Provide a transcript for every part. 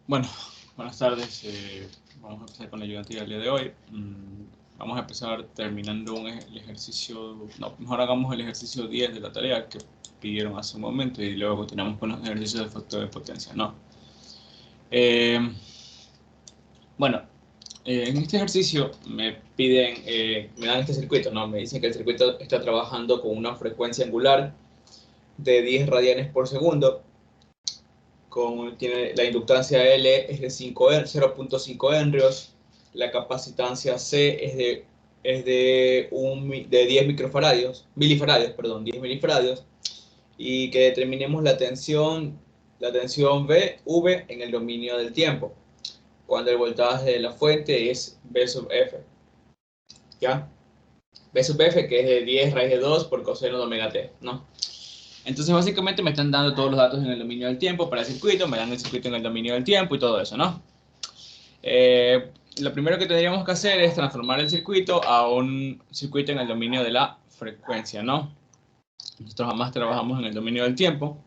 Bueno, buenas tardes. Vamos a empezar con la ayudante del día de hoy. Vamos a empezar terminando el ejercicio. No, mejor hagamos el ejercicio 10 de la tarea que pidieron hace un momento y luego continuamos con los ejercicios de factor de potencia, ¿no? Bueno, en este ejercicio me piden, me dan este circuito, ¿no? Me dicen que el circuito está trabajando con una frecuencia angular de 10 radianes por segundo. Tiene la inductancia L es de 0.5 henrios, la capacitancia C es de 10 10 milifaradios, y que determinemos la tensión V en el dominio del tiempo, cuando el voltaje de la fuente es V sub F, ¿ya? V sub F, que es de 10 raíz de 2 por coseno de omega t, ¿no? Entonces, básicamente me están dando todos los datos en el dominio del tiempo para el circuito, me dan el circuito en el dominio del tiempo y todo eso, ¿no? Lo primero que tendríamos que hacer es transformar el circuito a un circuito en el dominio de la frecuencia, ¿no? Nosotros jamás trabajamos en el dominio del tiempo.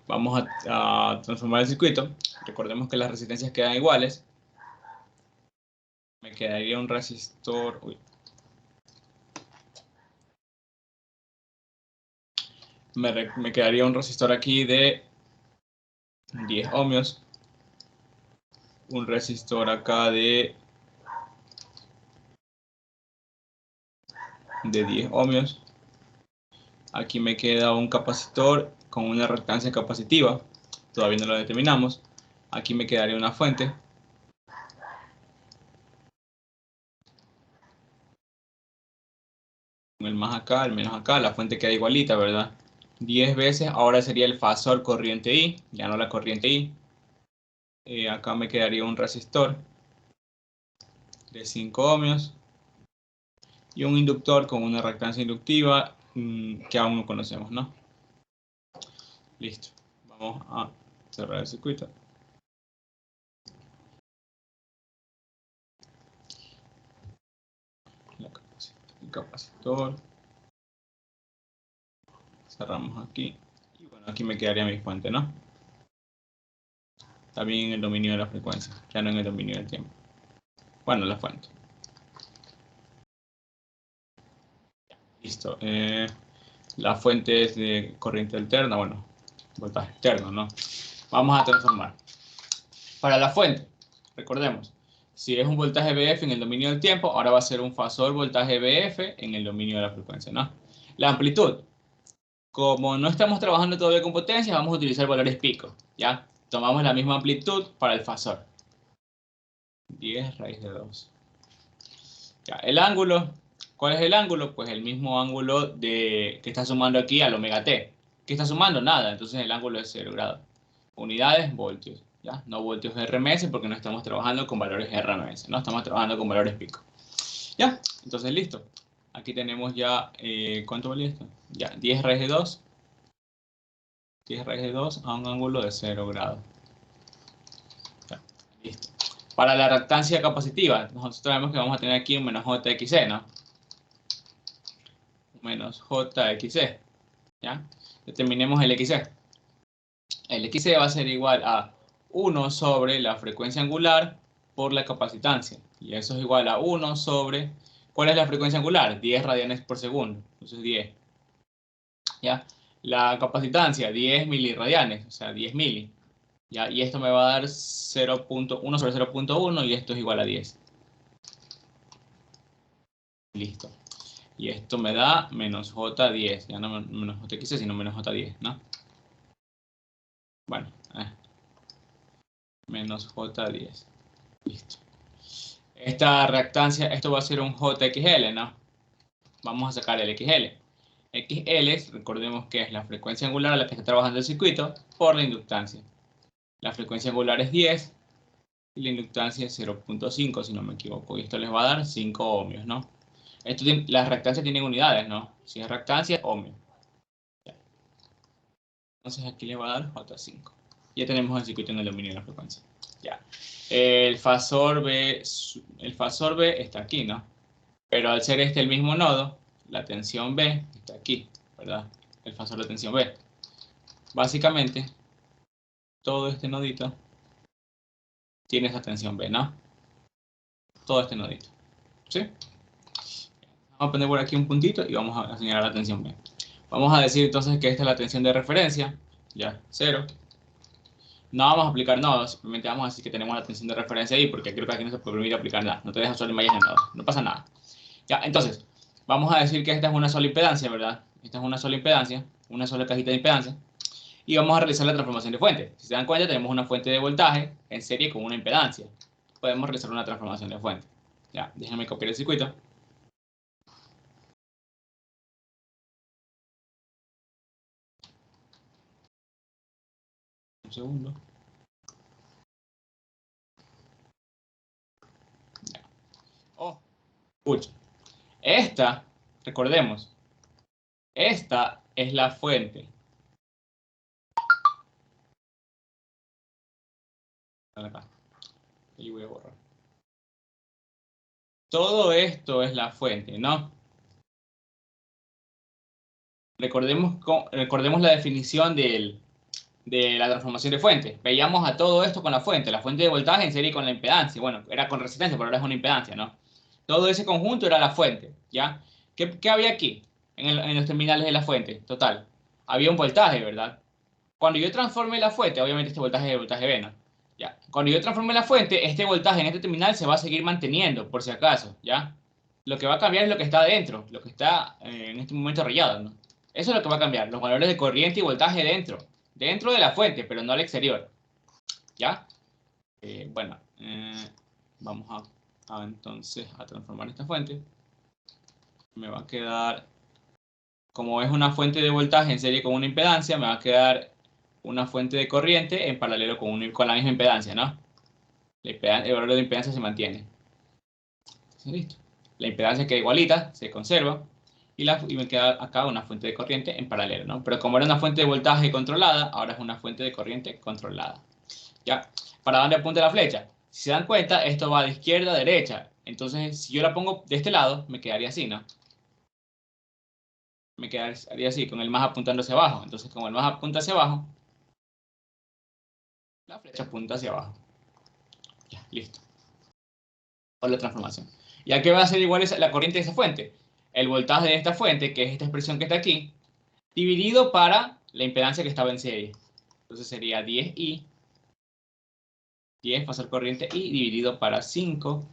Vamos a transformar el circuito. Recordemos que las resistencias quedan iguales. Me quedaría un resistor... Me quedaría un resistor aquí de 10 ohmios. Un resistor acá de 10 ohmios. Aquí me queda un capacitor con una reactancia capacitiva. Todavía no lo determinamos. Aquí me quedaría una fuente. El más acá, el menos acá. La fuente queda igualita, ¿verdad? 10 veces. Ahora sería el fasor corriente I. Ya no la corriente I. Acá me quedaría un resistor de 5 ohmios. Y un inductor con una reactancia inductiva que aún no conocemos, ¿no? Listo. Vamos a cerrar el circuito. El capacitor. Cerramos aquí. Y bueno, aquí me quedaría mi fuente, ¿no? También en el dominio de la frecuencia, ya no en el dominio del tiempo. Bueno, la fuente. Listo. La fuente es de corriente alterna, bueno, voltaje externo, ¿no? Vamos a transformar. Para la fuente, recordemos, si es un voltaje VF en el dominio del tiempo, ahora va a ser un fasor voltaje VF en el dominio de la frecuencia, ¿no? La amplitud. Como no estamos trabajando todavía con potencia, vamos a utilizar valores pico, ¿ya? Tomamos la misma amplitud para el fasor. 10 raíz de 2. Ya, el ángulo, ¿cuál es el ángulo? Pues el mismo ángulo que está sumando aquí al omega t. ¿Qué está sumando? Nada, entonces el ángulo es 0 grados. Unidades, voltios, ¿ya? No voltios RMS porque no estamos trabajando con valores RMS, no estamos trabajando con valores pico. ¿Ya? Entonces listo. Aquí tenemos ya, ¿cuánto valía esto? Ya, 10 raíz de 2. 10 raíz de 2 a un ángulo de 0 grados. Ya, listo. Para la reactancia capacitiva, nosotros sabemos que vamos a tener aquí un menos JXC, ¿no? Menos JXC, ¿ya? Determinemos el XC. El XC va a ser igual a 1 sobre la frecuencia angular por la capacitancia. Y eso es igual a 1 sobre... ¿Cuál es la frecuencia angular? 10 radianes por segundo. Entonces 10. ¿Ya? La capacitancia, 10 miliradianes, o sea, 10 mili. ¿Ya? Y esto me va a dar 0.1 sobre 0.1 y esto es igual a 10. Listo. Y esto me da menos J10, ya no menos JX, sino menos J10, ¿no? Bueno, menos J10. Listo. Esta reactancia, esto va a ser un JXL, ¿no? Vamos a sacar el XL. XL, recordemos que es la frecuencia angular a la que está trabajando el circuito por la inductancia. La frecuencia angular es 10 y la inductancia es 0.5, si no me equivoco. Y esto les va a dar 5 ohmios, ¿no? Las reactancias tienen unidades, ¿no? Si es reactancia, ohmio. Entonces aquí les va a dar J5. Ya tenemos el circuito en el dominio de la frecuencia. Ya. El fasor B está aquí, ¿no? Pero al ser este el mismo nodo, la tensión B está aquí, ¿verdad? El fasor de tensión B. Básicamente, todo este nodito tiene esa tensión B, ¿no? Todo este nodito, ¿sí? Vamos a poner por aquí un puntito y vamos a señalar la tensión B. Vamos a decir entonces que esta es la tensión de referencia, ya, 0. No vamos a aplicar nodos, simplemente vamos a decir que tenemos la tensión de referencia ahí, porque creo que aquí no se puede permitir aplicar nada, no te deja solo mallas de nodos, no pasa nada. Ya, entonces, vamos a decir que esta es una sola impedancia, ¿verdad? Esta es una sola impedancia, una sola cajita de impedancia, y vamos a realizar la transformación de fuente. Si se dan cuenta, tenemos una fuente de voltaje en serie con una impedancia. Podemos realizar una transformación de fuente. Ya, déjenme copiar el circuito. Un segundo. Ya. Oh, escucha. Esta, recordemos, esta es la fuente. Acá. Y voy a borrar. Todo esto es la fuente, ¿no? Recordemos la definición de la transformación de fuente. Veíamos a todo esto con la fuente de voltaje en serie con la impedancia. Bueno, era con resistencia, pero ahora es una impedancia, ¿no? Todo ese conjunto era la fuente, ¿ya? ¿Qué había aquí en los terminales de la fuente? Total, había un voltaje, ¿verdad? Cuando yo transforme la fuente, obviamente este voltaje es el voltaje B, ¿no? ¿Ya? Cuando yo transforme la fuente, este voltaje en este terminal se va a seguir manteniendo, por si acaso, ¿ya? Lo que va a cambiar es lo que está adentro, lo que está en este momento rayado, ¿no? Eso es lo que va a cambiar, los valores de corriente y voltaje dentro de la fuente, pero no al exterior, ¿ya? Bueno, vamos entonces a transformar esta fuente. Me va a quedar, como es una fuente de voltaje en serie con una impedancia, me va a quedar una fuente de corriente en paralelo con la misma impedancia, ¿no? El valor de impedancia se mantiene. Listo. La impedancia queda igualita, se conserva, y me queda acá una fuente de corriente en paralelo, ¿no? Pero como era una fuente de voltaje controlada, ahora es una fuente de corriente controlada. ¿Ya? ¿Para dónde apunta la flecha? Si se dan cuenta, esto va de izquierda a derecha. Entonces, si yo la pongo de este lado, me quedaría así, ¿no? Me quedaría así, con el más apuntando hacia abajo. Entonces, como el más apunta hacia abajo, la flecha apunta hacia abajo. Ya, listo. Por la transformación. ¿Y a qué va a ser igual la corriente de esa fuente? El voltaje de esta fuente, que es esta expresión que está aquí, dividido para la impedancia que estaba en serie. Entonces sería 10I, 10 pasar corriente I, dividido para 5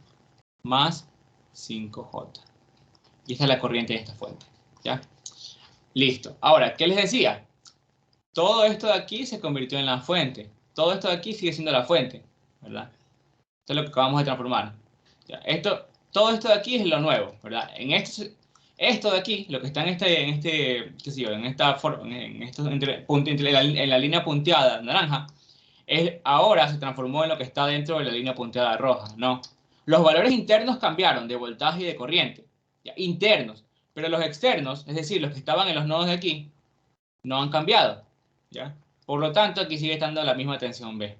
más 5J. Y esta es la corriente de esta fuente. ¿Ya? Listo. Ahora, ¿qué les decía? Todo esto de aquí se convirtió en la fuente. Todo esto de aquí sigue siendo la fuente, ¿verdad? Esto es lo que acabamos de transformar. ¿Ya? Todo esto de aquí es lo nuevo, ¿verdad? Esto de aquí, lo que está qué sé yo, en esta forma, en la línea punteada naranja, ahora se transformó en lo que está dentro de la línea punteada roja, ¿no? Los valores internos cambiaron de voltaje y de corriente, ¿ya? Internos, pero los externos, es decir, los que estaban en los nodos de aquí, no han cambiado, ¿ya? Por lo tanto, aquí sigue estando la misma tensión B,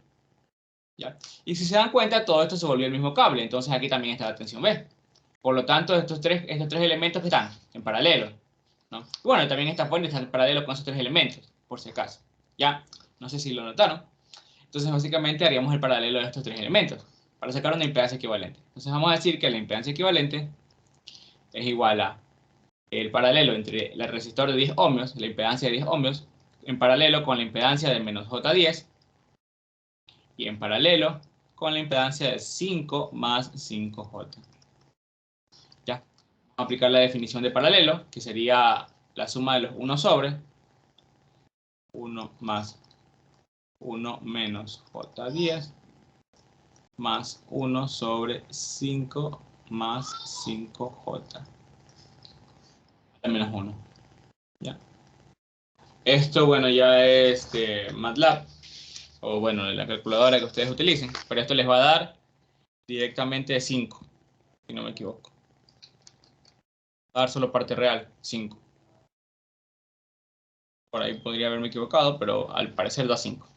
¿ya? Y si se dan cuenta, todo esto se volvió el mismo cable, entonces aquí también está la tensión B. Por lo tanto, estos tres elementos que están en paralelo, ¿no? Y bueno, también esta fuente está en paralelo con esos tres elementos, por si acaso, ¿ya? No sé si lo notaron. Entonces, básicamente haríamos el paralelo de estos tres elementos para sacar una impedancia equivalente. Entonces, vamos a decir que la impedancia equivalente es igual a el paralelo entre el resistor de 10 ohmios, la impedancia de 10 ohmios, en paralelo con la impedancia de menos J10 y en paralelo con la impedancia de 5 más 5J. Ya, vamos a aplicar la definición de paralelo, que sería la suma de los 1 sobre 1 más 1 menos J10 más 1 sobre 5 más 5J. Al menos 1. ¿Ya? Esto, bueno, ya es de MATLAB, o bueno, la calculadora que ustedes utilicen, pero esto les va a dar directamente 5, si no me equivoco. Va a dar solo parte real, 5. Por ahí podría haberme equivocado, pero al parecer da 5.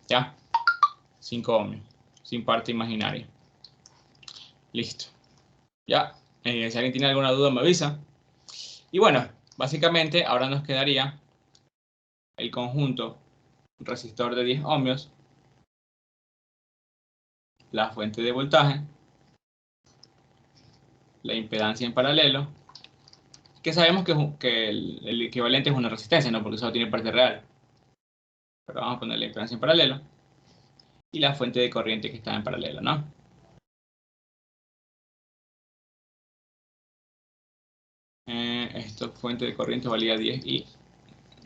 ¿Ya? 5 ohmios, sin parte imaginaria. Listo. Ya. Si alguien tiene alguna duda me avisa. Y bueno, básicamente ahora nos quedaría el conjunto resistor de 10 ohmios la fuente de voltaje, la impedancia en paralelo, que sabemos que el equivalente es una resistencia, ¿no? Porque solo tiene parte real. Pero vamos a poner la impedancia en paralelo y la fuente de corriente que está en paralelo, ¿no? Esto fuente de corriente valía 10 y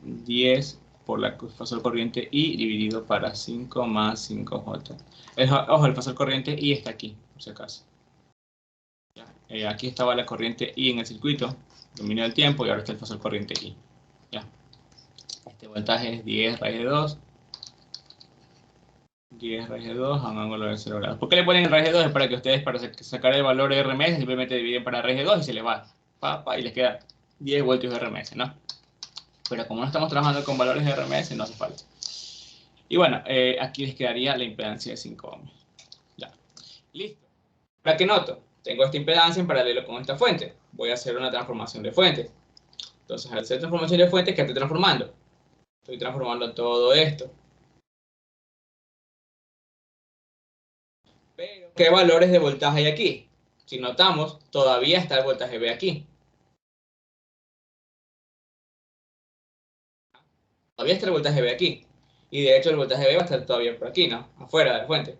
10 por la fasor corriente I dividido para 5 más 5J. Ojo, el fasor corriente I está aquí, por si acaso. Aquí estaba la corriente I en el circuito, dominio del tiempo, y ahora está el fasor corriente I. ¿Ya? Este voltaje es 10 raíz de 2. 10 raíz de 2 a un ángulo de 0 grados. ¿Por qué le ponen raíz de 2? Es para que ustedes, para sacar el valor de RMS, simplemente dividen para raíz de 2 y se les va. Y les queda 10 voltios de RMS, ¿no? Pero como no estamos trabajando con valores de RMS, no hace falta. Y bueno, aquí les quedaría la impedancia de 5 ohms. Ya. Listo. ¿Para qué noto? Tengo esta impedancia en paralelo con esta fuente. Voy a hacer una transformación de fuente. Entonces, al hacer transformación de fuente, ¿qué estoy transformando? Estoy transformando todo esto. Pero, ¿qué valores de voltaje hay aquí? Si notamos, todavía está el voltaje B aquí. Todavía está el voltaje B aquí. Y de hecho el voltaje B va a estar todavía por aquí, ¿no? Afuera de la fuente.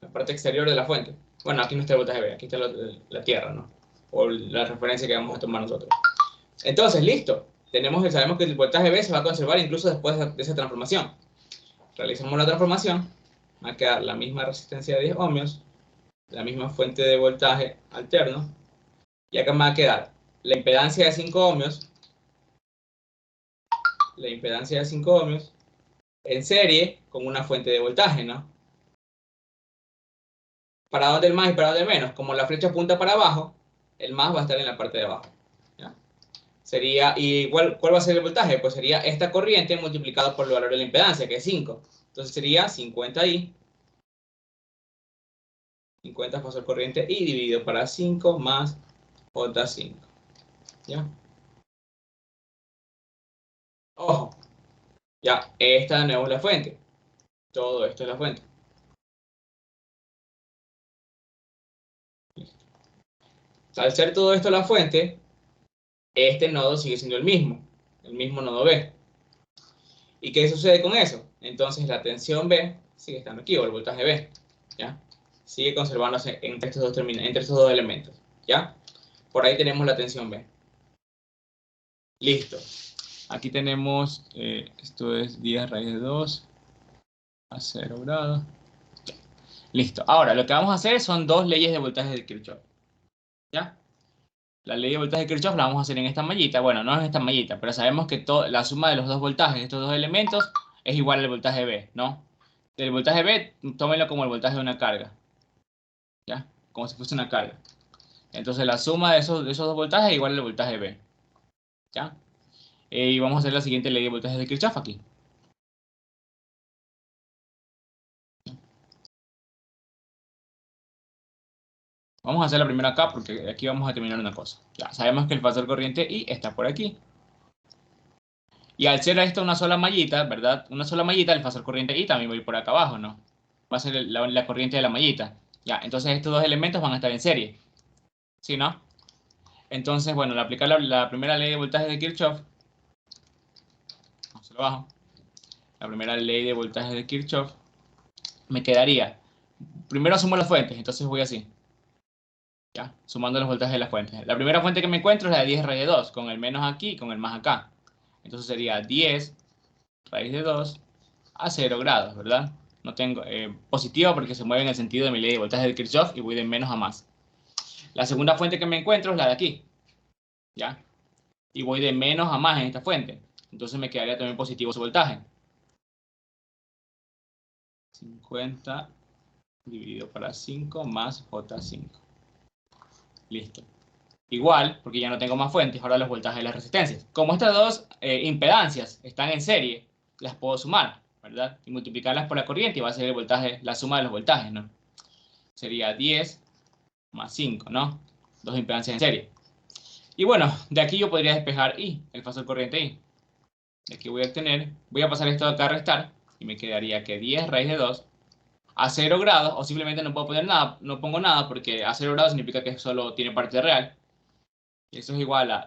La parte exterior de la fuente. Bueno, aquí no está el voltaje B, aquí está la Tierra, ¿no? O la referencia que vamos a tomar nosotros. Entonces, listo. Sabemos que el voltaje B se va a conservar incluso después de esa transformación. Realizamos la transformación. Va a quedar la misma resistencia de 10 ohmios. La misma fuente de voltaje alterno. Y acá me va a quedar la impedancia de 5 ohmios. La impedancia de 5 ohmios en serie con una fuente de voltaje, ¿no? ¿Para dónde el más y para dónde el menos? Como la flecha apunta para abajo, el más va a estar en la parte de abajo. ¿Ya? Sería, ¿y cuál va a ser el voltaje? Pues sería esta corriente multiplicado por el valor de la impedancia, que es 5. Entonces sería 50I, 50 fasor corriente I dividido para 5 más J5. ¿Ya? Ojo, ya, esta de nuevo es la fuente. Todo esto es la fuente. Listo. Al ser todo esto la fuente, este nodo sigue siendo el mismo nodo B. ¿Y qué sucede con eso? Entonces la tensión B sigue estando aquí, o el voltaje B, ¿ya? Sigue conservándose entre estos dos elementos, ¿ya? Por ahí tenemos la tensión B. Listo. Aquí tenemos, esto es 10 raíz de 2 a 0 grados. Listo. Ahora, lo que vamos a hacer son dos leyes de voltaje de Kirchhoff, ¿ya? La ley de voltaje de Kirchhoff la vamos a hacer en esta mallita. Bueno, no en esta mallita, pero sabemos que la suma de los dos voltajes de estos dos elementos es igual al voltaje B, ¿no? El voltaje B, tómenlo como el voltaje de una carga, ¿ya? Como si fuese una carga. Entonces la suma de esos dos voltajes es igual al voltaje B, ¿ya? Y vamos a hacer la siguiente ley de voltaje de Kirchhoff aquí. Vamos a hacer la primera acá porque aquí vamos a terminar una cosa. Ya sabemos que el fasor corriente I está por aquí. Y al ser esto una sola mallita, ¿verdad? Una sola mallita, el fasor corriente I también va a ir por acá abajo, ¿no? Va a ser la corriente de la mallita. Ya, entonces estos dos elementos van a estar en serie. ¿Sí, no? Entonces, bueno, al aplicar la primera ley de voltaje de Kirchhoff, vamos a lo bajo. La primera ley de voltaje de Kirchhoff, me quedaría. Primero sumo las fuentes, entonces voy así. ¿Ya? Sumando los voltajes de las fuentes. La primera fuente que me encuentro es la de 10 raíz de 2, con el menos aquí y con el más acá. Entonces sería 10 raíz de 2 a 0 grados, ¿verdad? No tengo positivo porque se mueve en el sentido de mi ley de voltaje de Kirchhoff y voy de menos a más. La segunda fuente que me encuentro es la de aquí, ¿ya? Y voy de menos a más en esta fuente. Entonces me quedaría también positivo su voltaje. 50 dividido para 5 más J5. Listo. Igual, porque ya no tengo más fuentes, ahora los voltajes de las resistencias. Como estas dos impedancias están en serie, las puedo sumar, ¿verdad? Y multiplicarlas por la corriente y va a ser el voltaje, la suma de los voltajes, ¿no? Sería 10 más 5, ¿no? Dos impedancias en serie. Y bueno, de aquí yo podría despejar I, el fasor corriente I. De aquí voy a pasar esto de acá a restar y me quedaría que 10 raíz de 2 a 0 grados, o simplemente no puedo poner nada, no pongo nada porque a 0 grados significa que solo tiene parte real. Y eso es igual a,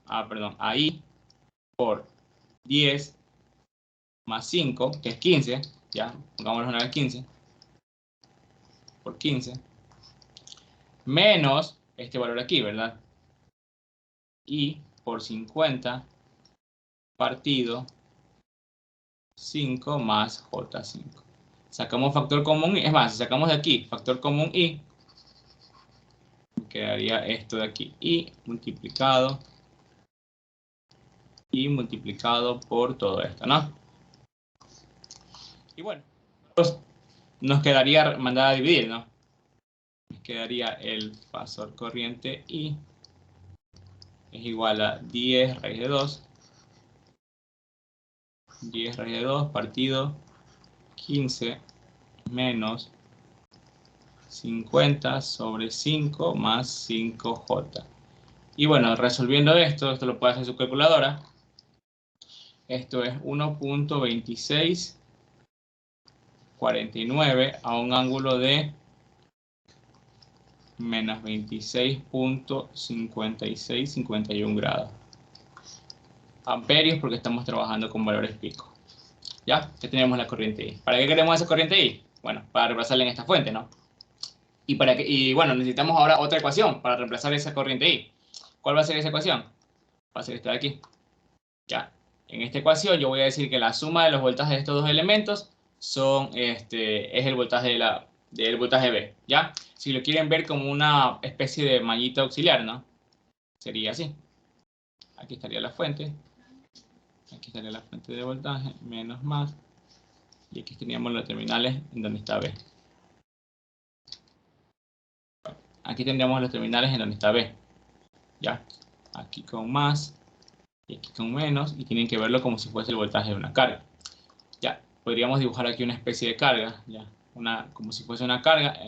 a I por 10 más 5, que es 15, ya, pongámoslo una vez 15, por 15, menos este valor aquí, ¿verdad? I por 50 partido 5 más J5. Sacamos factor común, es más, si sacamos de aquí factor común I, quedaría esto de aquí, I multiplicado por todo esto, ¿no? Y bueno, pues nos quedaría mandar a dividir, ¿no? Nos quedaría el fasor corriente I es igual a 10 raíz de 2. 10 raíz de 2 partido 15 menos 50 sobre 5 más 5J. Y bueno, resolviendo esto lo puede hacer su calculadora. Esto es 1.2649 a un ángulo de menos 26.5651 grados. Amperios porque estamos trabajando con valores pico. ¿Ya? Ya tenemos la corriente I. ¿Para qué queremos esa corriente I? Bueno, para reemplazarla en esta fuente, ¿no? Y bueno, necesitamos ahora otra ecuación para reemplazar esa corriente I. ¿Cuál va a ser esa ecuación? Va a ser esta de aquí. ¿Ya? En esta ecuación yo voy a decir que la suma de los voltajes de estos dos elementos es el voltaje del voltaje B. ¿Ya? Si lo quieren ver como una especie de mallita auxiliar, ¿no? Sería así. Aquí estaría la fuente. Aquí estaría la fuente de voltaje, menos más. Y aquí teníamos los terminales en donde está B. Aquí tendríamos los terminales en donde está B. ¿Ya? Aquí con más y aquí con menos. Y tienen que verlo como si fuese el voltaje de una carga. Ya, podríamos dibujar aquí una especie de carga. ¿Ya? Como si fuese una carga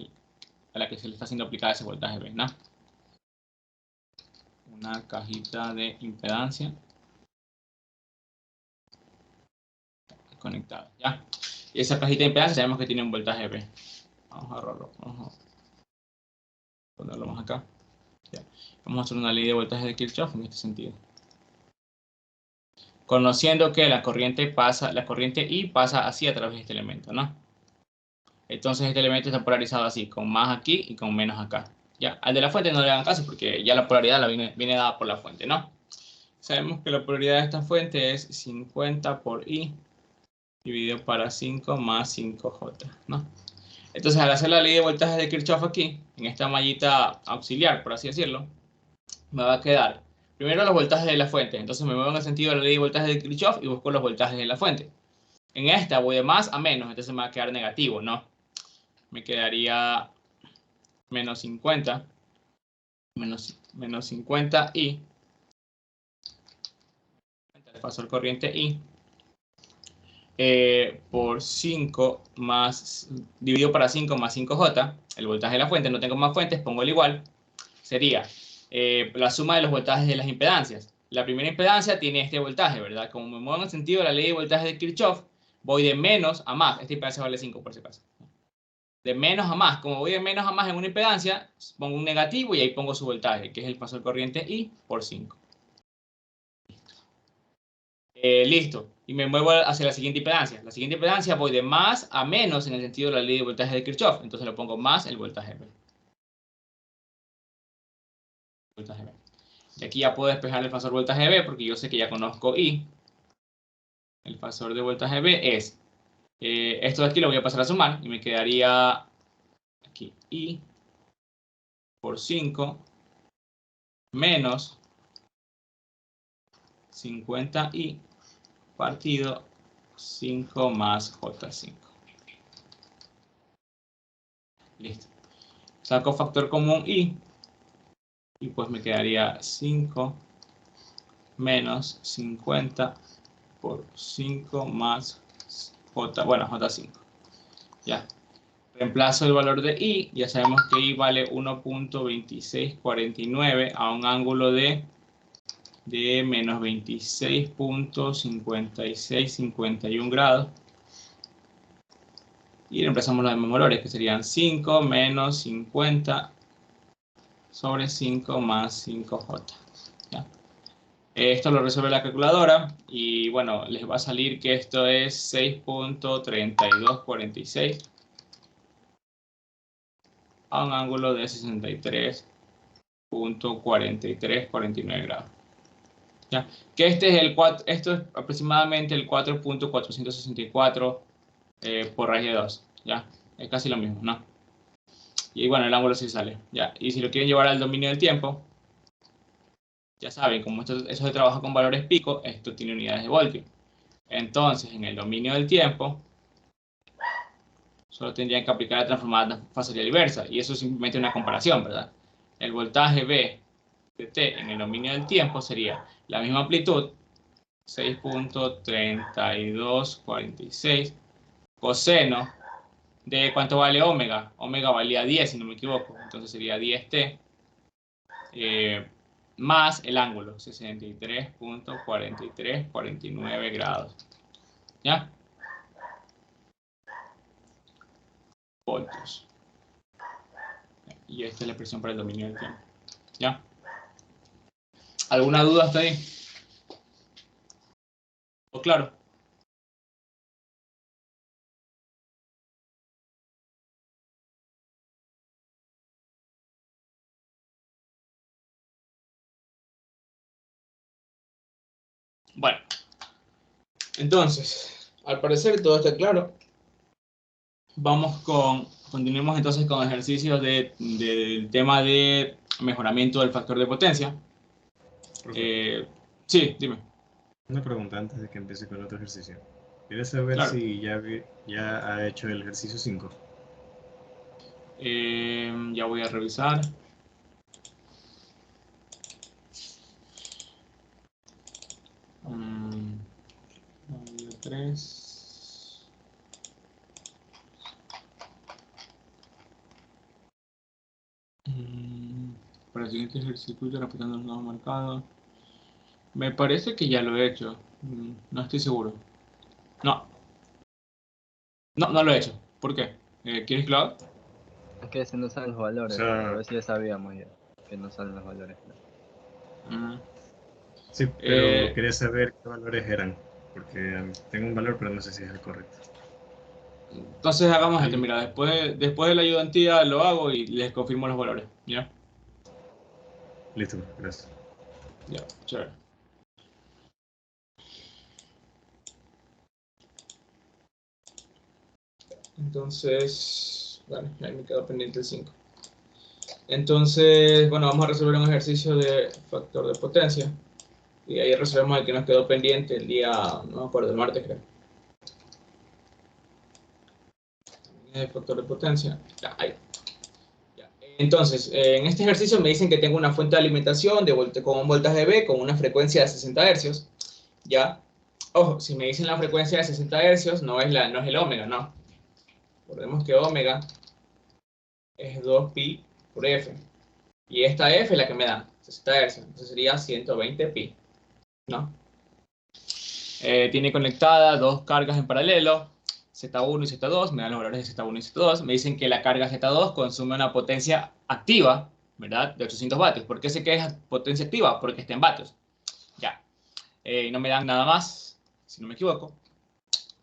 a la que se le está haciendo aplicada ese voltaje B, ¿no? Una cajita de impedancia conectada, ¿ya? Y esa cajita de impedancia sabemos que tiene un voltaje B. Vamos a ahorrarlo. Vamos a ponerlo más acá. ¿Ya? Vamos a hacer una ley de voltaje de Kirchhoff en este sentido. Conociendo que la corriente I pasa así a través de este elemento, ¿no? Entonces este elemento está polarizado así, con más aquí y con menos acá. ¿Ya? Al de la fuente no le hagan caso porque ya la polaridad viene dada por la fuente, ¿no? Sabemos que la polaridad de esta fuente es 50 por I dividido para 5 más 5J, ¿no? Entonces al hacer la ley de voltaje de Kirchhoff aquí, en esta mallita auxiliar, por así decirlo, me va a quedar primero los voltajes de la fuente. Entonces me muevo en el sentido de la ley de voltaje de Kirchhoff y busco los voltajes de la fuente. En esta voy de más a menos, entonces me va a quedar negativo, ¿no? Me quedaría menos 50, menos 50 y el fasor corriente I por 5 más, dividido para 5 más 5J, el voltaje de la fuente, no tengo más fuentes, pongo el igual, sería la suma de los voltajes de las impedancias. La primera impedancia tiene este voltaje, ¿verdad? Como me muevo en el sentido de la ley de voltaje de Kirchhoff, voy de menos a más. Esta impedancia vale 5 por si acaso. De menos a más. Como voy de menos a más en una impedancia, pongo un negativo y ahí pongo su voltaje, que es el fasor corriente I por 5. Listo. Y me muevo hacia la siguiente impedancia. La siguiente impedancia voy de más a menos en el sentido de la ley de voltaje de Kirchhoff. Entonces le pongo más el voltaje B. Y aquí ya puedo despejar el fasor voltaje B porque yo sé que ya conozco I. El fasor de voltaje B es esto de aquí lo voy a pasar a sumar y me quedaría aquí I por 5 menos 50I partido 5 más J5. Listo. Saco factor común I y pues me quedaría 5 menos 50 por 5 más J, bueno, J5. Ya. Reemplazo el valor de I, ya sabemos que I vale 1.2649 a un ángulo de menos 26.5651 grados. Y reemplazamos los demás valores, que serían 5 menos 50 sobre 5 más 5J. ¿Ya? Esto lo resuelve la calculadora y bueno, les va a salir que esto es 6.3246 a un ángulo de 63.4349 grados. ¿Ya? Que esto es aproximadamente el 4.464 por raíz de 2. ¿Ya? Es casi lo mismo, ¿no? Y bueno, el ángulo sí sale. ¿Ya? Y si lo quieren llevar al dominio del tiempo, ya saben, como eso se trabaja con valores pico, esto tiene unidades de voltio. Entonces, en el dominio del tiempo, solo tendrían que aplicar la transformada factorial inversa. Y eso es simplemente una comparación, ¿verdad? El voltaje V de T en el dominio del tiempo sería la misma amplitud, 6.3246, coseno de ¿cuánto vale omega? Omega valía 10, si no me equivoco. Entonces sería 10T. Más el ángulo, 63.4349 grados. ¿Ya? Voltios. Y esta es la expresión para el dominio del tiempo. ¿Ya? ¿Alguna duda hasta ahí? ¿O claro? Bueno, entonces, al parecer todo está claro. Continuemos entonces con ejercicios del tema de mejoramiento del factor de potencia. Sí, dime. Una pregunta antes de que empiece con otro ejercicio. ¿Quieres saber Claro. si ya ha hecho el ejercicio 5? Ya voy a revisar. Mm, 3. Para el siguiente circuito, respetando los nuevos marcados. Me parece que ya lo he hecho. No estoy seguro. No, no lo he hecho. ¿Por qué? ¿Quieres que lo haga? Es que se nos salen los O valores, pero sea, eso ya sabíamos ya, que no salen los valores. Mm, sí, pero eh, quería saber qué valores eran, porque tengo un valor, pero no sé si es el correcto. entonces hagamos esto. Ahí, Mira, después de la ayudantía lo hago y les confirmo los valores. ¿Ya? listo, gracias. Ya, chévere. Entonces, bueno, ahí me quedó pendiente el 5. Entonces, bueno, vamos a resolver un ejercicio de factor de potencia. Y ahí resolvemos el que nos quedó pendiente el día, no me acuerdo, el martes creo. El factor de potencia. Ya, ahí. Ya. Entonces, en este ejercicio me dicen que tengo una fuente de alimentación con un voltaje V con una frecuencia de 60 Hz. Ya. Ojo, si me dicen la frecuencia de 60 Hz, no es el ómega, no. Recordemos que omega es 2pi por F. Y esta F es la que me da 60 Hz. Entonces sería 120 pi, ¿no? Tiene conectadas dos cargas en paralelo, Z1 y Z2, me dan los valores de Z1 y Z2. Me dicen que la carga Z2 consume una potencia activa, ¿verdad? De 800 vatios. ¿Por qué sé que es potencia activa? Porque está en vatios. Ya. No me dan nada más, si no me equivoco.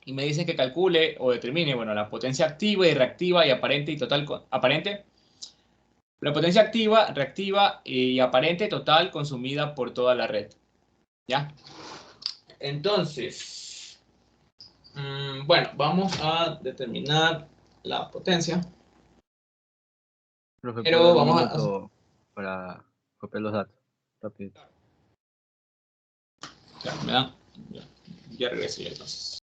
Y me dicen que calcule o determine, bueno, la potencia activa y reactiva y aparente y total, aparente. La potencia activa, reactiva y aparente total consumida por toda la red. ¿Ya? Entonces, bueno, vamos a determinar la potencia. Profe, ¿puedo Pero dar un vamos minuto para copiar los datos? Rápido. ya, me dan, ya, ya regresé entonces.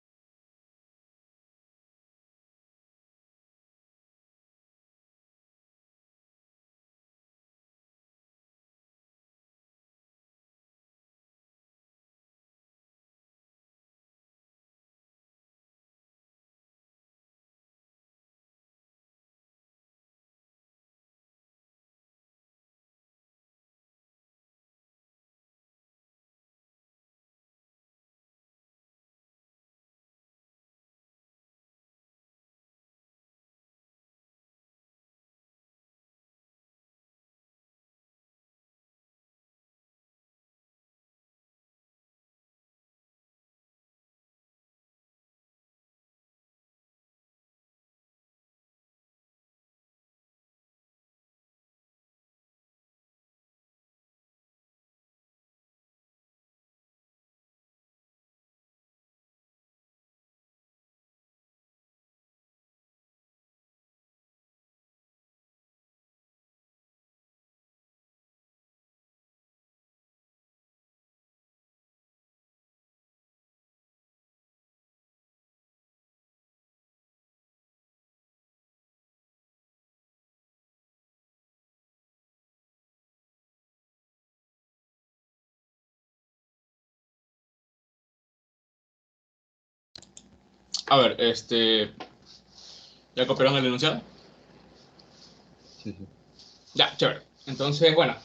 A ver, ¿ya copiaron el enunciado? Sí, sí. Ya, chévere. Entonces, bueno.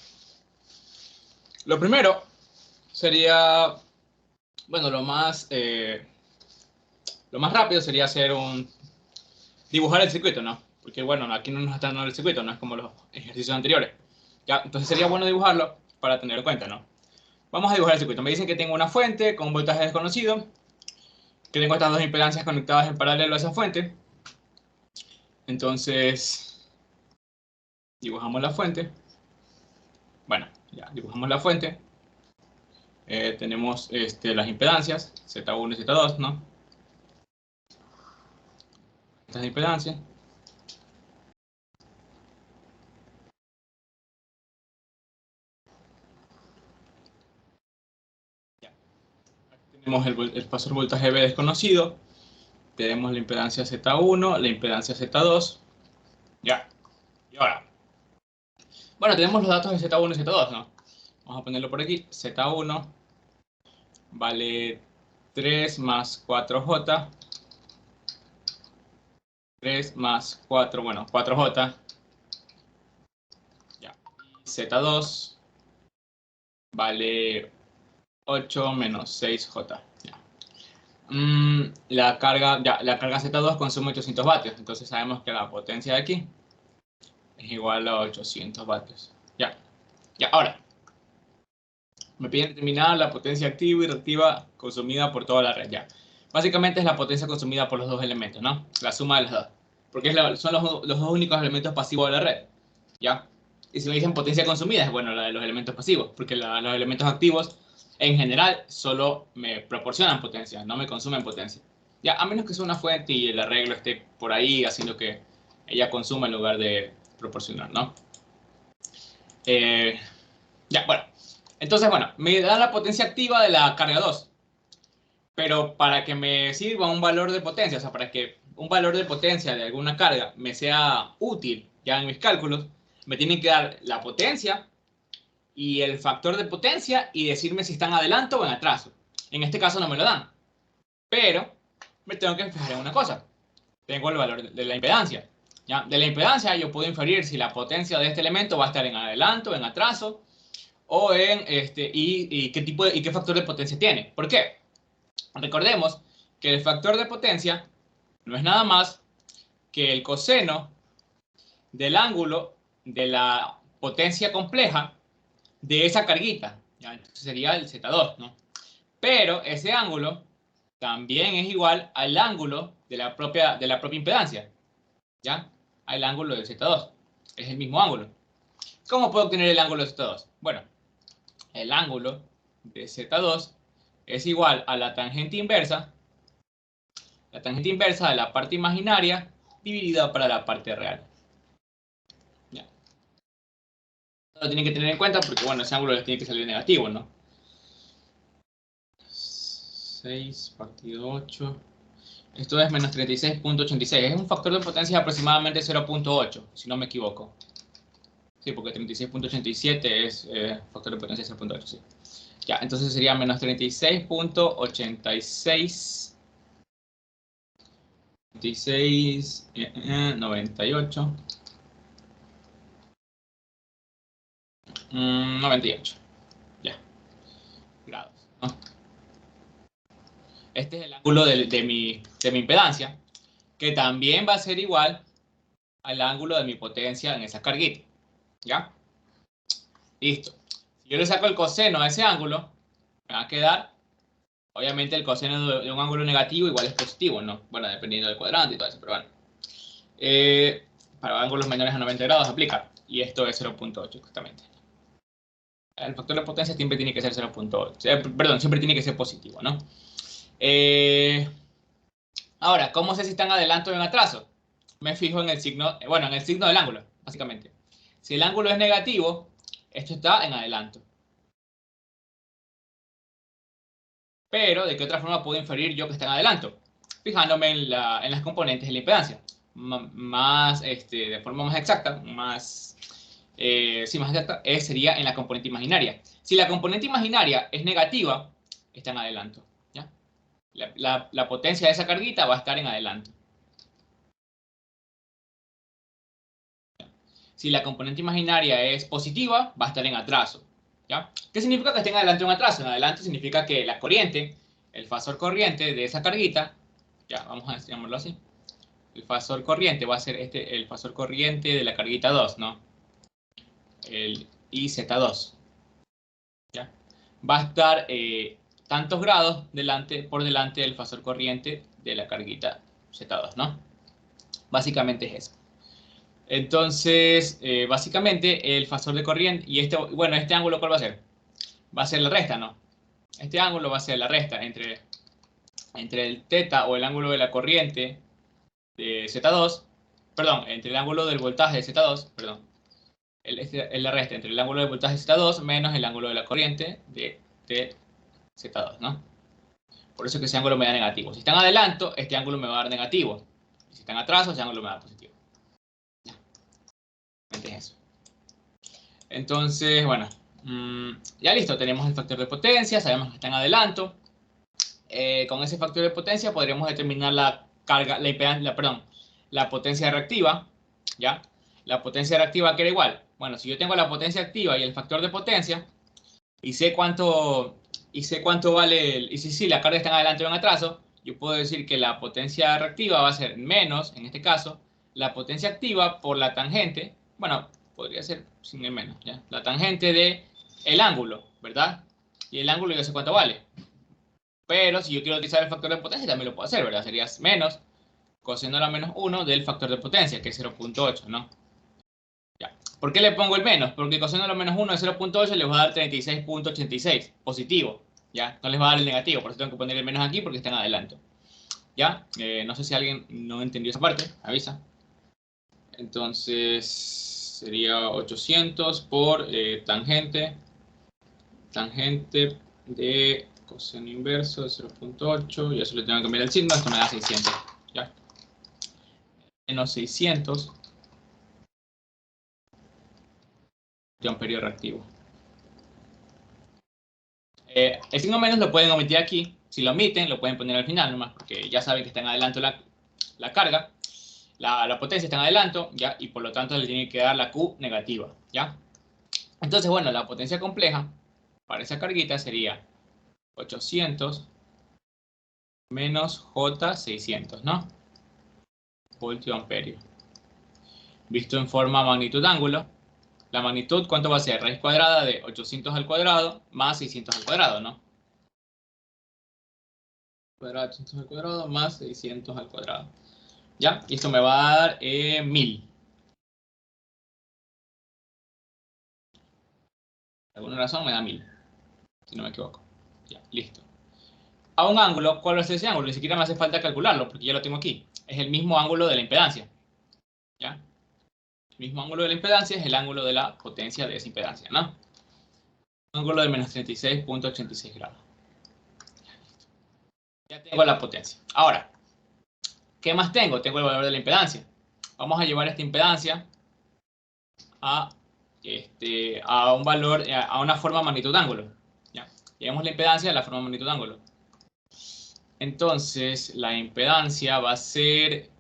Lo primero sería, bueno, lo más rápido sería dibujar el circuito, ¿no? Porque, bueno, aquí no nos está dando el circuito, no es como los ejercicios anteriores. Ya, entonces sería bueno dibujarlo para tener en cuenta, ¿no? Vamos a dibujar el circuito. Me dicen que tengo una fuente con un voltaje desconocido, que tengo estas dos impedancias conectadas en paralelo a esa fuente. Entonces, dibujamos la fuente. Bueno, ya, dibujamos la fuente. Tenemos las impedancias, Z1 y Z2, ¿no? Estas impedancias. Ya. Aquí tenemos el pasor voltaje V desconocido. Tenemos la impedancia Z1, la impedancia Z2. Ya. Y ahora, bueno, tenemos los datos de Z1 y Z2, ¿no? Vamos a ponerlo por aquí. Z1 vale 3 más 4J. 3 más 4, bueno, 4J. Ya. Y Z2 vale 8 menos 6J. Ya. La carga Z2 consume 800 vatios. Entonces sabemos que la potencia de aquí es igual a 800 vatios. Ya. Ya, ahora. Me piden determinar la potencia activa y reactiva consumida por toda la red. Ya. Básicamente es la potencia consumida por los dos elementos, ¿no? La suma de los dos. Porque son los dos únicos elementos pasivos de la red. ¿Ya? Y si me dicen potencia consumida, es bueno la de los elementos pasivos. Porque los elementos activos, en general, solo me proporcionan potencia, no me consumen potencia. Ya, a menos que sea una fuente y el arreglo esté por ahí haciendo que ella consuma en lugar de proporcionar, ¿no? Ya, bueno. Entonces, bueno, me da la potencia activa de la carga 2. Pero para que me sirva un valor de potencia, o sea, para que un valor de potencia de alguna carga me sea útil ya en mis cálculos, me tienen que dar la potencia y el factor de potencia y decirme si están adelanto o en atraso. En este caso no me lo dan. Pero me tengo que fijar en una cosa. Tengo el valor de la impedancia. ¿Ya? De la impedancia yo puedo inferir si la potencia de este elemento va a estar en adelanto, en atraso, o en y qué tipo y qué factor de potencia tiene. ¿Por qué? Recordemos que el factor de potencia no es nada más que el coseno del ángulo de la potencia compleja de esa carguita. ¿Ya? Entonces sería el Z2, ¿no? Pero ese ángulo también es igual al ángulo de la propia impedancia. ¿Ya? Al ángulo del Z2. Es el mismo ángulo. ¿Cómo puedo obtener el ángulo de Z2? Bueno, el ángulo de Z2 es igual a la tangente inversa de la parte imaginaria dividida para la parte real. Ya. Lo tienen que tener en cuenta porque, bueno, ese ángulo les tiene que salir negativo, ¿no? 6 partido 8. Esto es menos 36.86. Es un factor de potencia de aproximadamente 0.8, si no me equivoco. Sí, porque 36.87 es factor de potencia 0.8, sí. Ya, entonces sería menos 36.86. 96, 98. 98. Ya, grados, ¿no? Este es el ángulo de mi impedancia, que también va a ser igual al ángulo de mi potencia en esa carguita. ¿Ya? Listo. Si yo le saco el coseno a ese ángulo, me va a quedar, obviamente el coseno de un ángulo negativo igual es positivo, ¿no? Bueno, dependiendo del cuadrante y todo eso, pero bueno. Para ángulos menores a 90 grados aplica. Y esto es 0.8 justamente. El factor de potencia siempre tiene que ser 0.8. Perdón, siempre tiene que ser positivo, ¿no? Ahora, ¿cómo sé si están adelanto o en atraso? Me fijo en el signo, bueno, en el signo del ángulo, básicamente. Si el ángulo es negativo, esto está en adelanto. Pero, ¿de qué otra forma puedo inferir yo que está en adelanto? Fijándome en las componentes de la impedancia. De forma más exacta, más exacta, sería en la componente imaginaria. Si la componente imaginaria es negativa, está en adelanto. ¿Ya? La potencia de esa carguita va a estar en adelanto. Si la componente imaginaria es positiva, va a estar en atraso. ¿Ya? ¿Qué significa que esté en adelanto o en atraso? En adelanto significa que la corriente, el fasor corriente de esa carguita, ya, vamos a llamarlo así. El fasor corriente va a ser el fasor corriente de la carguita 2, ¿no? El IZ2. ¿Ya? Va a estar tantos grados por delante del fasor corriente de la carguita Z2, ¿no? Básicamente es eso. Entonces, básicamente el fasor de corriente, y bueno, este ángulo, ¿cuál va a ser? Va a ser la resta, ¿no? Este ángulo va a ser la resta entre el teta o el ángulo de la corriente de Z2, perdón, entre el ángulo del voltaje de Z2, perdón, es la resta entre el ángulo de voltaje de Z2 menos el ángulo de la corriente de Z2, ¿no? Por eso que ese ángulo me da negativo. Si está en adelanto, este ángulo me va a dar negativo. Si está en atraso, ese ángulo me da positivo. Eso. Entonces, bueno, ya listo, tenemos el factor de potencia, sabemos que está en adelanto. Con ese factor de potencia podríamos determinar la carga, la potencia reactiva, ¿ya? La potencia reactiva queda igual. Bueno, si yo tengo la potencia activa y el factor de potencia, y sé cuánto vale, y si la carga está en adelanto o en atraso, yo puedo decir que la potencia reactiva va a ser menos, en este caso, la potencia activa por la tangente, bueno, podría ser sin el menos, ¿ya? La tangente de el ángulo, ¿verdad? Y el ángulo yo sé cuánto vale. Pero si yo quiero utilizar el factor de potencia, también lo puedo hacer, ¿verdad? Sería menos coseno a la menos 1 del factor de potencia, que es 0.8, ¿no? Ya. ¿Por qué le pongo el menos? Porque coseno a la menos 1 de 0.8 les va a dar 36.86, positivo, ¿ya? No les va a dar el negativo, por eso tengo que poner el menos aquí porque está en adelanto. ¿Ya? No sé si alguien no entendió esa parte, avisa. Entonces, sería 800 por tangente de coseno inverso de 0.8, y eso le tengo que cambiar el signo, esto me da 600, ¿ya? Menos 600 de amperio reactivo. El signo menos lo pueden omitir aquí. Si lo omiten, lo pueden poner al final nomás, porque ya saben que está en adelanto la carga, la potencia está en adelanto, ¿ya? Y por lo tanto le tiene que dar la Q negativa, ¿ya? Entonces, bueno, la potencia compleja para esa carguita sería 800 menos J600, ¿no? Voltio amperio. Visto en forma magnitud-ángulo, la magnitud, ¿cuánto va a ser? Raíz cuadrada de 800 al cuadrado más 600 al cuadrado, ¿no? 800 al cuadrado más 600 al cuadrado. ¿Ya? Y esto me va a dar 1000. Por alguna razón me da 1000, si no me equivoco. Ya, listo. A un ángulo, ¿cuál es ese ángulo? Ni siquiera me hace falta calcularlo, porque ya lo tengo aquí. Es el mismo ángulo de la impedancia. ¿Ya? El mismo ángulo de la impedancia es el ángulo de la potencia de esa impedancia, ¿no? Ángulo de menos 36.86 grados. Ya tengo la potencia. Ahora, ¿qué más tengo? Tengo el valor de la impedancia. Vamos a llevar esta impedancia a un valor, a una forma magnitud-ángulo. ¿Ya? Llevamos la impedancia a la forma magnitud-ángulo. Entonces, la impedancia va a ser...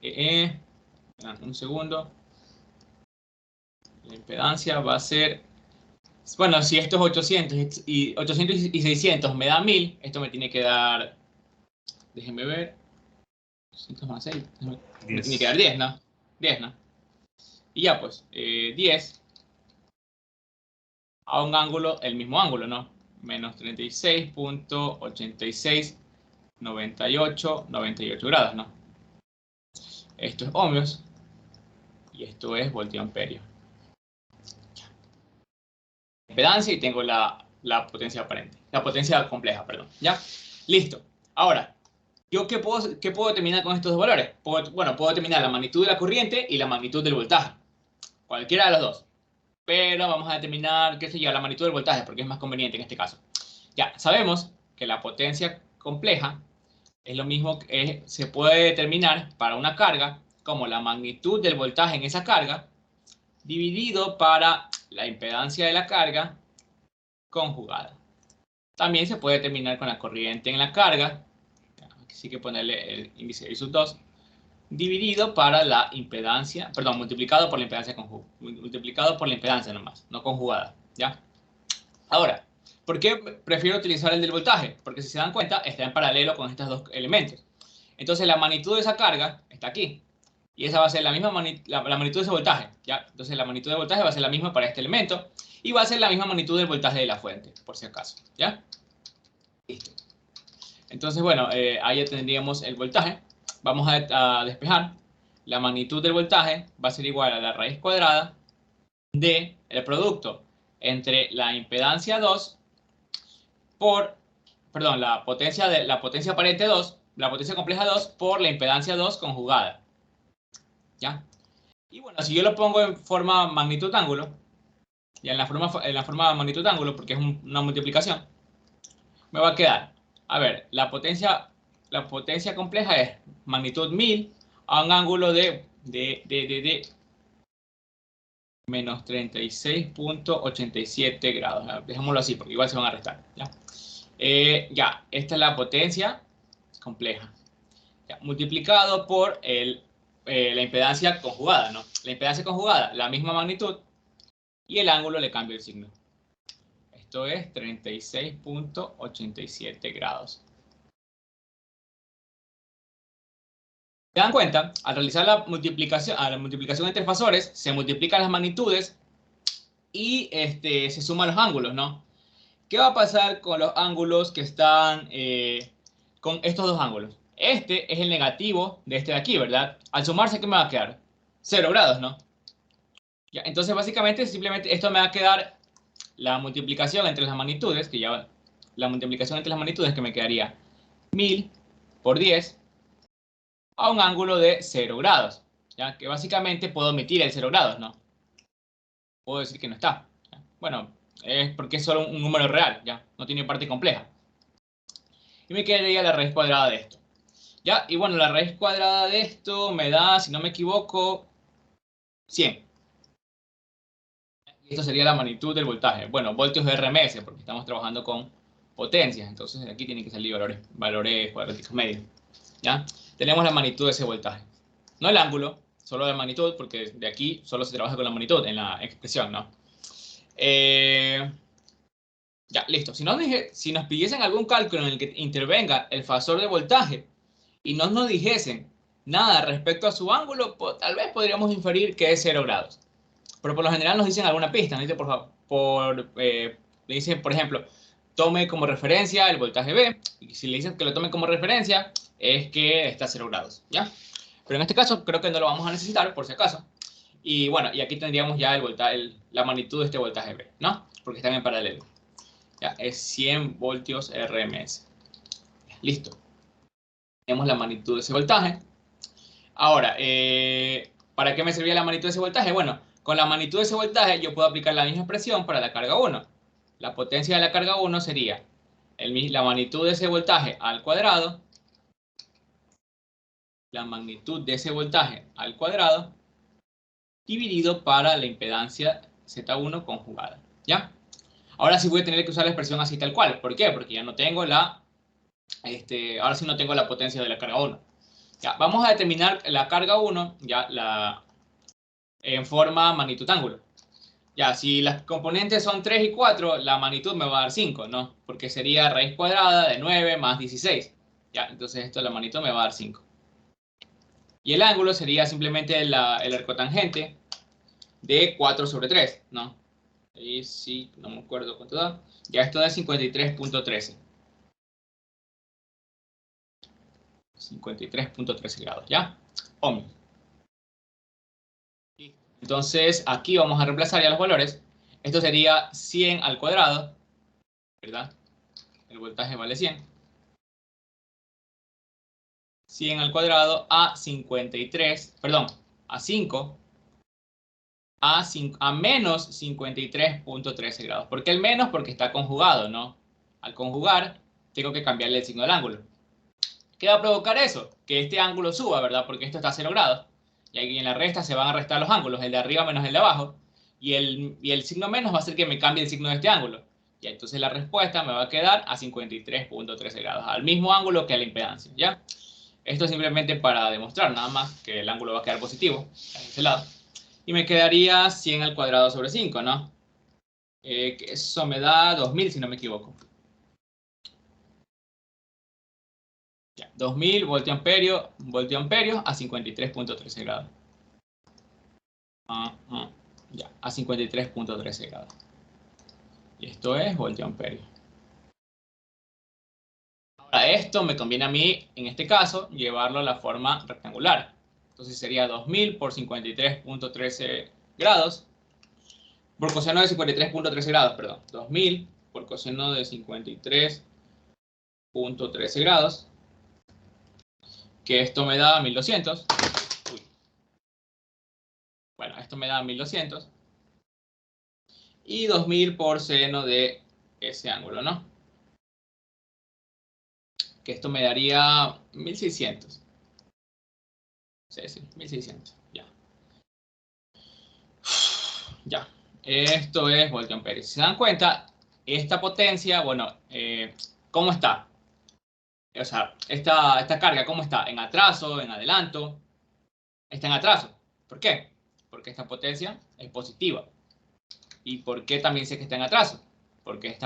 un segundo. La impedancia va a ser... Bueno, si esto es 800 y 600 me da 1000, esto me tiene que dar... Déjenme ver. 800 más 6. Me tiene que dar 10, ¿no? 10, ¿no? Y ya, pues, 10 a un ángulo, el mismo ángulo, ¿no? Menos 36.86, 98 grados, ¿no? Esto es ohmios y esto es voltio amperio. Impedancia y tengo la potencia aparente, la potencia compleja, perdón. ¿Ya? Listo. Ahora, ¿yo qué puedo determinar con estos dos valores? Puedo determinar la magnitud de la corriente y la magnitud del voltaje. Cualquiera de los dos. Pero vamos a determinar, qué sé yo, la magnitud del voltaje, porque es más conveniente en este caso. Ya, sabemos que la potencia compleja es lo mismo que se puede determinar para una carga como la magnitud del voltaje en esa carga dividido para la impedancia de la carga conjugada. También se puede determinar con la corriente en la carga. aquí sí que ponerle el índice I sub 2, dividido para la impedancia, perdón, multiplicado por la impedancia conjugada, multiplicado por la impedancia nomás, no conjugada, ¿ya? Ahora, ¿por qué prefiero utilizar el del voltaje? Porque si se dan cuenta, está en paralelo con estos dos elementos. Entonces la magnitud de esa carga está aquí. Y esa va a ser la misma la magnitud de ese voltaje, ¿ya? Entonces la magnitud de voltaje va a ser la misma para este elemento. Y va a ser la misma magnitud del voltaje de la fuente, por si acaso, ¿ya? Listo. Entonces, bueno, ahí ya tendríamos el voltaje. Vamos a despejar. La magnitud del voltaje va a ser igual a la raíz cuadrada de el producto entre la impedancia 2 por, perdón, la potencia aparente 2, la potencia compleja 2 por la impedancia 2 conjugada. ¿Ya? Y bueno, si yo lo pongo en forma magnitud-ángulo, ya en la forma magnitud-ángulo, porque es una multiplicación, me va a quedar, a ver, la potencia compleja es magnitud 1000 a un ángulo de menos 36.87 grados. Dejémoslo así, porque igual se van a restar. ¿Ya? Ya, esta es la potencia compleja. Ya, multiplicado por la impedancia conjugada, ¿no? La impedancia conjugada, la misma magnitud, y el ángulo le cambio el signo. Esto es 36.87 grados. ¿Se dan cuenta? Al realizar la multiplicación entre fasores, se multiplican las magnitudes y se suman los ángulos, ¿no? ¿Qué va a pasar con los ángulos que están con estos dos ángulos? Este es el negativo de este de aquí, ¿verdad? Al sumarse, ¿qué me va a quedar? 0 grados, ¿no? Ya, entonces, básicamente, simplemente esto me va a quedar la multiplicación entre las magnitudes, que me quedaría 1000 por 10 a un ángulo de 0 grados, ¿ya? Que básicamente puedo omitir el 0 grados, ¿no? Puedo decir que no está, ¿ya? Bueno, es porque es solo un número real, ¿ya? No tiene parte compleja. Y me quedaría la raíz cuadrada de esto, ¿ya? Y bueno, la raíz cuadrada de esto me da, si no me equivoco, 100. Y esto sería la magnitud del voltaje. Bueno, voltios de RMS, porque estamos trabajando con potencias, entonces aquí tienen que salir valores cuadráticos medios, ¿ya? Tenemos la magnitud de ese voltaje. No el ángulo, solo la magnitud, porque de aquí solo se trabaja con la magnitud en la expresión, ¿no? Ya, listo. Si nos pidiesen algún cálculo en el que intervenga el fasor de voltaje y no nos dijesen nada respecto a su ángulo, pues, tal vez podríamos inferir que es 0 grados. Pero por lo general nos dicen alguna pista. Nos dice, le dicen, por ejemplo, tome como referencia el voltaje B. Y si le dicen que lo tome como referencia, es que está a 0 grados, ¿ya? Pero en este caso creo que no lo vamos a necesitar, por si acaso. Y bueno, y aquí tendríamos ya la magnitud de este voltaje B, ¿no? Porque están en paralelo. Ya, es 100 voltios RMS. Listo. Tenemos la magnitud de ese voltaje. Ahora, ¿para qué me servía la magnitud de ese voltaje? Bueno, con la magnitud de ese voltaje yo puedo aplicar la misma expresión para la carga 1. La potencia de la carga 1 sería la magnitud de ese voltaje al cuadrado, la magnitud de ese voltaje al cuadrado, dividido para la impedancia Z1 conjugada, ¿ya? Ahora sí voy a tener que usar la expresión así tal cual. ¿Por qué? Porque ya no tengo ahora sí no tengo la potencia de la carga 1. Ya, vamos a determinar la carga 1, ya en forma magnitud-ángulo. Ya, si las componentes son 3 y 4, la magnitud me va a dar 5, ¿no? Porque sería raíz cuadrada de 9 más 16. Ya, entonces la magnitud me va a dar 5. Y el ángulo sería simplemente el arcotangente de 4 sobre 3, ¿no? Ahí sí, no me acuerdo cuánto da. Ya esto da 53.13. 53.13 grados, ¿ya? Ohms. Entonces, aquí vamos a reemplazar ya los valores. Esto sería 100 al cuadrado, ¿verdad? El voltaje vale 100. 100 al cuadrado a 53, perdón, a 5, a menos 53.13 grados. ¿Por qué el menos? Porque está conjugado, ¿no? Al conjugar, tengo que cambiarle el signo del ángulo. ¿Qué va a provocar eso? Que este ángulo suba, ¿verdad? Porque esto está a 0 grados. Y aquí en la resta se van a restar los ángulos, el de arriba menos el de abajo. Y el signo menos va a hacer que me cambie el signo de este ángulo. Y entonces la respuesta me va a quedar a 53.13 grados, al mismo ángulo que la impedancia, ¿ya? Esto es simplemente para demostrar nada más que el ángulo va a quedar positivo, a ese lado. Y me quedaría 100 al cuadrado sobre 5, ¿no? Que eso me da 2000 si no me equivoco. Ya, 2000 voltioamperios a 53.13 grados. Ya, a 53.13 grados. Y esto es voltioamperio. Ahora, esto me conviene a mí, en este caso, llevarlo a la forma rectangular. Entonces sería 2000 por 53.13 grados. Por coseno de 53.13 grados, perdón. 2000 por coseno de 53.13 grados. Que esto me da 1200. Uy. Bueno, esto me da 1200. Y 2000 por seno de ese ángulo, ¿no? Que esto me daría 1600. Sí, 1600. Ya. Ya. Esto es voltioamperio. Si se dan cuenta, esta potencia, bueno, ¿cómo está? O sea, esta carga, ¿cómo está? ¿En atraso? ¿En adelanto? Está en atraso. ¿Por qué? Porque esta potencia es positiva. ¿Y por qué también sé que está en atraso? Porque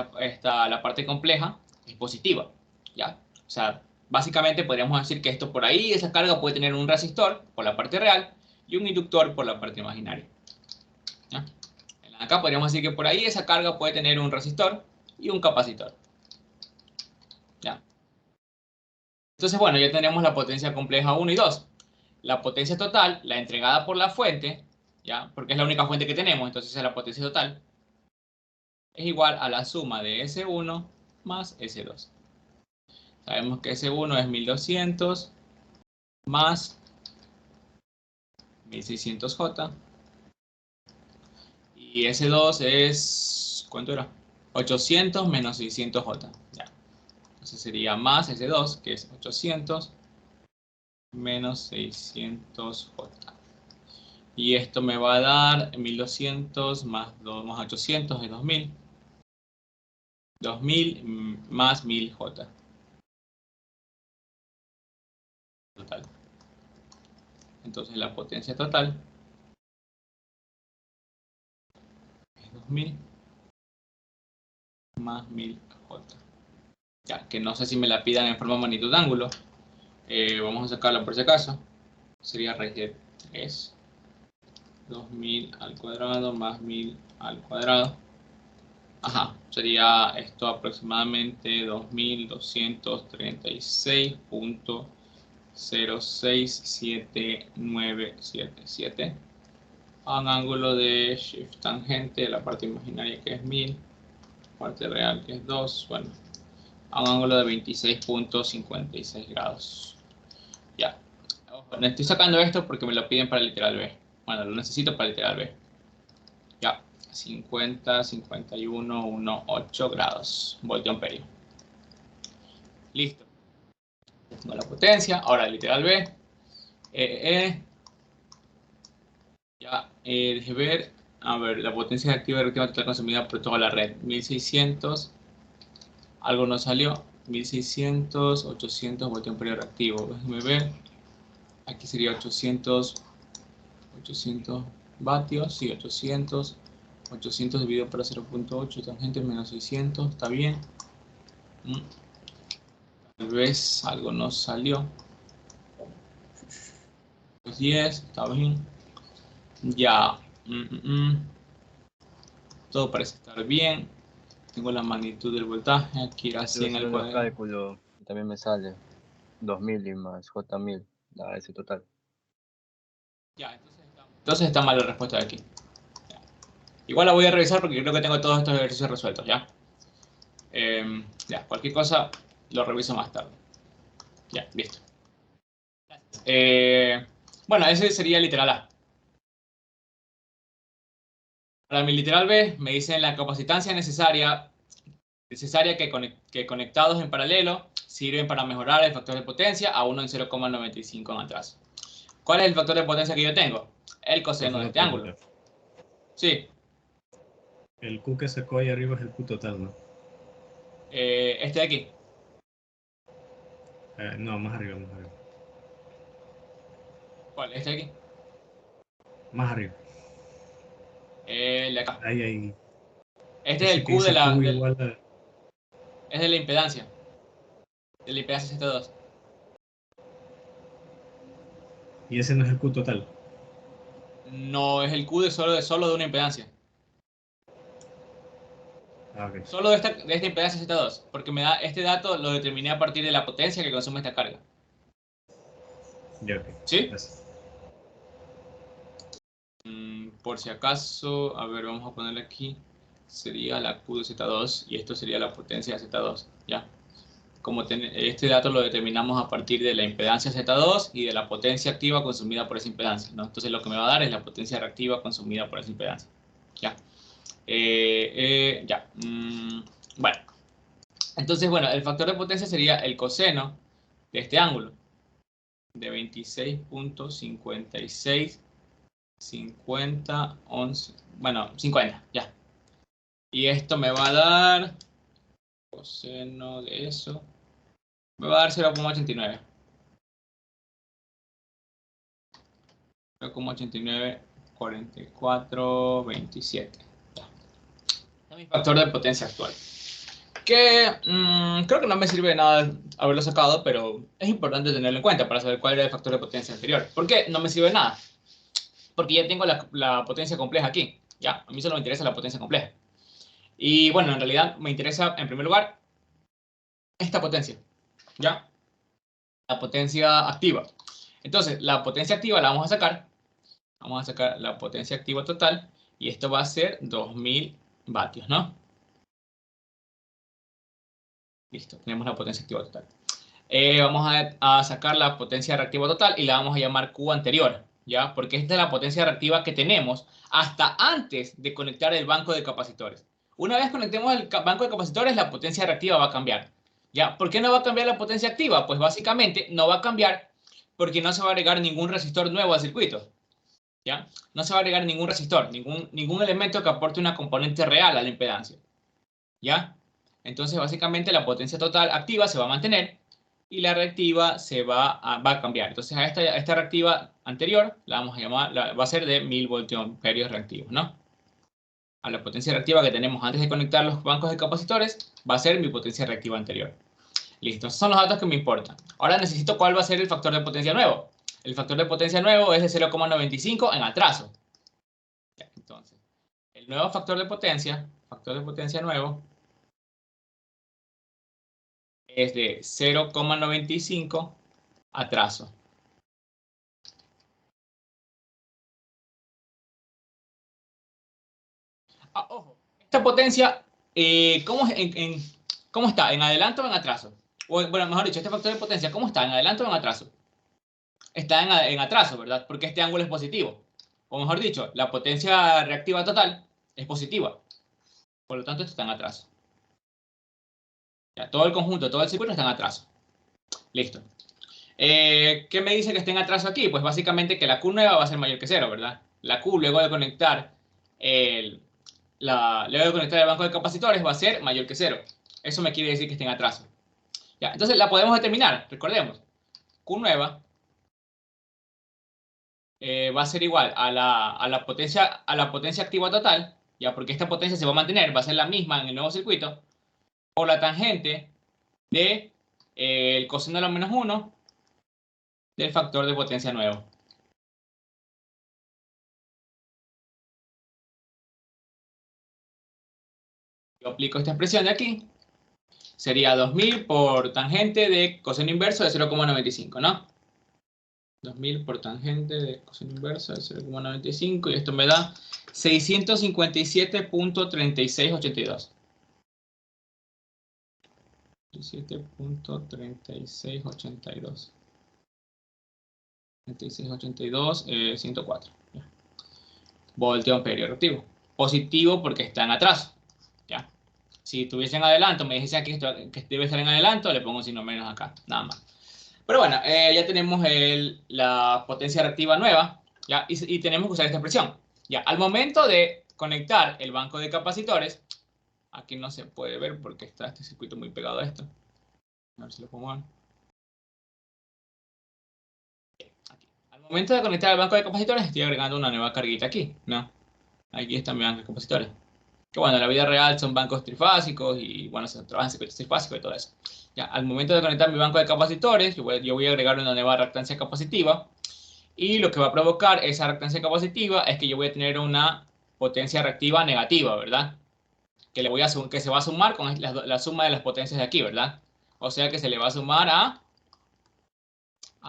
la parte compleja es positiva, ¿ya? O sea, básicamente podríamos decir que esto por ahí, esa carga puede tener un resistor por la parte real y un inductor por la parte imaginaria, ¿ya? Acá podríamos decir que por ahí esa carga puede tener un resistor y un capacitor, ¿ya? Entonces, bueno, ya tenemos la potencia compleja 1 y 2. La potencia total, la entregada por la fuente, ¿ya? Porque es la única fuente que tenemos, entonces es la potencia total, es igual a la suma de S1 más S2. Sabemos que S1 es 1200 más 1600J. Y S2 es, ¿cuánto era? 800 menos 600J. Ya. Entonces sería más S2, que es 800 menos 600J. Y esto me va a dar 1200 más 800 es 2000. 2000 más 1000J. Total. Entonces la potencia total es 2000 más 1000J. Ya, que no sé si me la pidan en forma magnitud de ángulo. Vamos a sacarla por si acaso. Sería raíz de 3. 2000 al cuadrado más 1000 al cuadrado. Ajá, sería esto aproximadamente 2236.067977 a un ángulo de shift tangente, la parte imaginaria que es 1000, parte real que es 2, bueno, a un ángulo de 26.56 grados. Ya, ojo, estoy sacando esto porque me lo piden para el literal B. Bueno, lo necesito para el literal B. Ya, 50, 51, 18 grados, voltioamperio. Listo. Tengo la potencia, ahora el literal B. Ya, deje ver. A ver, la potencia activa y reactiva total consumida por toda la red. 1600. Algo no salió. 1600, 800 voltioamperio reactivo. Déjeme ver. Aquí sería 800 vatios. Sí, 800. 800 dividido por 0.8. Tangente menos 600. Está bien. Tal vez algo no salió. 10. Está bien. Ya. Todo parece estar bien. Tengo la magnitud del voltaje. Aquí era 100 al Estoy haciendo cuadrado. cálculo y también me sale 2000 y más J1000, la S total. Ya, entonces está mal la respuesta de aquí. Ya. Igual la voy a revisar porque creo que tengo todos estos ejercicios resueltos, ¿ya? Ya, cualquier cosa lo reviso más tarde. Ya, listo. Bueno, ese sería el literal A. Para mi literal B me dicen la capacitancia necesaria que conectados en paralelo sirven para mejorar el factor de potencia a 1 en 0,95 en atraso. ¿Cuál es el factor de potencia que yo tengo? El coseno de este ángulo. Sí. El Q que sacó ahí arriba es el Q total, ¿no? Este de aquí. No, más arriba, más arriba. ¿Cuál? Este de aquí. Más arriba. El de acá. Ahí, ahí. Este es Ese el que Q de dice la, Q igual a... es de la impedancia. De la impedancia Z2. Y ese no es el Q total. No es el Q solo de una impedancia. Ah, ok. Solo de esta impedancia Z2. Porque me da este dato lo determiné a partir de la potencia que consume esta carga. Ya, ok. ¿Sí? Gracias. Por si acaso, a ver, vamos a ponerle aquí. Sería la Q de Z2 y esto sería la potencia de Z2. ¿Ya? Este dato lo determinamos a partir de la impedancia Z2 y de la potencia activa consumida por esa impedancia, ¿no? Entonces lo que me va a dar es la potencia reactiva consumida por esa impedancia. ¿Ya? Ya. Bueno. Entonces, bueno, el factor de potencia sería el coseno de este ángulo. De 26.56, 50, 11, bueno, 50, ya. Y esto me va a dar, coseno de eso, me va a dar 0,89. 0,89, 44, 27. Ya. Este es mi factor de potencia actual. Que creo que no me sirve de nada haberlo sacado, pero es importante tenerlo en cuenta para saber cuál era el factor de potencia anterior. ¿Por qué no me sirve de nada? Porque ya tengo la potencia compleja aquí. Ya, a mí solo me interesa la potencia compleja. Y bueno, en realidad me interesa en primer lugar esta potencia. ¿Ya? La potencia activa. Entonces, la potencia activa la vamos a sacar. Vamos a sacar la potencia activa total. Y esto va a ser 2000 vatios, ¿no? Listo, tenemos la potencia activa total. Vamos a sacar la potencia reactiva total y la vamos a llamar Q anterior, ¿ya? Porque esta es la potencia reactiva que tenemos hasta antes de conectar el banco de capacitores. Una vez conectemos el banco de capacitores, la potencia reactiva va a cambiar, ¿ya? ¿Por qué no va a cambiar la potencia activa? Pues básicamente no va a cambiar porque no se va a agregar ningún resistor nuevo al circuito, ¿ya? No se va a agregar ningún resistor, ningún elemento que aporte una componente real a la impedancia, ¿ya? Entonces, básicamente la potencia total activa se va a mantener y la reactiva va a cambiar. Entonces, a esta reactiva anterior la vamos a llamar, va a ser de 1000 voltamperios reactivos, ¿no? A la potencia reactiva que tenemos antes de conectar los bancos de capacitores va a ser mi potencia reactiva anterior. Listo, esos son los datos que me importan. Ahora necesito cuál va a ser el factor de potencia nuevo. El factor de potencia nuevo es de 0,95 en atraso. Entonces, el nuevo factor de potencia nuevo, es de 0,95 atraso. Ojo, esta potencia, ¿cómo está? ¿En adelanto o en atraso? O, bueno, mejor dicho, este factor de potencia, ¿cómo está? ¿En adelanto o en atraso? Está en atraso, ¿verdad? Porque este ángulo es positivo. O mejor dicho, la potencia reactiva total es positiva. Por lo tanto, esto está en atraso. Ya, todo el conjunto, todo el circuito está en atraso. Listo. ¿Qué me dice que esté en atraso aquí? Pues básicamente que la Q nueva va a ser mayor que 0, ¿verdad? La Q luego de conectar el banco de capacitores va a ser mayor que 0. Eso me quiere decir que esté en atraso. Ya, entonces la podemos determinar, recordemos. Q nueva va a ser igual a la potencia activa total, ya, porque esta potencia se va a mantener, va a ser la misma en el nuevo circuito, por la tangente de el coseno de la menos 1 del factor de potencia nuevo. Yo aplico esta expresión de aquí. Sería 2000 por tangente de coseno inverso de 0,95, ¿no? 2000 por tangente de coseno inverso de 0,95 y esto me da 657.3682. 37.3682. 3682, 104. Voltio amperio reactivo. Positivo porque está en atraso. ¿Ya? Si estuviese en adelanto, me dijese aquí que debe estar en adelanto, le pongo un signo menos acá, nada más. Pero bueno, ya tenemos la potencia reactiva nueva, ¿ya? Y tenemos que usar esta expresión. ¿Ya? Al momento de conectar el banco de capacitores, Aquí no se puede ver porque está este circuito muy pegado a esto. A ver si lo pongo. Aquí. Al momento de conectar al banco de capacitores, estoy agregando una nueva carguita aquí, ¿no? Aquí está mi banco de capacitores. Que bueno, en la vida real son bancos trifásicos y bueno, se trabajan en circuitos trifásicos y todo eso. Ya, al momento de conectar mi banco de capacitores, yo voy a agregar una nueva reactancia capacitiva. Y lo que va a provocar esa reactancia capacitiva es que yo voy a tener una potencia reactiva negativa, ¿verdad? Que, que se va a sumar con la suma de las potencias de aquí, ¿verdad? O sea que se le va a sumar ¿a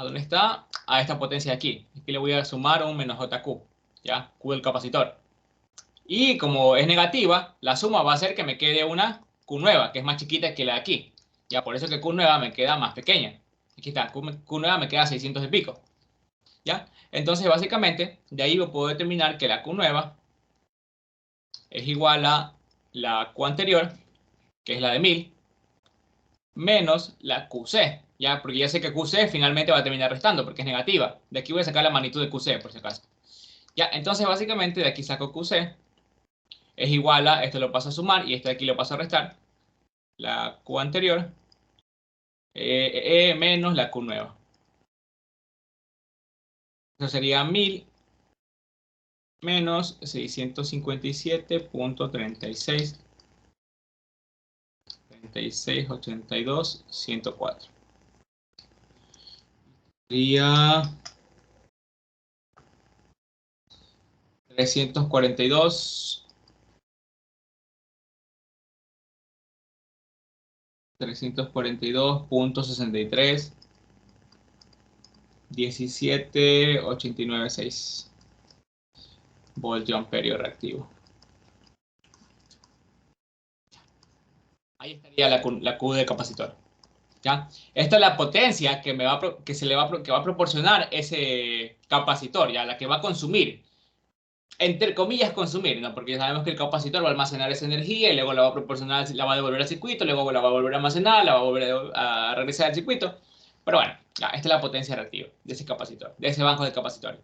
dónde está? A esta potencia de aquí. Aquí le voy a sumar un menos JQ, ¿ya? Q del capacitor. Y como es negativa, la suma va a hacer que me quede una Q nueva, que es más chiquita que la de aquí. Ya, por eso que Q nueva me queda más pequeña. Aquí está, Q nueva me queda 600 y pico. ¿Ya? Entonces, básicamente, de ahí yo puedo determinar que la Q nueva es igual a la Q anterior, que es la de 1000, menos la QC, ¿ya? Porque ya sé que QC finalmente va a terminar restando porque es negativa. De aquí voy a sacar la magnitud de QC, por si acaso. Ya, entonces básicamente de aquí saco QC, es igual a, esto lo paso a sumar y esto de aquí lo paso a restar, la Q anterior, menos la Q nueva. Eso sería 1000 menos 657.36. 3682 104. Sería 342 342.63 17.896 voltio amperio reactivo. Ahí estaría la Q del capacitor. ¿Ya? Esta es la potencia que va a proporcionar ese capacitor, ¿ya? La que va a consumir, entre comillas consumir, ¿no? Porque ya sabemos que el capacitor va a almacenar esa energía y luego la va a proporcionar, la va a devolver al circuito, luego la va a volver a almacenar, la va a volver a regresar al circuito. Pero bueno, ya, esta es la potencia reactiva de ese capacitor, de ese banco de capacitores.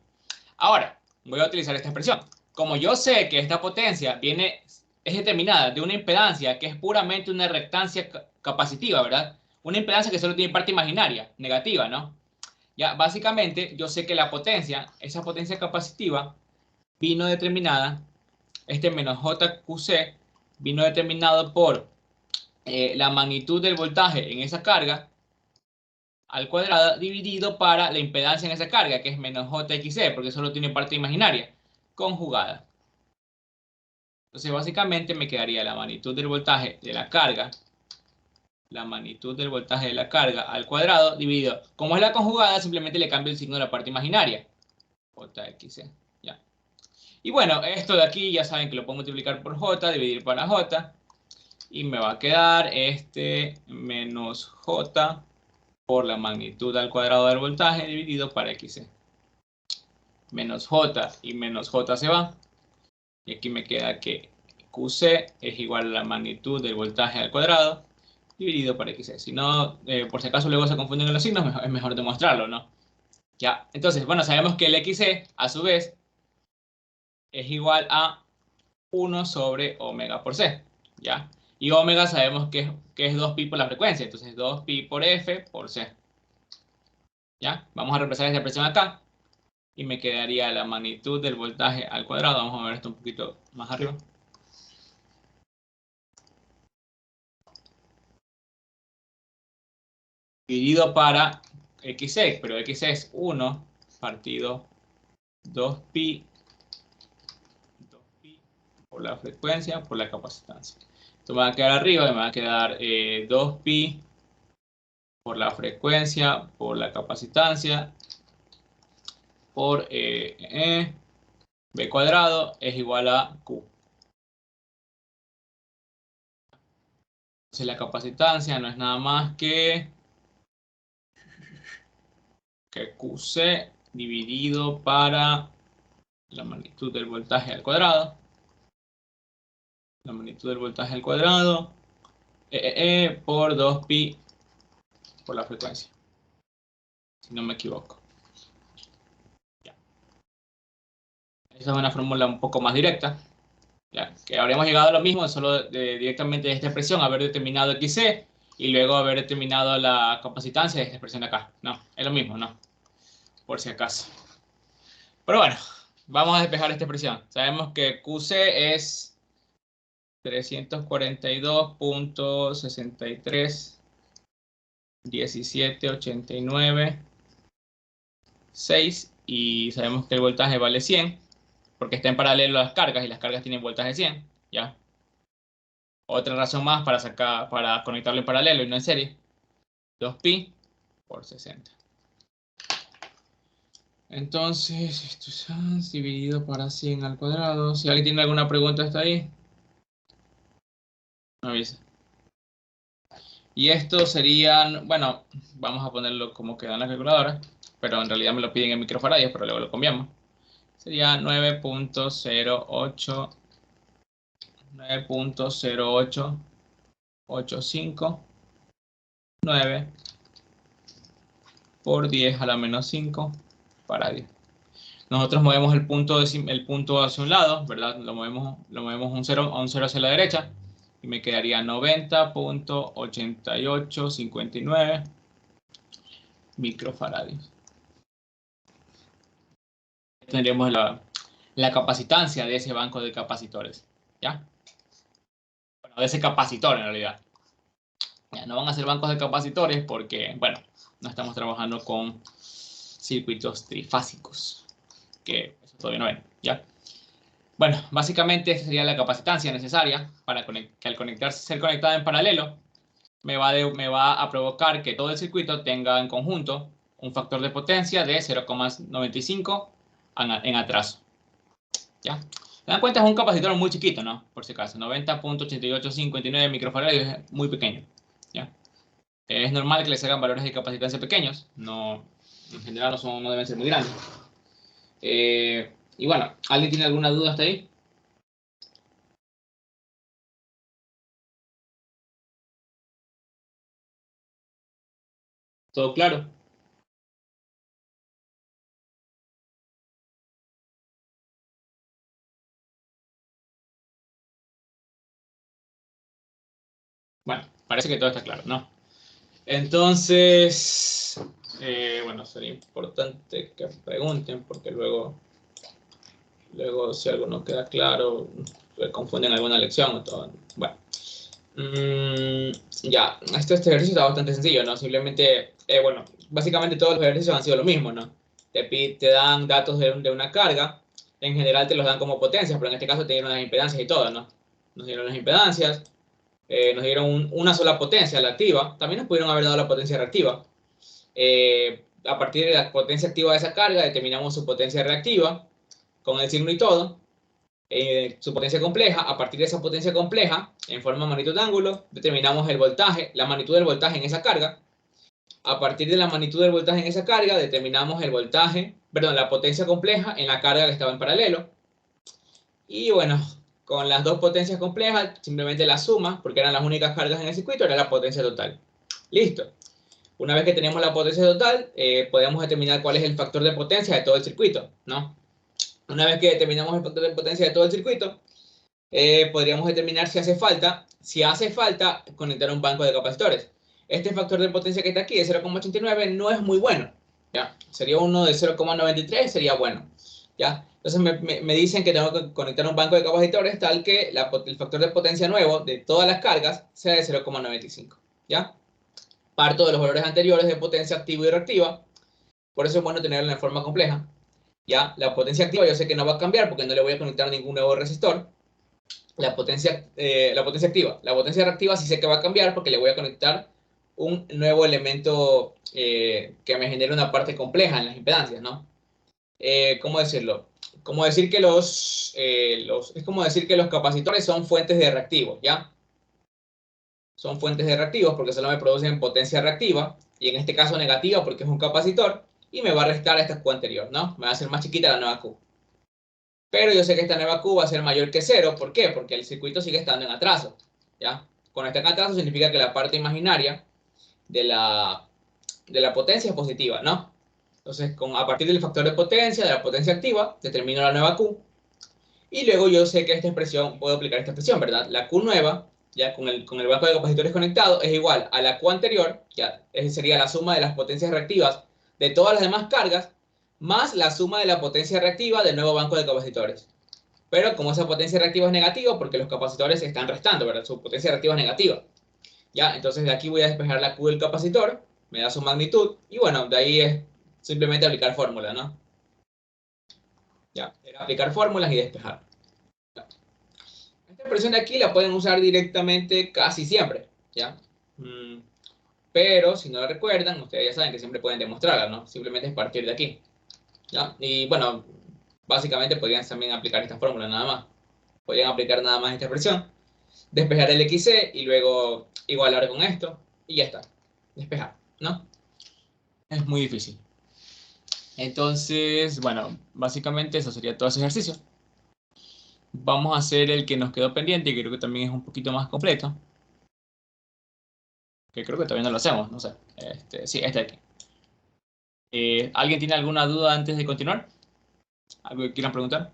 Ahora, voy a utilizar esta expresión. Como yo sé que esta potencia es determinada de una impedancia que es puramente una reactancia capacitiva, ¿verdad? Una impedancia que solo tiene parte imaginaria, negativa, ¿no? Ya, básicamente, yo sé que la potencia, esa potencia capacitiva, vino determinada, este menos JQC, vino determinado por la magnitud del voltaje en esa carga al cuadrado dividido para la impedancia en esa carga, que es menos JXC, porque solo tiene parte imaginaria, conjugada. Entonces, básicamente me quedaría la magnitud del voltaje de la carga, al cuadrado dividido. Como es la conjugada, simplemente le cambio el signo de la parte imaginaria, JXC, ya. Y bueno, esto de aquí ya saben que lo puedo multiplicar por J, dividir para J, y me va a quedar este menos J por la magnitud al cuadrado del voltaje dividido para XC. Menos J y menos J se van. Y aquí me queda que QC es igual a la magnitud del voltaje al cuadrado dividido por XC. Si no, por si acaso luego se confunden los signos, es mejor demostrarlo, ¿no? Ya, entonces, bueno, sabemos que el XC, a su vez, es igual a 1 sobre omega por C, ¿ya? Y omega sabemos que es 2pi por la frecuencia, entonces 2pi por F por C. ¿Ya? Vamos a reemplazar esta expresión acá y me quedaría la magnitud del voltaje al cuadrado. Vamos a ver esto un poquito más arriba. Dividido para XC, pero XC es 1 partido 2pi por la frecuencia por la capacitancia. Esto me va a quedar arriba, me va a quedar 2pi por la frecuencia por la capacitancia por B cuadrado es igual a Q. Entonces la capacitancia no es nada más que QC dividido para la magnitud del voltaje al cuadrado. La magnitud del voltaje al cuadrado por 2pi por la frecuencia. Si no me equivoco. Ya. Esa es una fórmula un poco más directa. Ya, que habríamos llegado a lo mismo, solo directamente de esta expresión, haber determinado XC y luego haber determinado la capacitancia de esta expresión de acá. No, es lo mismo, ¿no? Por si acaso. Pero bueno, vamos a despejar esta expresión. Sabemos que QC es 342.63.1789.6 y sabemos que el voltaje vale 100 porque está en paralelo a las cargas y las cargas tienen voltaje 100, ¿ya? Otra razón más para conectarlo en paralelo y no en serie. 2pi por 60. Entonces, esto es dividido para 100 al cuadrado. Si alguien tiene alguna pregunta hasta ahí, me avisa. Y esto serían, bueno, vamos a ponerlo como queda en la calculadora, pero en realidad me lo piden en microfaradios, pero luego lo cambiamos. Sería 9.08859 por 10 a la menos 5 faradios. Nosotros movemos el punto hacia un lado, ¿verdad? Lo movemos un 0 hacia la derecha y me quedaría 90.8859 microfaradios. Tendríamos la capacitancia de ese banco de capacitores, ¿ya? Bueno, de ese capacitor en realidad. Ya, no van a ser bancos de capacitores porque, bueno, no estamos trabajando con circuitos trifásicos, que eso todavía no ven, ¿ya? Bueno, básicamente esa sería la capacitancia necesaria para que al ser conectada en paralelo me va a provocar que todo el circuito tenga en conjunto un factor de potencia de 0,95 en atraso. ¿Ya? Se dan cuenta, es un capacitor muy chiquito, ¿no? Por si acaso, 90.8859 microfaradios es muy pequeño. ¿Ya? Es normal que les hagan valores de capacitancia pequeños, no, en general no deben ser muy grandes. Y bueno, ¿alguien tiene alguna duda hasta ahí? ¿Todo claro? Bueno, parece que todo está claro, ¿no? Entonces, bueno, sería importante que pregunten porque luego si algo no queda claro, se confunden alguna lección o todo. Bueno, ya, este ejercicio está bastante sencillo, ¿no? Simplemente, bueno, básicamente todos los ejercicios han sido lo mismo, ¿no? Te dan datos de una carga, en general te los dan como potencias, pero en este caso te dieron las impedancias y todo, ¿no? Nos dieron las impedancias, nos dieron una sola potencia, la activa, también nos pudieron haber dado la potencia reactiva. A partir de la potencia activa de esa carga determinamos su potencia reactiva con el signo y todo, su potencia compleja. A partir de esa potencia compleja, en forma de magnitud de ángulo, determinamos el voltaje, la magnitud del voltaje en esa carga. A partir de la magnitud del voltaje en esa carga, determinamos el voltaje, perdón, la potencia compleja en la carga que estaba en paralelo. Y bueno, con las dos potencias complejas, simplemente la suma, porque eran las únicas cargas en el circuito, era la potencia total. Listo. Una vez que tenemos la potencia total, podemos determinar cuál es el factor de potencia de todo el circuito, ¿no? Una vez que determinamos el factor de potencia de todo el circuito, podríamos determinar si hace falta conectar un banco de capacitores. Este factor de potencia que está aquí de 0,89 no es muy bueno, ¿ya? Sería uno de 0,93, sería bueno, ¿ya? Entonces me dicen que tengo que conectar un banco de capacitores tal que el factor de potencia nuevo de todas las cargas sea de 0,95, ¿ya? Parto de los valores anteriores de potencia activa y reactiva, por eso es bueno tenerlo en forma compleja. ¿Ya? La potencia activa yo sé que no va a cambiar porque no le voy a conectar ningún nuevo resistor. La potencia activa. La potencia reactiva sí sé que va a cambiar porque le voy a conectar un nuevo elemento que me genere una parte compleja en las impedancias, ¿no? ¿Cómo decirlo? Como decir que es como decir que los capacitores son fuentes de reactivos, ¿ya? Son fuentes de reactivos porque solo me producen potencia reactiva y en este caso negativa porque es un capacitor y me va a restar esta Q anterior, ¿no? Me va a hacer más chiquita la nueva Q. Pero yo sé que esta nueva Q va a ser mayor que 0. ¿Por qué? Porque el circuito sigue estando en atraso, ¿ya? Cuando está en atraso significa que la parte imaginaria de la potencia es positiva, ¿no? Entonces, a partir del factor de potencia, de la potencia activa, determino la nueva Q. Y luego yo sé que esta expresión, puedo aplicar esta expresión, ¿verdad? La Q nueva, ya con el banco de capacitores conectado, es igual a la Q anterior, ya sería la suma de las potencias reactivas de todas las demás cargas, más la suma de la potencia reactiva del nuevo banco de capacitores. Pero como esa potencia reactiva es negativa, porque los capacitores están restando, ¿verdad? Su potencia reactiva es negativa. Ya, entonces de aquí voy a despejar la Q del capacitor, me da su magnitud, y bueno, de ahí es simplemente aplicar fórmula, ¿no? Ya, era aplicar fórmulas y despejar. Ya. Esta expresión de aquí la pueden usar directamente casi siempre, ¿ya? Pero si no la recuerdan, ustedes ya saben que siempre pueden demostrarla, ¿no? Simplemente es partir de aquí, ¿ya? Y bueno, básicamente podrían también aplicar esta fórmula nada más. Podrían aplicar nada más esta expresión, despejar el XC y luego igualar con esto y ya está. Despejar, ¿no? Es muy difícil. Entonces, bueno, básicamente eso sería todo ese ejercicio. Vamos a hacer el que nos quedó pendiente, que creo que también es un poquito más completo. Que creo que todavía no lo hacemos, no sé. Sí, este de aquí. ¿Alguien tiene alguna duda antes de continuar? ¿Algo que quieran preguntar?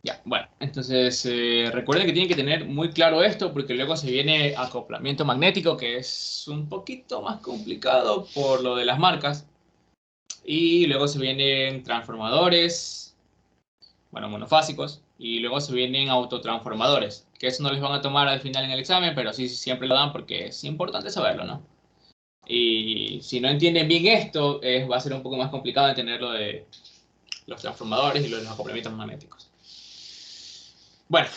Ya, bueno, entonces recuerden que tienen que tener muy claro esto porque luego se viene acoplamiento magnético, que es un poquito más complicado por lo de las marcas. Y luego se vienen transformadores, bueno, monofásicos, y luego se vienen autotransformadores, que eso no les van a tomar al final en el examen, pero sí siempre lo dan porque es importante saberlo, ¿no? Y si no entienden bien esto, va a ser un poco más complicado entender lo de los transformadores y lo de los acoplamientos magnéticos. Bueno.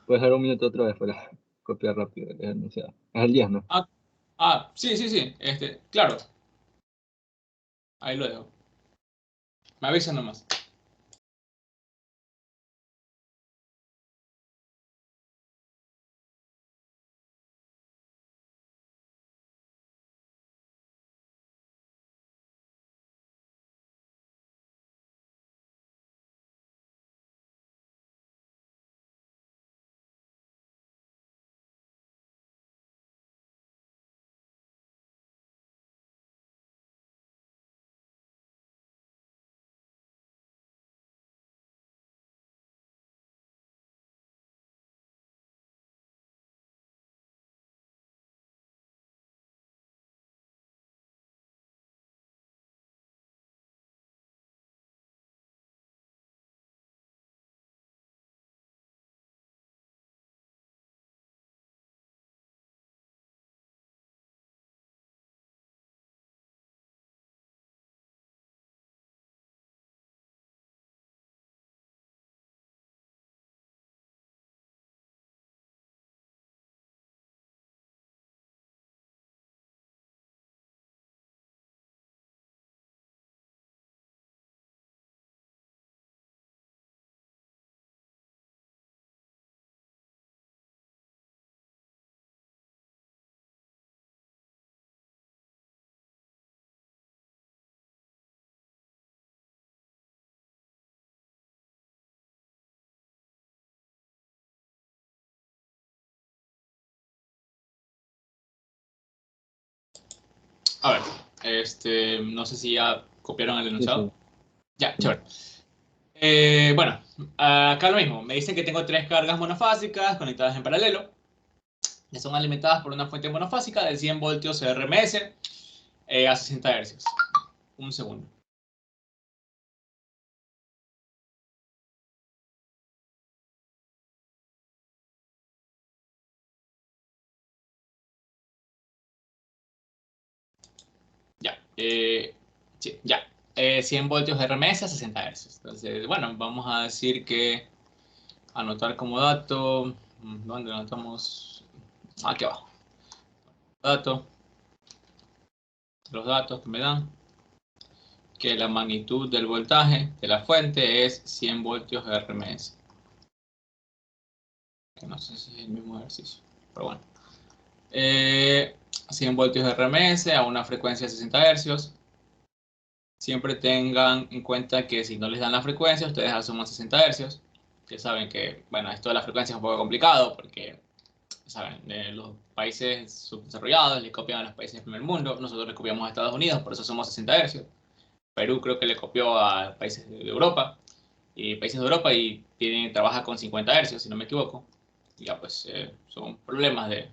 Puedes dar un minuto otra vez para copiar rápido el enunciado. Es el 10, ¿no? Sí, claro. Ahí lo dejo. Me avisan nomás. A ver, no sé si ya copiaron el enunciado. Sí. Ya, chévere. Bueno, acá lo mismo. Me dicen que tengo 3 cargas monofásicas conectadas en paralelo, que son alimentadas por una fuente monofásica de 100 voltios RMS a 60 Hz. Un segundo. Ya, sí, ya. 100 voltios RMS a 60 Hz. Entonces, bueno, vamos a decir que anotar como dato. ¿Dónde lo anotamos? Aquí abajo. Dato. Los datos que me dan. Que la magnitud del voltaje de la fuente es 100 voltios RMS. Que no sé si es el mismo ejercicio, pero bueno. 100 voltios RMS a una frecuencia de 60 Hz. Siempre tengan en cuenta que si no les dan la frecuencia, ustedes asuman 60 Hz. Que saben que, bueno, esto de la frecuencia es un poco complicado porque saben, los países subdesarrollados le copian a los países del primer mundo, nosotros le copiamos a Estados Unidos, por eso somos 60 hercios. Perú creo que le copió a países de Europa, y países de Europa y trabaja con 50 hercios, si no me equivoco. Y ya pues son problemas de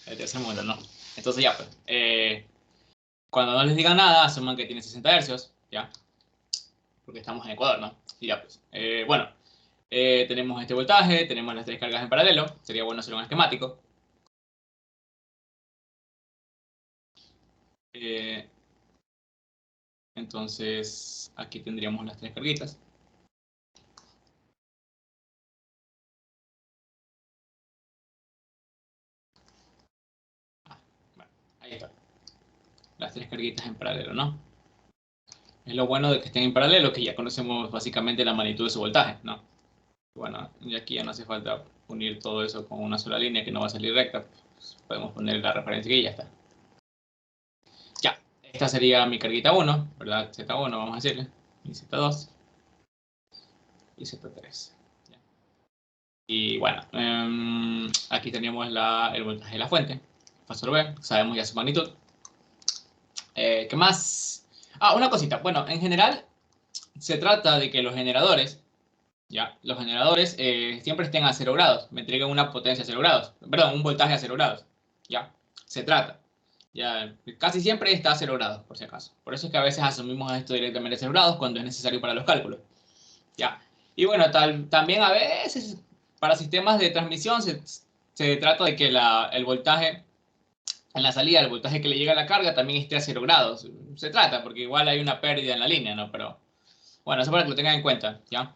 tercer mundo, ¿no? Entonces ya pues, cuando no les digan nada, asuman que tiene 60 hercios, ya, porque estamos en Ecuador, ¿no? Y ya pues, bueno, tenemos este voltaje, tenemos las tres cargas en paralelo, sería bueno hacer un esquemático. Entonces, aquí tendríamos las tres carguitas. Bueno, ahí está. Las tres carguitas en paralelo, ¿no? Es lo bueno de que estén en paralelo, que ya conocemos básicamente la magnitud de su voltaje, ¿no? Bueno, y aquí ya no hace falta unir todo eso con una sola línea que no va a salir recta. Pues podemos poner la referencia y ya está. Ya, esta sería mi carguita 1, ¿verdad? Z1, vamos a decirle. Y Z2. Y Z3. Ya. Y bueno, aquí tenemos el voltaje de la fuente. Factor B, sabemos ya su magnitud. ¿Qué más? Ah, una cosita. Bueno, en general se trata de que los generadores, ya, los generadores siempre estén a 0 grados, me entreguen una potencia a 0 grados, perdón, un voltaje a 0 grados, ya, se trata. Ya, casi siempre está a 0 grados, por si acaso. Por eso es que a veces asumimos esto directamente a 0 grados cuando es necesario para los cálculos, ya. Y bueno, también a veces para sistemas de transmisión se trata de que el voltaje en la salida, el voltaje que le llega a la carga también esté a 0 grados. Se trata, porque igual hay una pérdida en la línea, ¿no? Pero bueno, eso para que lo tengan en cuenta, ¿ya?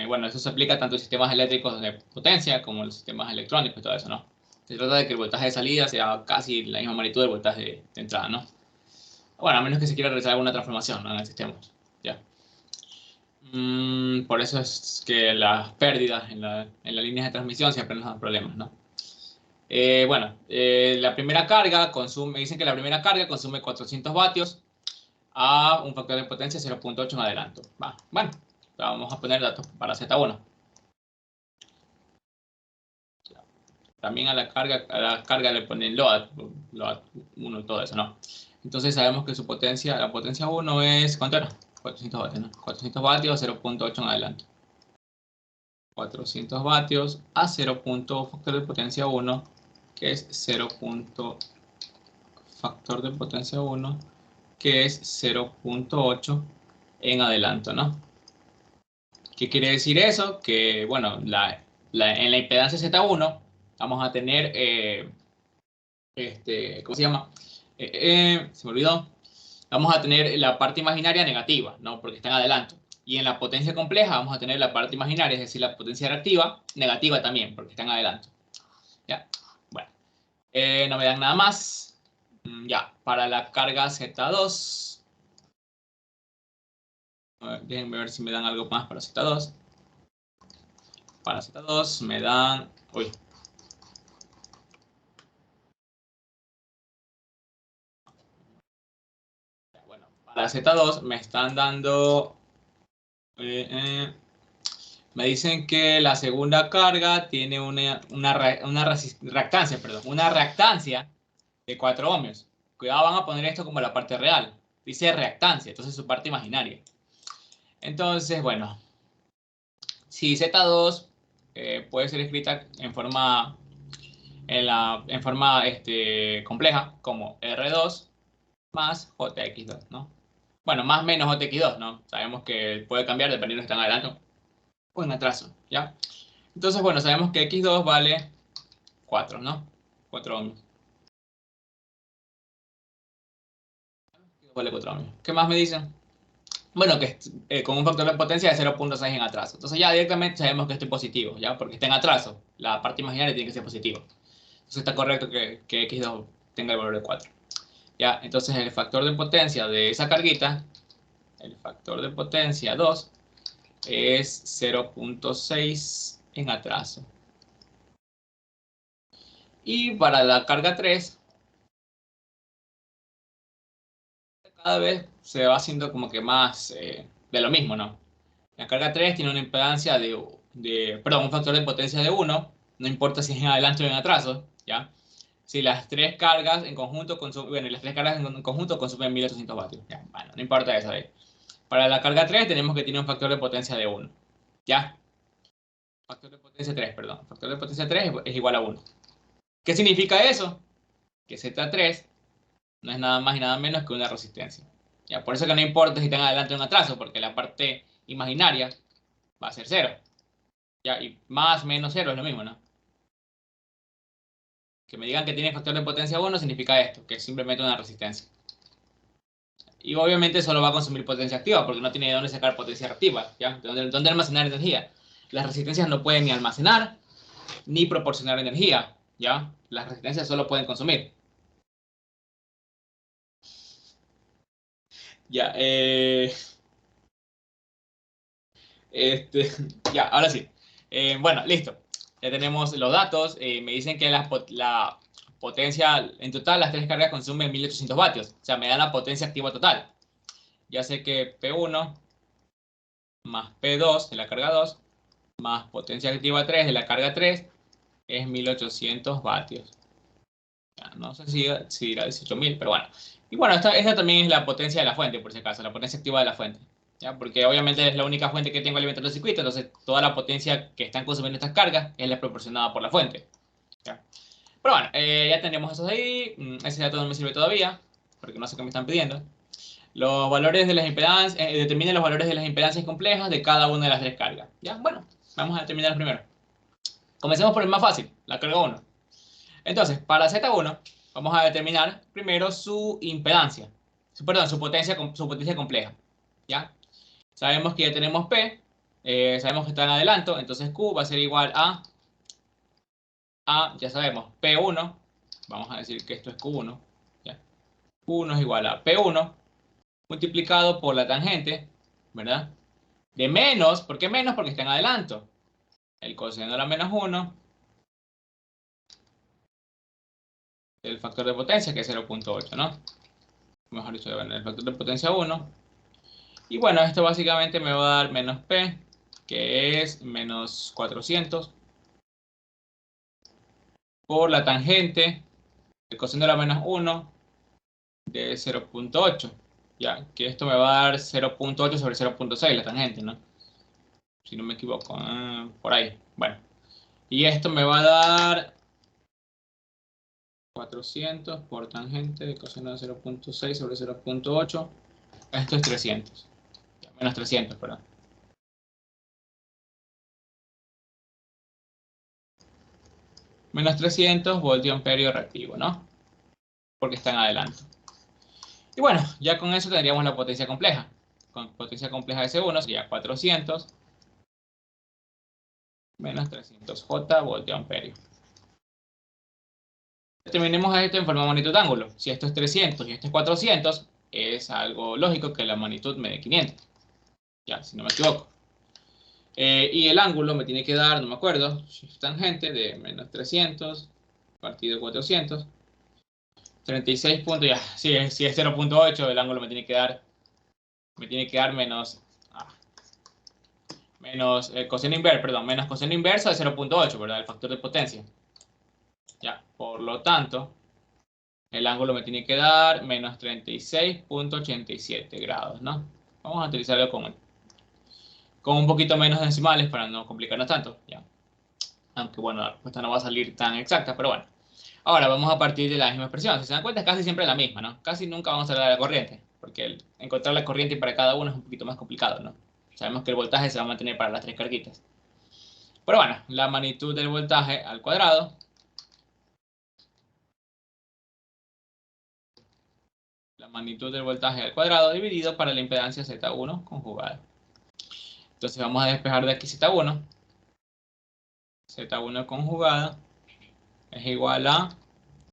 Bueno, eso se aplica tanto en sistemas eléctricos de potencia como en los sistemas electrónicos y todo eso, ¿no? Se trata de que el voltaje de salida sea casi la misma magnitud del voltaje de entrada, ¿no? Bueno, a menos que se quiera realizar alguna transformación, ¿no? En el sistema, ¿ya? Por eso es que las pérdidas en las líneas de transmisión siempre nos dan problemas, ¿no? Bueno, la primera carga me dicen que la primera carga consume 400 vatios a un factor de potencia 0.8 en adelanto. Bueno, vamos a poner datos para Z1. También a la carga le ponen load 1 todo eso, ¿no? Entonces sabemos que su potencia, la potencia 1 es, ¿cuánto era? 400 vatios, ¿no? 400 vatios, 0.8 en adelanto. 400 vatios a 0. Factor de potencia 1, que es 0. Factor de potencia 1, que es 0.8 en adelanto, ¿no? ¿Qué quiere decir eso? Que, bueno, en la impedancia Z1 vamos a tener, ¿cómo se llama? Se me olvidó. Vamos a tener la parte imaginaria negativa, ¿no? Porque está en adelanto. Y en la potencia compleja vamos a tener la parte imaginaria, es decir, la potencia reactiva, negativa también, porque está en adelanto. ¿Ya? Bueno, no me dan nada más. Ya, para la carga Z2. Déjenme ver si me dan algo más para Z2. Para Z2 me dan... Uy. Bueno, para Z2 me están dando... me dicen que la segunda carga tiene una reactancia de 4 ohmios. Cuidado, van a poner esto como la parte real. Dice reactancia, entonces su parte imaginaria. Entonces, bueno, si Z2 puede ser escrita en forma compleja como R2 más JX2, ¿no? Bueno, más menos JX2, ¿no? Sabemos que puede cambiar dependiendo si están adelante o en atraso, ¿ya? Entonces, bueno, sabemos que X2 vale 4, ¿no? 4 ohmios. Vale 4 ohmios. ¿Qué más me dicen? Bueno, que con un factor de potencia de 0.6 en atraso. Entonces ya directamente sabemos que esto es positivo, ¿ya? Porque está en atraso. La parte imaginaria tiene que ser positiva. Entonces está correcto que X2 tenga el valor de 4. ¿Ya? Entonces el factor de potencia de esa carguita, el factor de potencia 2, es 0.6 en atraso. Y para la carga 3, cada vez se va haciendo como que más de lo mismo, ¿no? La carga 3 tiene una impedancia perdón, un factor de potencia de 1 no importa si es en adelanto o en atraso, ¿ya? Si las tres cargas en conjunto consumen, bueno, las tres cargas en conjunto consumen 1800 vatios, ¿ya? Bueno, no importa eso ahí. Para la carga 3 tenemos que tener un factor de potencia de 1, ¿ya? Factor de potencia 3, perdón. Factor de potencia 3 es igual a 1. ¿Qué significa eso? Que Z3 no es nada más y nada menos que una resistencia. ¿Ya? Por eso que no importa si están adelante o en atraso, porque la parte imaginaria va a ser 0. ¿Ya? Y más, menos 0 es lo mismo, ¿no? Que me digan que tiene factor de potencia 1 significa esto, que es simplemente una resistencia. Y obviamente solo va a consumir potencia activa, porque no tiene de dónde sacar potencia reactiva, ¿ya? ¿Dónde almacenar energía? Las resistencias no pueden ni almacenar, ni proporcionar energía, ¿ya? Las resistencias solo pueden consumir. Ya, ya, ahora sí. Bueno, listo. Ya tenemos los datos. Me dicen que la potencia, en total, las tres cargas consumen 1800 vatios. O sea, me dan la potencia activa total. Ya sé que P1 más P2 de la carga 2 más potencia activa 3 de la carga 3 es 1800 vatios. Ya, no sé si irá 18.000, pero bueno. Y bueno, esta también es la potencia de la fuente, por si acaso, la potencia activa de la fuente. ¿Ya? Porque obviamente es la única fuente que tengo alimentando el circuito, entonces toda la potencia que están consumiendo estas cargas es la proporcionada por la fuente. ¿Ya? Pero bueno, ya tenemos esos ahí. Ese dato no me sirve todavía, porque no sé qué me están pidiendo. Los valores de las impedancias, determinen los valores de las impedancias complejas de cada una de las tres cargas. ¿Ya? Bueno, vamos a determinar primero. Comencemos por el más fácil, la carga 1. Entonces, para Z1, vamos a determinar primero su impedancia. Perdón, su potencia compleja. ¿Ya? Sabemos que ya tenemos P, sabemos que está en adelanto, entonces Q va a ser igual ya sabemos, P1, vamos a decir que esto es Q1, ¿ya? Q1 es igual a P1 multiplicado por la tangente, ¿verdad? De menos, ¿por qué menos? Porque está en adelanto. El coseno de la menos 1 del factor de potencia, que es 0.8, ¿no? Mejor dicho, el factor de potencia 1. Y bueno, esto básicamente me va a dar menos P, que es menos 400, por la tangente, el coseno de la menos 1 de 0.8. Ya, que esto me va a dar 0.8 sobre 0.6, la tangente, ¿no? Si no me equivoco, por ahí. Bueno, y esto me va a dar 400 por tangente de coseno de 0.6 sobre 0.8. Esto es 300. Ya, menos 300, perdón. Menos 300 voltio amperio reactivo, ¿no? Porque está en adelanto. Y bueno, ya con eso tendríamos la potencia compleja. Con potencia compleja S1 sería 400 menos 300 J voltio amperio. Determinemos esto en forma de magnitud de ángulo. Si esto es 300 y esto es 400, es algo lógico que la magnitud me dé 500. Ya, si no me equivoco. Y el ángulo me tiene que dar, no me acuerdo, tangente de menos 300 partido 400. 36 puntos, ya, si es 0.8, el ángulo me tiene que dar menos, coseno inverso, perdón, menos coseno inverso de 0.8, ¿verdad? El factor de potencia. Ya, por lo tanto, el ángulo me tiene que dar menos 36.87 grados, ¿no? Vamos a utilizarlo con un poquito menos decimales para no complicarnos tanto, ¿ya? Aunque bueno, la respuesta no va a salir tan exacta, pero bueno. Ahora vamos a partir de la misma expresión. Si se dan cuenta, es casi siempre la misma, ¿no? Casi nunca vamos a hablar de la corriente, porque encontrar la corriente para cada uno es un poquito más complicado, ¿no? Sabemos que el voltaje se va a mantener para las tres carguitas. Pero bueno, la magnitud del voltaje al cuadrado. La magnitud del voltaje al cuadrado dividido para la impedancia Z1 conjugada. Entonces vamos a despejar de aquí Z1. Z1 conjugada es igual a,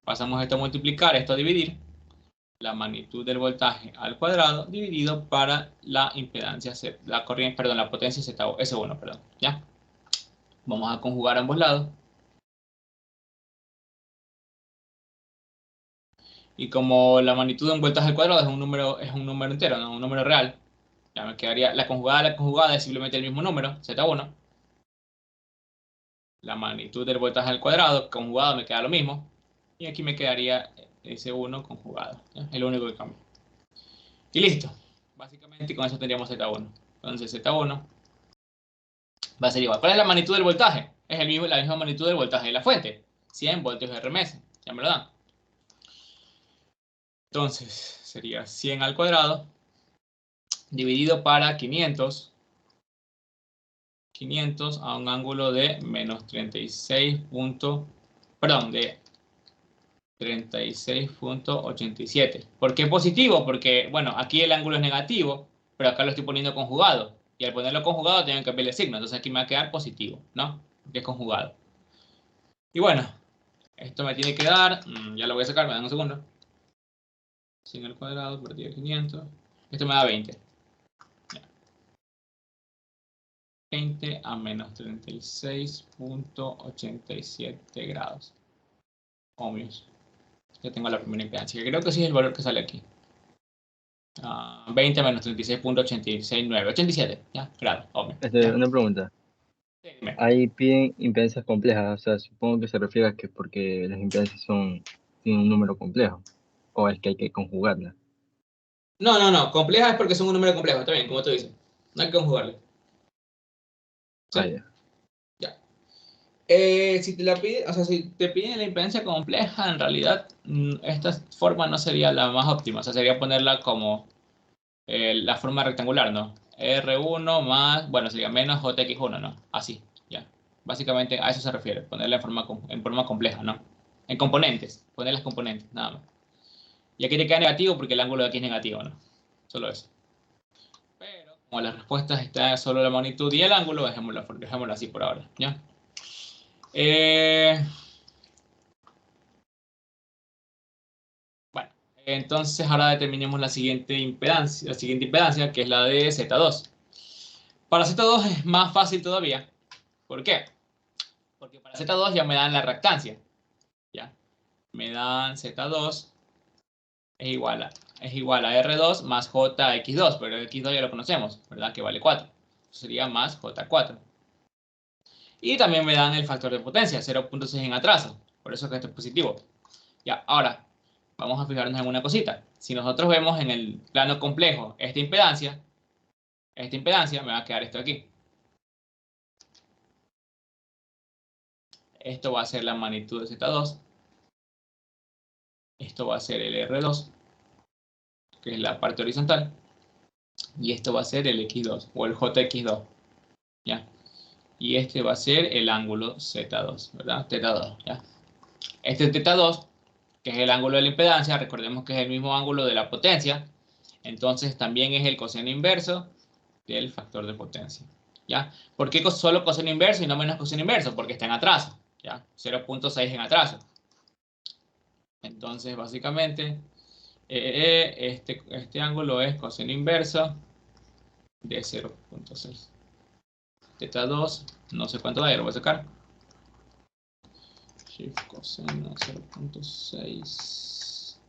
pasamos esto a multiplicar, esto a dividir, la magnitud del voltaje al cuadrado dividido para la impedancia, la corriente, perdón, la potencia S1, perdón, ¿ya? Vamos a conjugar ambos lados. Y como la magnitud de un voltaje al cuadrado es un número entero, no un número real, ya me quedaría la conjugada es simplemente el mismo número, Z1. la magnitud del voltaje al cuadrado, conjugado me queda lo mismo. Y aquí me quedaría S1 conjugado. ¿Ya? Es lo único que cambia. Y listo. Básicamente con eso tendríamos Z1. Entonces Z1 va a ser igual. ¿Cuál es la magnitud del voltaje? Es la misma magnitud del voltaje de la fuente. 100 voltios RMS. Ya me lo dan. Entonces sería 100 al cuadrado dividido para 500. 500 a un ángulo de menos 36. Perdón, de 36.87. ¿Por qué positivo? Porque, bueno, aquí el ángulo es negativo, pero acá lo estoy poniendo conjugado. Y al ponerlo conjugado tengo que cambiar el signo. Entonces aquí me va a quedar positivo, ¿no? Porque es conjugado. Y bueno, esto me tiene que dar, ya lo voy a sacar, me dan un segundo. 100 al cuadrado partido de 500. Esto me da 20. 20 a menos 36.87 grados ohmios. Ya tengo la primera impedancia, que creo que sí es el valor que sale aquí. 20 menos 36.869, 87, ya, grados ohmios. Ya. Una pregunta. Sí, dime. Ahí piden impedancias complejas, o sea, supongo que se refiere a que porque las impedancias tienen un número complejo, o es que hay que conjugarlas. No, compleja es porque son un número complejo, está bien, como tú dices. No hay que conjugarle. ¿Sí? Ya. Ya. Si te la pide, o sea, si te piden la impedancia compleja, en realidad esta forma no sería la más óptima. O sea, sería ponerla como la forma rectangular, ¿no? R1 más, bueno, sería menos JX1, ¿no? Así, ya. Básicamente a eso se refiere, ponerla en forma compleja, ¿no? En componentes, poner las componentes, nada más. Y aquí te queda negativo porque el ángulo de aquí es negativo, ¿no? Solo eso. Pero como las respuestas está solo la magnitud y el ángulo, dejémoslo así por ahora, ¿ya? Bueno, entonces ahora determinemos la siguiente impedancia, que es la de Z2. Para Z2 es más fácil todavía. ¿Por qué? Porque para Z2 ya me dan la reactancia. ¿Ya? Me dan Z2 es igual a R2 más JX2, pero X2 ya lo conocemos, ¿verdad? Que vale 4. Sería más J4. Y también me dan el factor de potencia, 0.6 en atraso. Por eso es que esto es positivo. Ya, ahora, vamos a fijarnos en una cosita. Si nosotros vemos en el plano complejo esta impedancia me va a quedar esto aquí. Esto va a ser la magnitud de Z2. Esto va a ser el R2, que es la parte horizontal. Y esto va a ser el X2 o el JX2. ¿Ya? Y este va a ser el ángulo Z2, ¿verdad? Θ2, ¿ya? Este θ2, que es el ángulo de la impedancia, recordemos que es el mismo ángulo de la potencia. Entonces también es el coseno inverso del factor de potencia. ¿Ya? ¿Por qué solo coseno inverso y no menos coseno inverso? Porque está en atraso. ¿Ya? 0.6 en atraso. Entonces, básicamente, este ángulo es coseno inverso de 0.6. θ2, no sé cuánto da, ya lo voy a sacar. Shift coseno 0.6.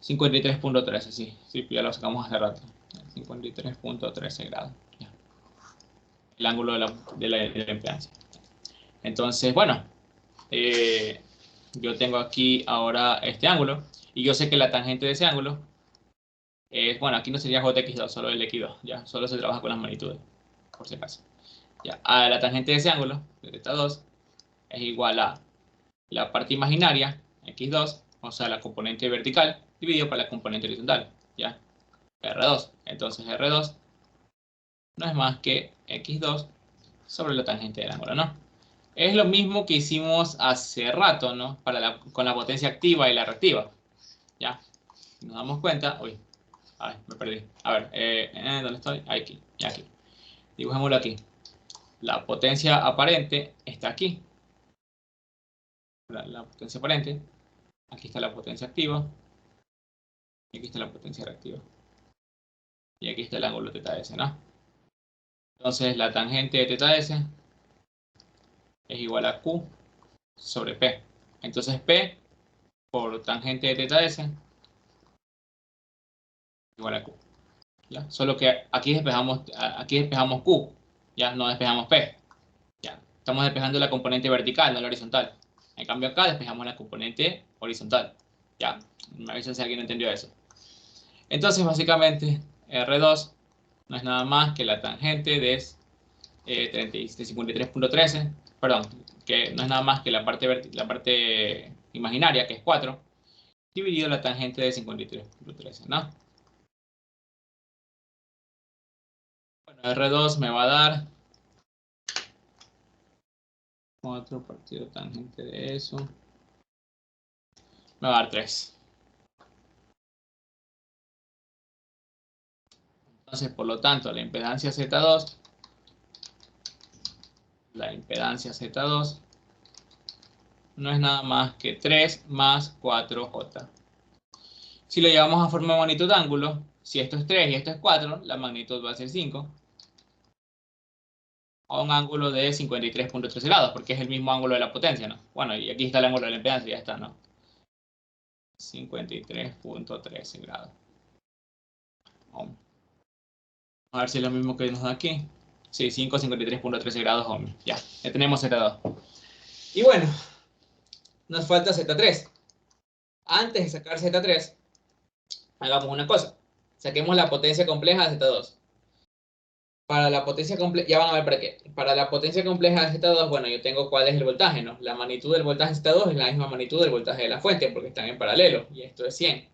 53.13, sí, ya lo sacamos hace rato. 53.13 grados. Ya. El ángulo de la impedancia. Entonces, bueno, yo tengo aquí ahora este ángulo y yo sé que la tangente de ese ángulo es, bueno, aquí no sería JX2, solo el X2, ya, solo se trabaja con las magnitudes, por si acaso. Ya, a la tangente de ese ángulo, de θ2, es igual a la parte imaginaria, X2, o sea, la componente vertical, dividido por la componente horizontal, ya, R2. Entonces R2 no es más que X2 sobre la tangente del ángulo, ¿no? Es lo mismo que hicimos hace rato, ¿no? Con la potencia activa y la reactiva. ¿Ya? Si nos damos cuenta... Uy, ay, me perdí. A ver, ¿dónde estoy? Aquí, y aquí. Dibujémoslo aquí. La potencia aparente está aquí. La potencia aparente. Aquí está la potencia activa. Y aquí está la potencia reactiva. Y aquí está el ángulo θs, ¿no? Entonces la tangente de θs es igual a Q sobre P. Entonces P por tangente de θs igual a Q. ¿Ya? Solo que aquí despejamos Q, ya no despejamos P. ¿Ya? Estamos despejando la componente vertical, no la horizontal. En cambio acá despejamos la componente horizontal. Ya, me avisan si alguien no entendió eso. Entonces, básicamente, R2 no es nada más que la tangente de 53.13, perdón, que no es nada más que la parte imaginaria, que es 4, dividido la tangente de 53.13, ¿no? Bueno, R2 me va a dar 4 partido tangente de eso. Me va a dar 3. Entonces, por lo tanto, la impedancia Z2 no es nada más que 3 más 4J. Si lo llevamos a forma de magnitud de ángulo, si esto es 3 y esto es 4, la magnitud va a ser 5. A un ángulo de 53.13 grados, porque es el mismo ángulo de la potencia, ¿no? Bueno, y aquí está el ángulo de la impedancia, ya está, ¿no? 53.13 grados. Vamos a ver si es lo mismo que nos da aquí. Sí, 53.13 grados ohms. Ya tenemos Z2. Y bueno, nos falta Z3. Antes de sacar Z3, hagamos una cosa. Saquemos la potencia compleja de Z2. Para la potencia compleja, ya van a ver para qué. Para la potencia compleja de Z2, bueno, yo tengo cuál es el voltaje, ¿no? La magnitud del voltaje de Z2 es la misma magnitud del voltaje de la fuente, porque están en paralelo, y esto es 100.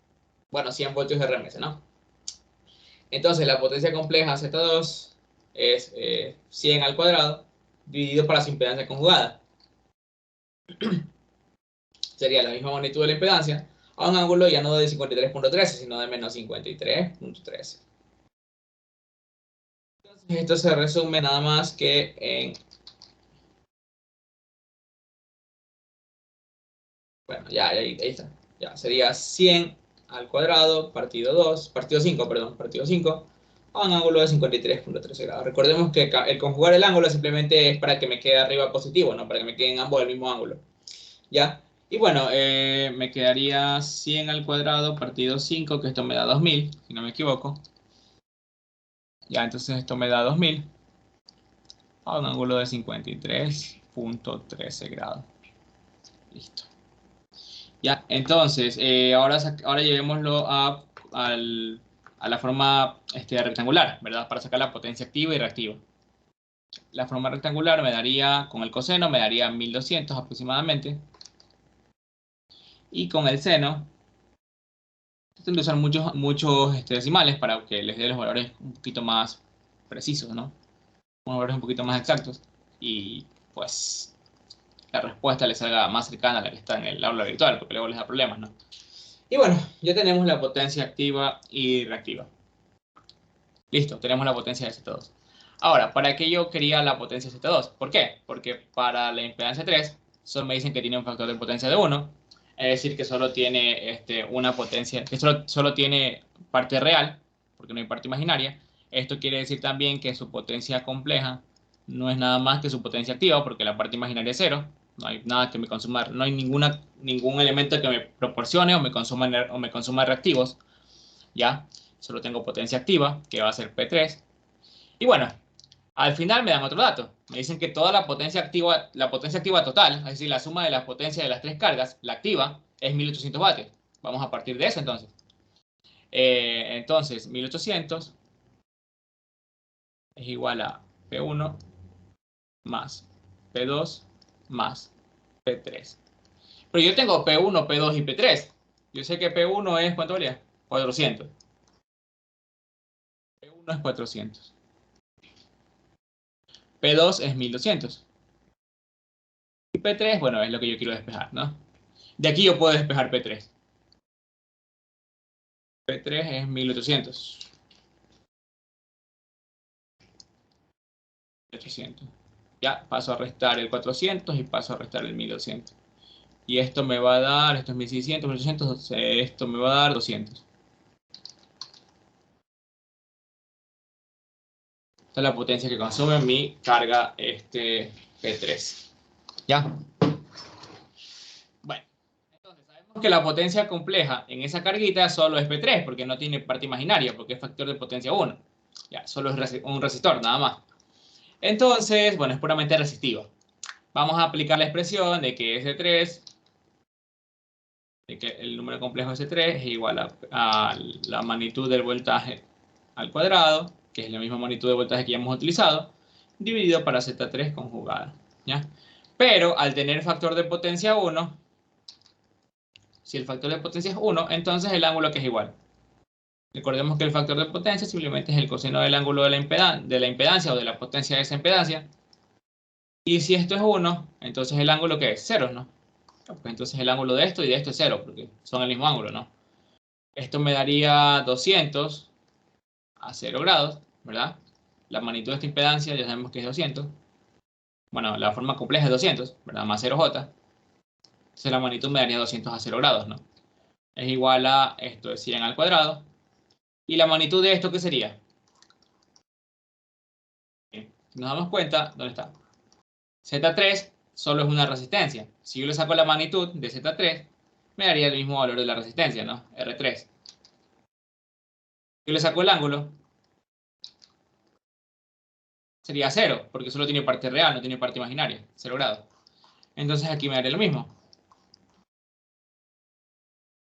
Bueno, 100 voltios de RMS, ¿no? Entonces, la potencia compleja de Z2 es 100 al cuadrado, dividido por la impedancia conjugada. Sería la misma magnitud de la impedancia, a un ángulo ya no de 53.13, sino de menos 53.13. Entonces, esto se resume nada más que en... Bueno, ya, ahí está. Ya, sería 100 al cuadrado partido 2, partido 5, perdón, partido 5, a un ángulo de 53.13 grados. Recordemos que el conjugar el ángulo simplemente es para que me quede arriba positivo, no para que me queden ambos del mismo ángulo. ¿Ya? Y bueno, me quedaría 100 al cuadrado partido 5, que esto me da 2000, si no me equivoco. Ya, entonces esto me da 2000 a un ángulo de 53.13 grados. Listo. Ya, entonces, ahora llevémoslo a la forma rectangular, ¿verdad? Para sacar la potencia activa y reactiva. La forma rectangular me daría, con el coseno, me daría 1200 aproximadamente. Y con el seno, tengo que usar muchos decimales para que les dé los valores un poquito más precisos, ¿no? Unos valores un poquito más exactos. Y pues la respuesta les salga más cercana a la que está en el aula virtual, porque luego les da problemas, ¿no? Y bueno, ya tenemos la potencia activa y reactiva. Listo, tenemos la potencia de Z2. Ahora, ¿para qué yo quería la potencia de Z2? ¿Por qué? Porque para la impedancia 3, solo me dicen que tiene un factor de potencia de 1, es decir, que solo tiene una potencia, que solo tiene parte real, porque no hay parte imaginaria. Esto quiere decir también que su potencia compleja no es nada más que su potencia activa, porque la parte imaginaria es 0. No hay nada que me consuma, no hay ningún elemento que me proporcione o me consuma reactivos, ¿ya? Solo tengo potencia activa, que va a ser P3. Y bueno, al final me dan otro dato. Me dicen que toda la potencia activa total, es decir, la suma de la potencia de las tres cargas, la activa, es 1800 vatios. Vamos a partir de eso entonces. Entonces, 1800 es igual a P1 más P2 más P3. Pero yo tengo P1, P2 y P3. Yo sé que P1 es, ¿cuánto valía? 400. P1 es 400. P2 es 1200. Y P3, bueno, es lo que yo quiero despejar, ¿no? De aquí yo puedo despejar P3. P3 es 1800. 800. Ya, paso a restar el 400 y paso a restar el 1200. Y esto me va a dar, esto es 1600, 1800, esto me va a dar 200. Esta es la potencia que consume mi carga P3. ¿Ya? Bueno, entonces sabemos que la potencia compleja en esa carguita solo es P3, porque no tiene parte imaginaria, porque es factor de potencia 1. Ya, solo es un resistor, nada más. Entonces, bueno, es puramente resistiva. vamos a aplicar la expresión de que S3, de que el número complejo S3 es igual a la magnitud del voltaje al cuadrado, que es la misma magnitud de voltaje que ya hemos utilizado, dividido para Z3 conjugada, ¿ya? Pero al tener factor de potencia 1, si el factor de potencia es 1, entonces el ángulo que es igual. Recordemos que el factor de potencia simplemente es el coseno del ángulo de la impedancia o de la potencia de esa impedancia. Y si esto es 1, entonces el ángulo que es 0, ¿no? Pues entonces el ángulo de esto y de esto es 0, porque son el mismo ángulo, ¿no? Esto me daría 200 a 0 grados, ¿verdad? La magnitud de esta impedancia ya sabemos que es 200. Bueno, la forma compleja es 200, ¿verdad? Más 0j. Entonces la magnitud me daría 200 a 0 grados, ¿no? Es igual a esto de 100 al cuadrado. ¿Y la magnitud de esto qué sería? Bien, si nos damos cuenta, ¿dónde está? Z3 solo es una resistencia. Si yo le saco la magnitud de Z3, me daría el mismo valor de la resistencia, ¿no? R3. Yo le saco el ángulo, sería 0, porque solo tiene parte real, no tiene parte imaginaria, 0 grados. Entonces aquí me daría lo mismo.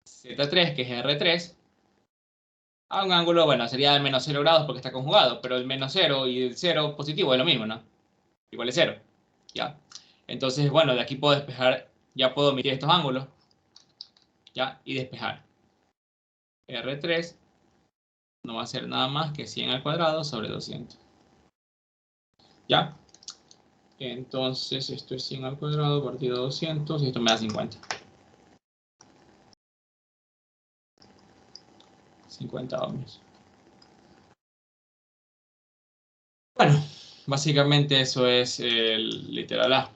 Z3, que es R3, a un ángulo, bueno, sería de menos 0 grados porque está conjugado, pero el menos 0 y el 0 positivo es lo mismo, ¿no? Igual es 0, ¿ya? Entonces, bueno, de aquí puedo despejar, ya puedo omitir estos ángulos, ¿ya? Y despejar. R3 no va a ser nada más que 100 al cuadrado sobre 200. ¿Ya? Entonces, esto es 100 al cuadrado partido 200 y esto me da 50. 50 ohmios. Bueno, básicamente eso es el literal A.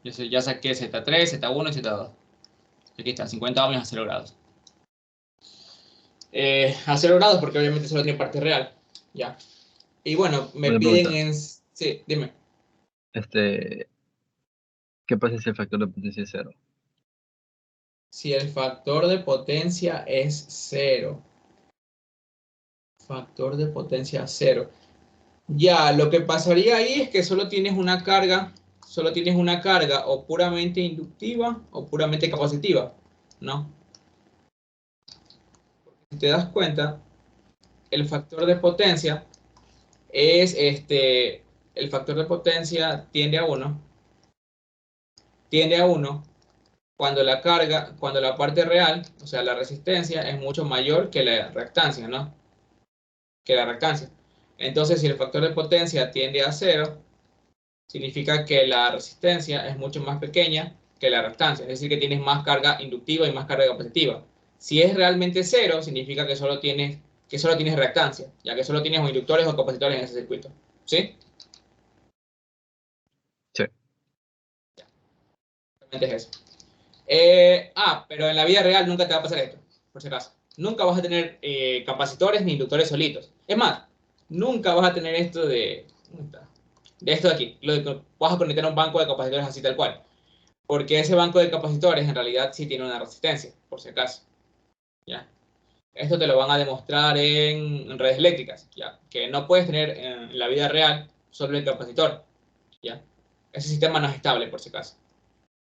Ya saqué Z3, Z1 y Z2. Aquí está, 50 ohmios a 0 grados. A 0 grados porque obviamente solo tiene parte real. Ya. Y bueno, me Una piden pregunta. en... Sí, dime. ¿Qué pasa si el factor de potencia es 0? Si el factor de potencia es 0. Factor de potencia 0. Ya, lo que pasaría ahí es que solo tienes una carga o puramente inductiva o puramente capacitiva, ¿no? Si te das cuenta, el factor de potencia es el factor de potencia tiende a 1 cuando la parte real, o sea, la resistencia es mucho mayor que la reactancia, ¿no? Que la reactancia. Entonces, si el factor de potencia tiende a 0, significa que la resistencia es mucho más pequeña que la reactancia, es decir, que tienes más carga inductiva y más carga capacitiva. Si es realmente 0, significa que solo tienes reactancia, ya que solo tienes o inductores o capacitores en ese circuito. ¿Sí? Sí. Realmente es eso. Pero en la vida real nunca te va a pasar esto, por si acaso. Nunca vas a tener capacitores ni inductores solitos. Es más, nunca vas a tener esto de... ¿Dónde está? De esto de aquí. Lo de que vas a conectar un banco de capacitores así tal cual. Porque ese banco de capacitores en realidad sí tiene una resistencia, por si acaso. ¿Ya? Esto te lo van a demostrar en redes eléctricas, ¿ya? Que no puedes tener en la vida real solo el capacitor, ¿ya? Ese sistema no es estable, por si acaso.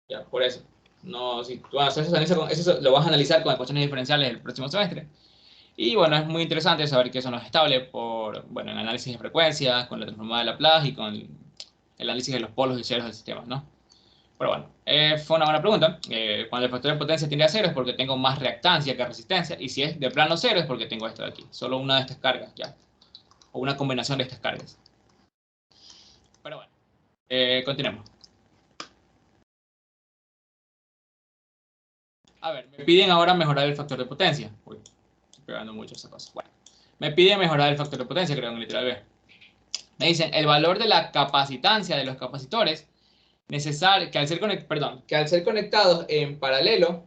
¿Ya? Por eso. No, si tú haces eso lo vas a analizar con ecuaciones diferenciales el próximo semestre. Y bueno, es muy interesante saber que eso no es estable por, bueno, en análisis de frecuencias, con la transformada de Laplace y con el análisis de los polos y ceros del sistema, ¿no? Pero bueno, fue una buena pregunta. Cuando el factor de potencia tiende a 0 es porque tengo más reactancia que resistencia. Y si es de plano 0 es porque tengo esto de aquí. Solo una de estas cargas, ya. O una combinación de estas cargas. Pero bueno, continuemos. A ver, me piden ahora mejorar el factor de potencia. Uy, estoy pegando mucho esa cosa. Bueno, me piden mejorar el factor de potencia, creo, en literal B. Me dicen, el valor de la capacitancia de los capacitores que al ser conectados en paralelo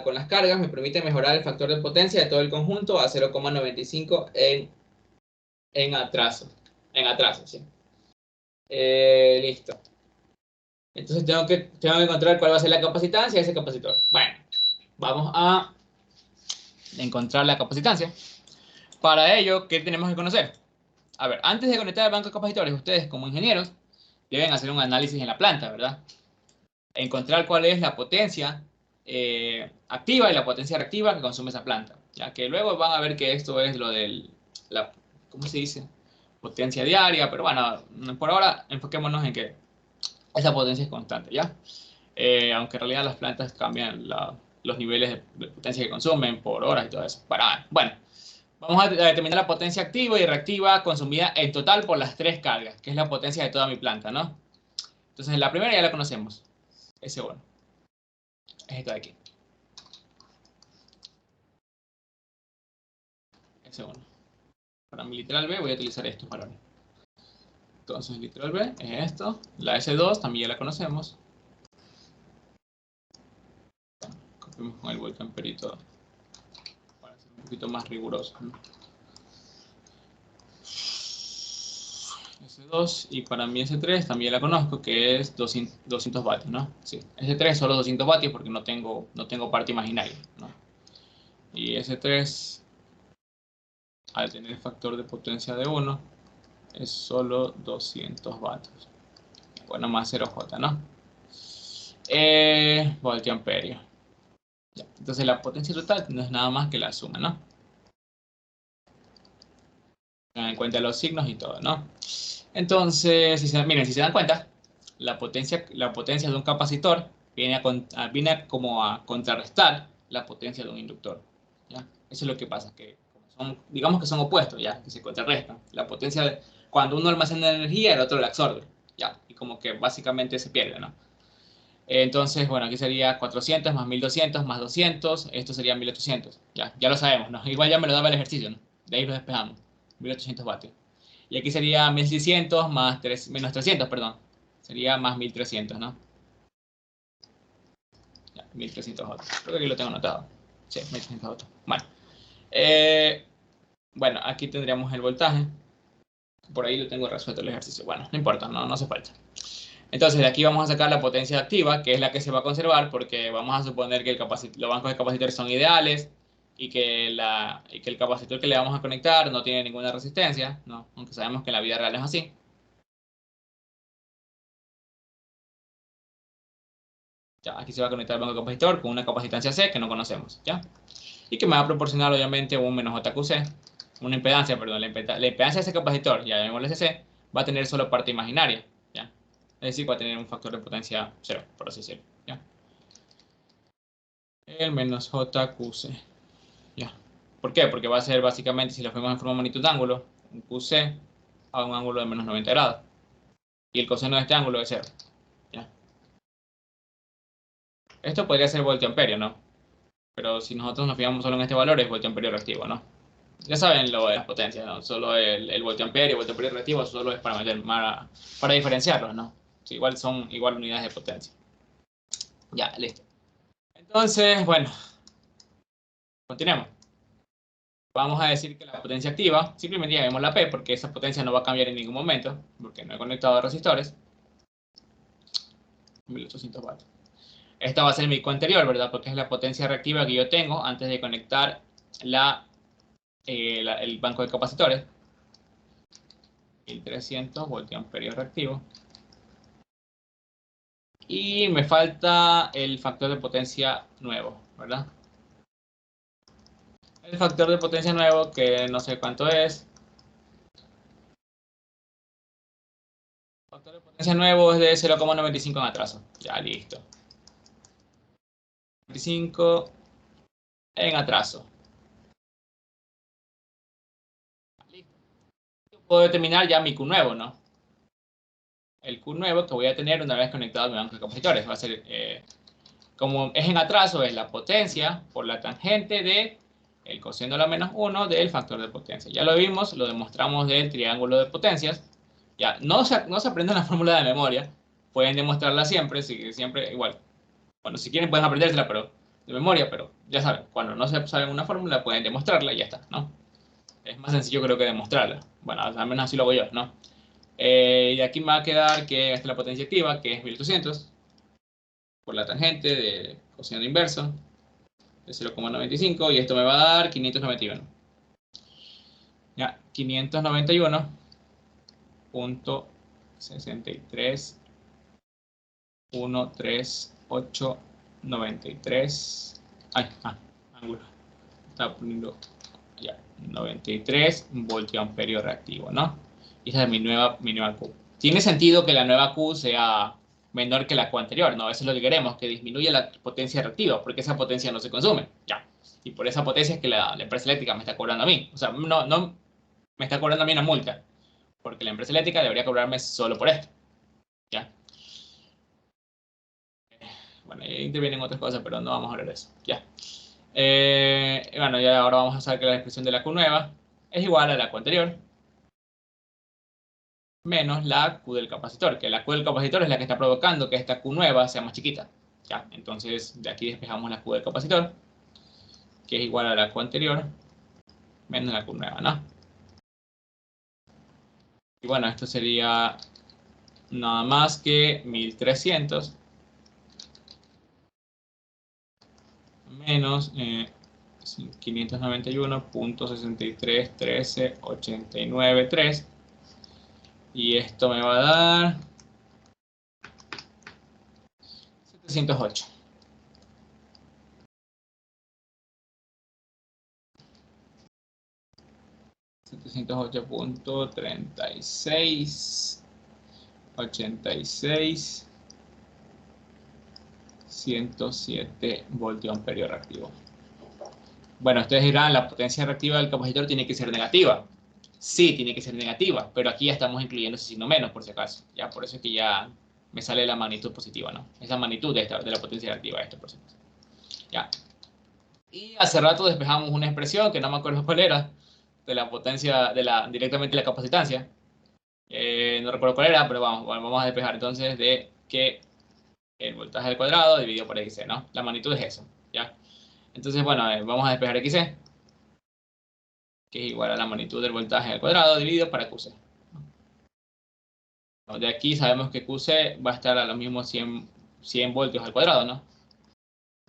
con las cargas me permite mejorar el factor de potencia de todo el conjunto a 0,95 en atraso. En atraso, sí. Listo. Entonces tengo que encontrar cuál va a ser la capacitancia de ese capacitor. Bueno, vamos a encontrar la capacitancia. Para ello, ¿qué tenemos que conocer? A ver, antes de conectar el banco de capacitores, ustedes como ingenieros deben hacer un análisis en la planta, ¿verdad? Encontrar cuál es la potencia activa y la potencia reactiva que consume esa planta. Ya que luego van a ver que esto es lo del, ¿cómo se dice? Potencia diaria, pero bueno, por ahora enfoquémonos en que esa potencia es constante, ¿ya? Aunque en realidad las plantas cambian los niveles de potencia que consumen por horas y todo eso. Bueno, vamos a determinar la potencia activa y reactiva consumida en total por las tres cargas, que es la potencia de toda mi planta, ¿no? Entonces la primera ya la conocemos, S1. Es esto de aquí. S1. Para mi literal B voy a utilizar estos valores. Entonces literal B es esto. La S2 también ya la conocemos. Copiamos con el voltamperito para ser un poquito más riguroso, ¿no? S2 y para mi S3 también la conozco, que es 200 vatios, ¿no? Sí, S3 solo 200 vatios porque no tengo parte imaginaria, ¿no? Y S3, al tener el factor de potencia de 1, es solo 200 vatios. Bueno, más 0J, ¿no? Voltiamperio. Ya. Entonces la potencia total no es nada más que la suma, ¿no? Tengan en cuenta los signos y todo, ¿no? Entonces, miren, si se dan cuenta, la potencia de un capacitor viene como a contrarrestar la potencia de un inductor, ¿ya? Eso es lo que pasa, que digamos que son opuestos, ¿ya? Que se contrarrestan. La potencia, cuando uno almacena energía, el otro la absorbe, ¿ya? Y como que básicamente se pierde, ¿no? Entonces, bueno, aquí sería 400 más 1200 más 200, esto sería 1800, ya lo sabemos, ¿no? Igual ya me lo daba el ejercicio, ¿no? De ahí lo despejamos, 1800 vatios. Y aquí sería 1600 más menos 300, perdón. Sería más 1300, ¿no? Ya, 1300 vatios. Creo que aquí lo tengo anotado. Sí, 1300 vatios. Bueno, aquí tendríamos el voltaje. Por ahí lo tengo resuelto el ejercicio. Bueno, no importa, no hace falta. Entonces, de aquí vamos a sacar la potencia activa, que es la que se va a conservar, porque vamos a suponer que los bancos de capacitores son ideales y que el capacitor que le vamos a conectar no tiene ninguna resistencia, ¿no? Aunque sabemos que en la vida real es así. Ya, aquí se va a conectar el banco de capacitor con una capacitancia C que no conocemos, ¿ya? Y que me va a proporcionar, obviamente, un menos JQC, una impedancia, perdón, la impedancia de ese capacitor, ya llamémosle CC, va a tener solo parte imaginaria, ¿ya? Es decir, va a tener un factor de potencia 0, por así decirlo, ¿ya? El menos JQC, ¿ya? ¿Por qué? Porque va a ser básicamente, si lo vemos en forma de magnitud de ángulo, un QC a un ángulo de menos 90 grados. Y el coseno de este ángulo es 0, ¿ya? Esto podría ser voltiamperio, ¿no? Pero si nosotros nos fijamos solo en este valor, es voltiamperio reactivo, ¿no? Ya saben lo de las potencias, ¿no? Solo el voltiamperio reactivo solo es para diferenciarlos, ¿no? Sí, son igual unidades de potencia. Ya, listo. Entonces, bueno, continuemos. Vamos a decir que la potencia activa, simplemente llamemos la P, porque esa potencia no va a cambiar en ningún momento, porque no he conectado resistores. 1800 vatios. Esta va a ser mi co anterior, ¿verdad? Porque es la potencia reactiva que yo tengo antes de conectar el banco de capacitores. 1300 voltiamperios reactivo. Y me falta el factor de potencia nuevo, ¿verdad? El factor de potencia nuevo, que no sé cuánto es. El factor de potencia nuevo es de 0,95 en atraso. Ya, listo. 95 en atraso. Listo. Puedo determinar ya mi Q nuevo, ¿no? El Q nuevo que voy a tener una vez conectado a mi banco de capacitores. Va a ser, como es en atraso, es la potencia por la tangente de el coseno a la menos 1 del factor de potencia. Ya lo vimos, lo demostramos del triángulo de potencias. Ya, no se aprenden la fórmula de memoria. Pueden demostrarla siempre, siempre igual. Bueno, si quieren pueden aprendérsela, pero de memoria, pero ya saben, cuando no se sabe una fórmula pueden demostrarla y ya está, ¿no? Es más sencillo creo que demostrarla. Bueno, al menos así lo hago yo, ¿no? Y aquí me va a quedar que esta es la potencia activa, que es 1800 por la tangente de coseno inverso de 0,95 y esto me va a dar 591. Ya, 591.0 63, 1, 3, 8, 93. Ay, ángulo. Está poniendo ya, 93 voltio-amperio reactivo, ¿no? Y esa es mi nueva Q. Tiene sentido que la nueva Q sea menor que la Q anterior, ¿no? Eso es lo que queremos, que disminuya la potencia reactiva, porque esa potencia no se consume, ya. Y por esa potencia es que la empresa eléctrica me está cobrando a mí. O sea, no me está cobrando a mí una multa, porque la empresa eléctrica debería cobrarme solo por esto, ¿ya? Bueno, ahí intervienen otras cosas, pero no vamos a hablar de eso, ya. Bueno, ya ahora vamos a saber que la expresión de la Q nueva es igual a la Q anterior menos la Q del capacitor, que la Q del capacitor es la que está provocando que esta Q nueva sea más chiquita, ¿ya? Entonces, de aquí despejamos la Q del capacitor, que es igual a la Q anterior menos la Q nueva, ¿no? Y bueno, esto sería nada más que 1300 menos 591.631389.3 y esto me va a dar 708. .36 86 107 voltio amperio reactivo. Bueno, ustedes dirán, la potencia reactiva del capacitor tiene que ser negativa. Sí, tiene que ser negativa, pero aquí ya estamos incluyendo ese signo menos, por si acaso. Ya, por eso es que ya me sale la magnitud positiva, ¿no? Esa magnitud de la potencia reactiva, esto, por cierto. Ya. Y hace rato despejamos una expresión que no me acuerdo cuál era, de la potencia, directamente la capacitancia. No recuerdo cuál era, pero vamos a despejar entonces de que el voltaje al cuadrado dividido por XC, ¿no? La magnitud es eso, ¿ya? Entonces, bueno, vamos a despejar XC, que es igual a la magnitud del voltaje al cuadrado dividido para QC. De aquí sabemos que QC va a estar a los mismos 100 voltios al cuadrado, ¿no?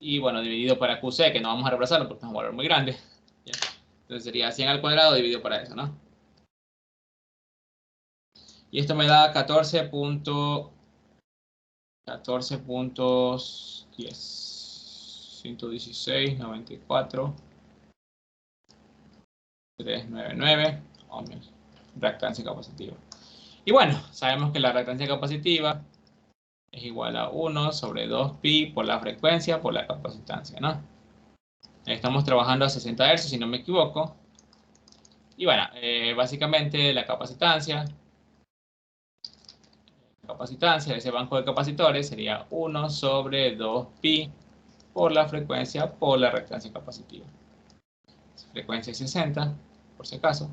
Y bueno, dividido para QC, que no vamos a reemplazarlo porque es un valor muy grande, ¿ya? Entonces sería 100 al cuadrado dividido para eso, ¿no? Y esto me da 14.10, 116, 94, 399 ohmios, reactancia capacitiva. Y bueno, sabemos que la reactancia capacitiva es igual a 1 sobre 2pi por la frecuencia por la capacitancia, ¿no? Estamos trabajando a 60 Hz, si no me equivoco. Y bueno, básicamente la capacitancia de ese banco de capacitores sería 1 sobre 2pi por la frecuencia por la reactancia capacitiva. Frecuencia es 60, por si acaso.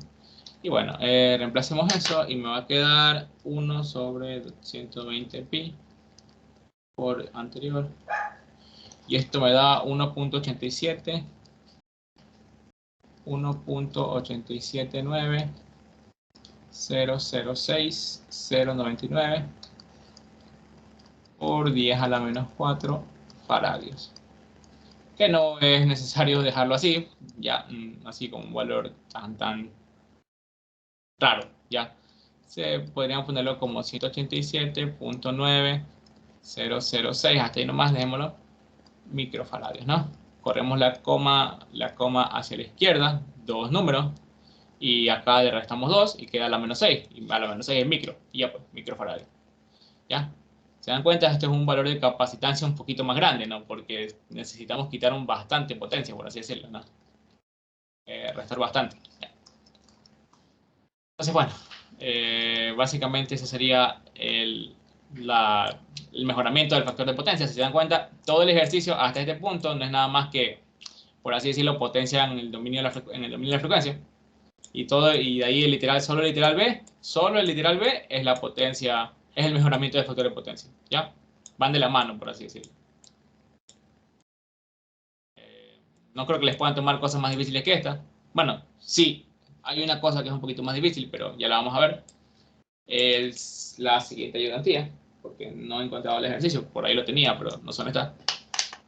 Y bueno, reemplacemos eso y me va a quedar 1 sobre 120pi por anterior. Y esto me da 1.87, 1.879, 006, 099 por 10 a la menos 4 faradios. Que no es necesario dejarlo así, ya, así con un valor tan raro, ya. Se podrían ponerlo como 187.9006, hasta ahí nomás, dejémoslo, microfaradios, ¿no? Corremos la coma hacia la izquierda, dos números, y acá le restamos 2 y queda la menos 6, y a la menos 6 es micro, y ya pues, microfaradio. ¿Ya? ¿Se dan cuenta? Este es un valor de capacitancia un poquito más grande, ¿no? Porque necesitamos quitar bastante potencia, por así decirlo, ¿no? Restar bastante. ¿Ya? Entonces, bueno, básicamente ese sería el mejoramiento del factor de potencia. Si se dan cuenta, todo el ejercicio hasta este punto no es nada más que, por así decirlo, potencia en el dominio de la frecuencia. Y de ahí solo el literal B es la potencia, es el mejoramiento del factor de potencia, ¿ya? Van de la mano, por así decirlo. No creo que les puedan tomar cosas más difíciles que esta. Bueno, sí, hay una cosa que es un poquito más difícil, pero ya la vamos a ver. Es la siguiente ayudantía, porque no he encontrado el ejercicio, por ahí lo tenía, pero no sé dónde está.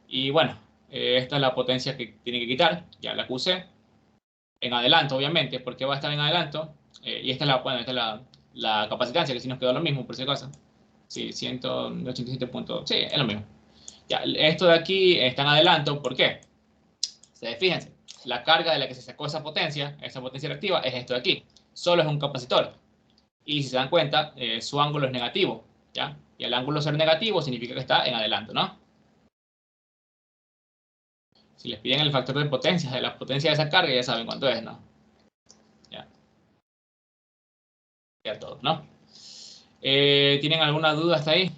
Y bueno, esta es la potencia que tiene que quitar, ya la QC. En adelanto, obviamente, porque va a estar en adelanto. Y esta es la la capacitancia, que si nos quedó lo mismo, por si acaso. Sí, 187 puntos. Sí, es lo mismo. Ya, esto de aquí está en adelanto, ¿por qué? Fíjense, la carga de la que se sacó esa potencia reactiva, es esto de aquí. Solo es un capacitor. Y si se dan cuenta, su ángulo es negativo, ¿ya? Y el ángulo ser negativo significa que está en adelanto, ¿no? Si les piden el factor de potencia, de la potencia de esa carga, ya saben cuánto es, ¿no? Ya. Ya todo, ¿no? ¿Tienen alguna duda hasta ahí?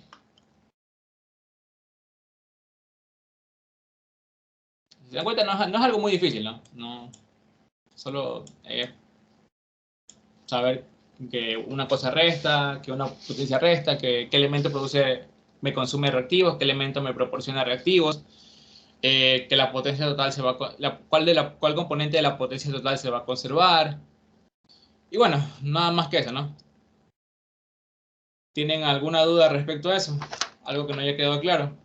Si se dan cuenta, no es algo muy difícil, ¿no? No, solo saber que una cosa resta, que una potencia resta, que qué elemento me consume reactivos, qué elemento me proporciona reactivos, que la potencia total se va cuál componente de la potencia total se va a conservar. Y bueno, nada más que eso, ¿no? ¿Tienen alguna duda respecto a eso? ¿Algo que no haya quedado claro?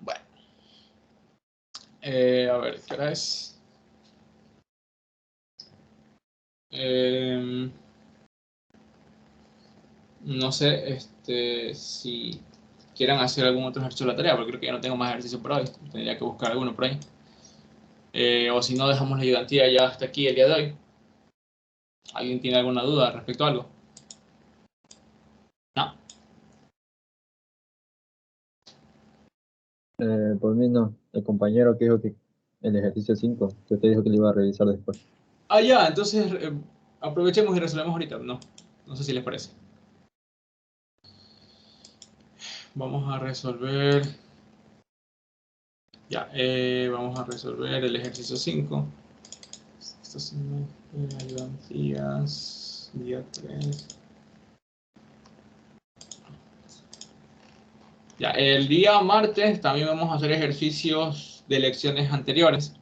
Bueno. A ver, ¿qué hora es? No sé si quieran hacer algún otro ejercicio de la tarea, porque creo que ya no tengo más ejercicio por hoy. Tendría que buscar alguno por ahí. O si no, dejamos la ayudantía ya hasta aquí el día de hoy. ¿Alguien tiene alguna duda respecto a algo? No. Por mí no. El compañero que dijo que el ejercicio 5, que usted dijo que lo iba a revisar después. Ah, ya, entonces aprovechemos y resolvemos ahorita. No sé si les parece. Vamos a resolver. Ya, vamos a resolver el ejercicio 5. Esto se me fue ayudantías, día 3. Ya, el día martes también vamos a hacer ejercicios de lecciones anteriores.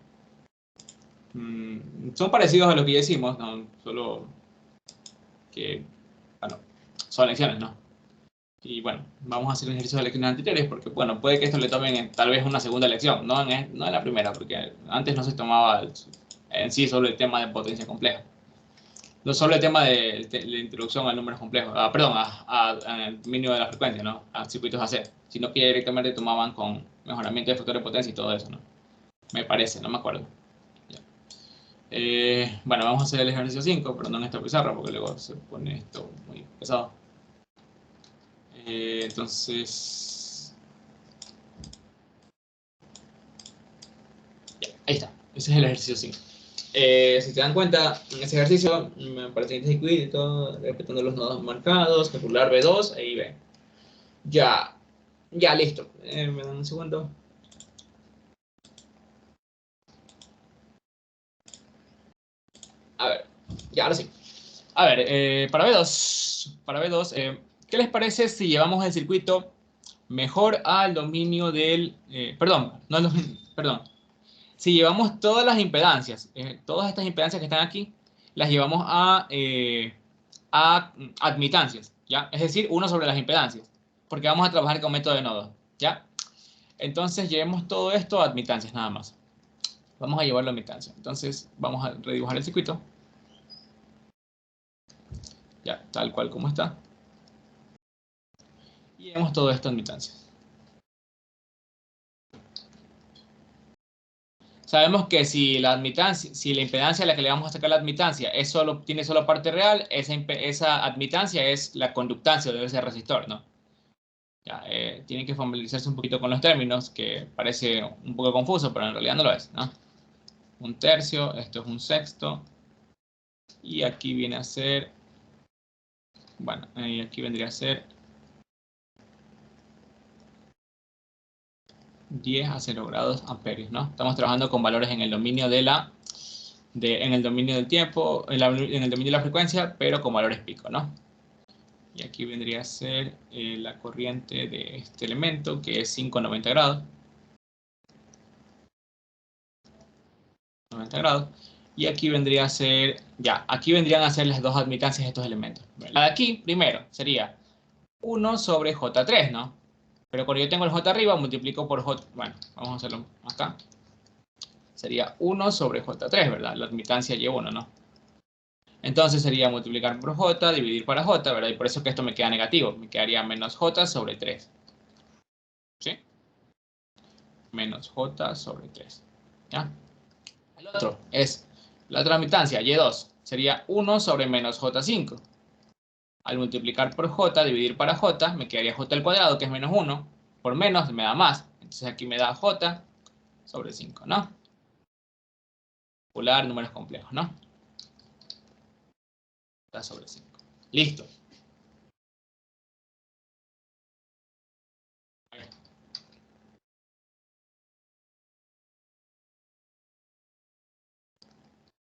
Son parecidos a lo que ya hicimos, ¿no? Solo que, bueno, son lecciones, ¿no? Y bueno, vamos a hacer ejercicios de lecciones anteriores porque, bueno, puede que esto le tomen tal vez una segunda lección, no en la primera, porque antes no se tomaba en sí solo el tema de potencia compleja. No solo el tema de la introducción a números complejos, perdón, al dominio de la frecuencia, ¿no? A circuitos AC, sino que directamente tomaban con mejoramiento de factor de potencia y todo eso, ¿no? Me parece, no me acuerdo. Bueno, vamos a hacer el ejercicio 5, pero no en esta pizarra porque luego se pone esto muy pesado. Entonces, ya, ahí está. Ese es el ejercicio 5. Si te dan cuenta, en ese ejercicio me parece que y todo, respetando los nodos marcados, calcular B2 e IB. Ya listo. Me dan un segundo. A ver, ya ahora sí. A ver, para B2, ¿qué les parece si llevamos el circuito mejor al dominio del... perdón, no al dominio, perdón. Si llevamos todas las impedancias, todas estas impedancias que están aquí, las llevamos a admitancias, ¿ya? Es decir, 1 sobre las impedancias, porque vamos a trabajar con método de nodo, ¿ya? Entonces, llevemos todo esto a admitancias nada más. Vamos a llevarlo a admitancia. Entonces, vamos a redibujar el circuito. Ya, tal cual como está. Y llevemos todo esto a admitancias. Sabemos que si la impedancia a la que le vamos a sacar la admitancia tiene solo parte real, esa admitancia es la conductancia de ese resistor, ¿no? Ya, tienen que familiarizarse un poquito con los términos, que parece un poco confuso, pero en realidad no lo es, ¿no? 1/3, esto es 1/6, y aquí viene a ser, bueno, y aquí vendría a ser 10 a 0 grados amperios, ¿no? Estamos trabajando con valores en el dominio en el dominio del tiempo, en el dominio de la frecuencia, pero con valores pico, ¿no? Y aquí vendría a ser la corriente de este elemento, que es 590 grados. 90 grados. Y aquí vendría a ser, aquí vendrían a ser las dos admitancias de estos elementos. La de aquí, primero, sería 1 sobre J3, ¿no? Pero cuando yo tengo el J arriba, multiplico por J. Bueno, vamos a hacerlo acá. Sería 1 sobre J3, ¿verdad? La admitancia Y1, ¿no? Entonces sería multiplicar por J, dividir para J, ¿verdad? Y por eso que esto me queda negativo. Me quedaría menos J sobre 3. ¿Sí? Menos J sobre 3. ¿Ya? El otro es la otra admitancia, Y2. Sería 1 sobre menos J5. Al multiplicar por J, dividir para J, me quedaría J al cuadrado, que es menos 1. Por menos me da más. Entonces aquí me da J sobre 5, ¿no? Calcular números complejos, ¿no? J sobre 5. Listo.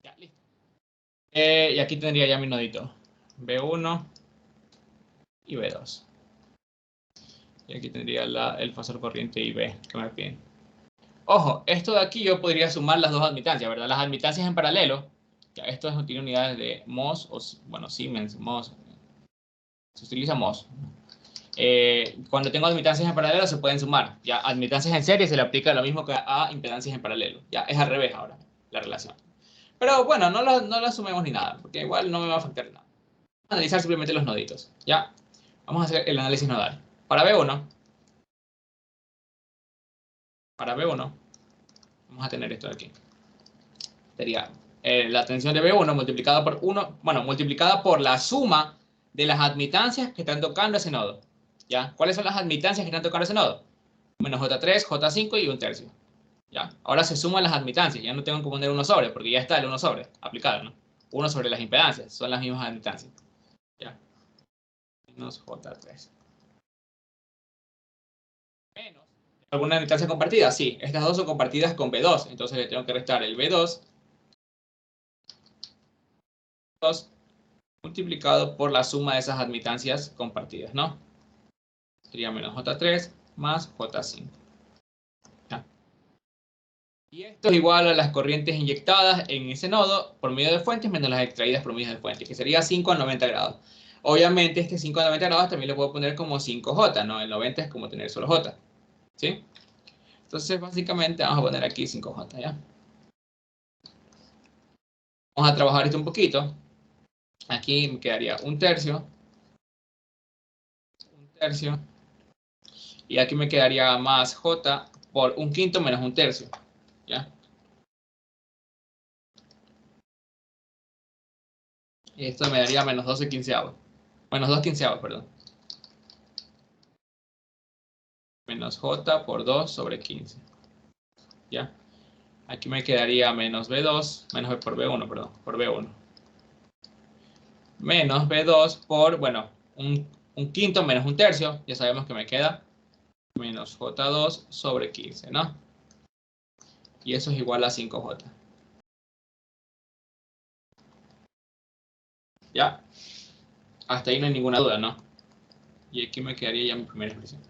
Ya, listo. Y aquí tendría ya mi nodito. B1 y B2. Y aquí tendría el fasor corriente IB que me piden. Ojo, esto de aquí yo podría sumar las dos admitancias, ¿verdad? Las admitancias en paralelo, ya esto tiene unidades de mos, o bueno, Siemens, mos. Se utiliza mos. Cuando tengo admitancias en paralelo se pueden sumar. Ya admitancias en serie se le aplica lo mismo que a impedancias en paralelo. Ya es al revés ahora la relación. Pero bueno, no lo sumemos ni nada, porque igual no me va a afectar nada. Vamos a analizar simplemente los noditos. Ya, vamos a hacer el análisis nodal. Para B1, vamos a tener esto de aquí. Sería la tensión de B1 multiplicada por 1, bueno, multiplicada por la suma de las admitancias que están tocando ese nodo. ¿Ya? ¿Cuáles son las admitancias que están tocando ese nodo? Menos J3, J5 y 1/3. ¿Ya? Ahora se suman las admitancias, ya no tengo que poner 1 sobre, porque ya está el 1 sobre aplicado, ¿no? 1 sobre las impedancias, son las mismas admitancias. ¿Ya? Menos J3. Menos. ¿Alguna admitancia compartida? Sí, estas dos son compartidas con B2, entonces le tengo que restar el B2 multiplicado por la suma de esas admitancias compartidas, ¿no? Sería menos J3 más J5. ¿Ya? Y esto es igual a las corrientes inyectadas en ese nodo por medio de fuentes menos las extraídas por medio de fuentes, que sería 5 a 90 grados. Obviamente este 5 a 90 grados también lo puedo poner como 5J, ¿no? El 90 es como tener solo J, ¿sí? Entonces básicamente vamos a poner aquí 5J, ¿ya? Vamos a trabajar esto un poquito. Aquí me quedaría 1/3. Y aquí me quedaría más J por 1/5 menos 1/3. ¿Ya? Y esto me daría menos 12/15. Menos 2/15, perdón. Menos J por 2 sobre 15. ¿Ya? Aquí me quedaría menos B2, menos B por B1, perdón, por B1. Menos B2 por, bueno, 1/5 menos 1/3. Ya sabemos que me queda menos J2 sobre 15, ¿no? Y eso es igual a 5J. ¿Ya? Hasta ahí no hay ninguna duda, ¿no? Y aquí me quedaría ya mi primera expresión.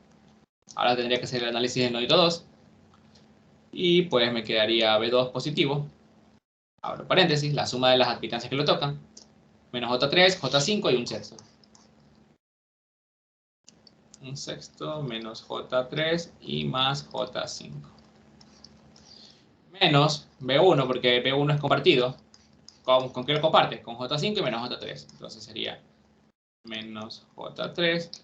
Ahora tendría que hacer el análisis del nodito 2. Y pues me quedaría B2 positivo. Abro paréntesis, la suma de las admitancias que lo tocan. Menos J3, J5 y 1/6. 1/6 menos J3 y más J5. Menos B1, porque B1 es compartido. ¿Con qué lo comparte? Con J5 y menos J3. Entonces sería menos J3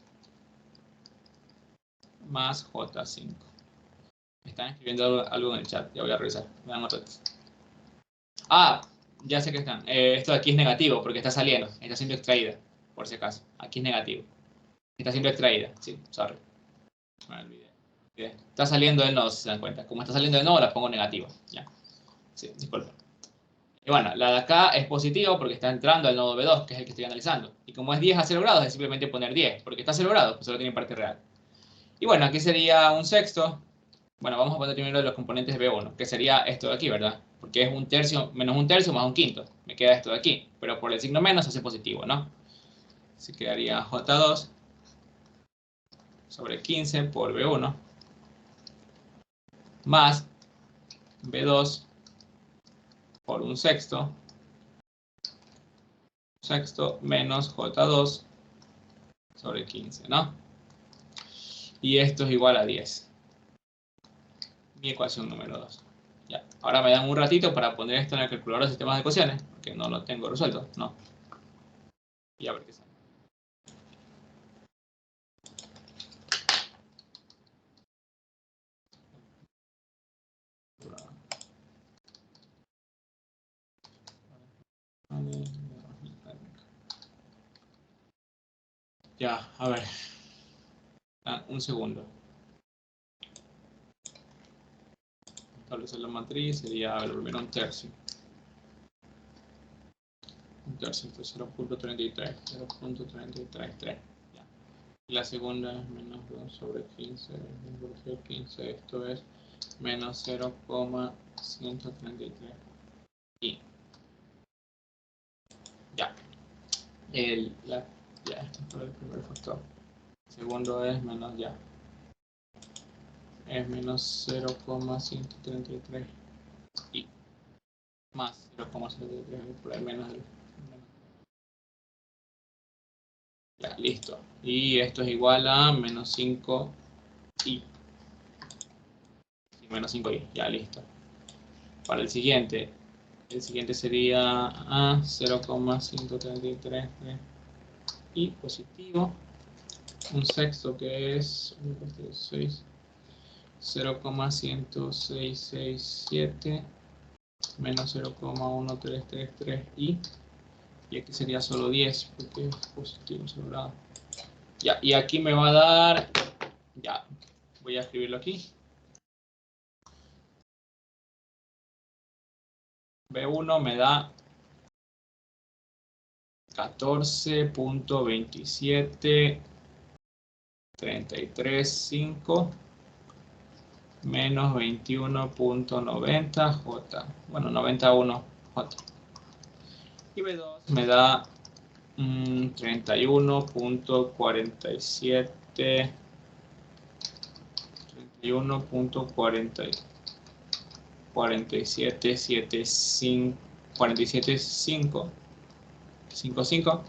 más J5. Me están escribiendo algo en el chat. Ya voy a revisar. Me dan otro texto. Ah, ya sé que están. Esto de aquí es negativo porque está saliendo. Está siendo extraída, por si acaso. Aquí es negativo. Está siendo extraída. Sí, sorry. Me olvidé. Está saliendo del nodo, si se dan cuenta. Como está saliendo del nodo, la pongo negativa. Ya. Sí, disculpen. Y bueno, la de acá es positivo porque está entrando al nodo B2, que es el que estoy analizando. Y como es 10 a 0 grados, es simplemente poner 10. Porque está a 0 grados, pues solo tiene parte real. Y bueno, aquí sería 1/6. Bueno, vamos a poner primero los componentes de B1, que sería esto de aquí, ¿verdad? Porque es 1/3, menos 1/3 más 1/5. Me queda esto de aquí. Pero por el signo menos hace positivo, ¿no? Así quedaría J2 sobre 15 por B1 más B2 por 1/6 menos J2 sobre 15, ¿no? Y esto es igual a 10. Mi ecuación número 2. Ya. Ahora me dan un ratito para poner esto en el calculador de sistemas de ecuaciones, porque no lo tengo resuelto, no. Y a ver qué sale. Ya, a ver. Un segundo. Establecer la matriz sería, a ver, primero un tercio. Un tercio, esto es 0.33, 0.333. Ya. Y la segunda es menos 2 sobre 15, sobre 15, esto es menos 0,133. Y ya. Ya, esto es por el primer factor. El segundo es menos ya. Es menos 0,133 y más 0,133 por el menos del. Ya, listo. Y esto es igual a menos 5 y menos 5y. Ya, listo. Para el siguiente sería a 0,133 y positivo. Un sexto que es 6. 0,1667 menos 0,1333 y aquí sería solo 10 porque es positivo sobrado. Ya, y aquí me va a dar, ya, voy a escribirlo aquí. B1 me da 14.2733.5 menos 21.90 J. Bueno, 91 J. Y B2 me da 31.47 47.5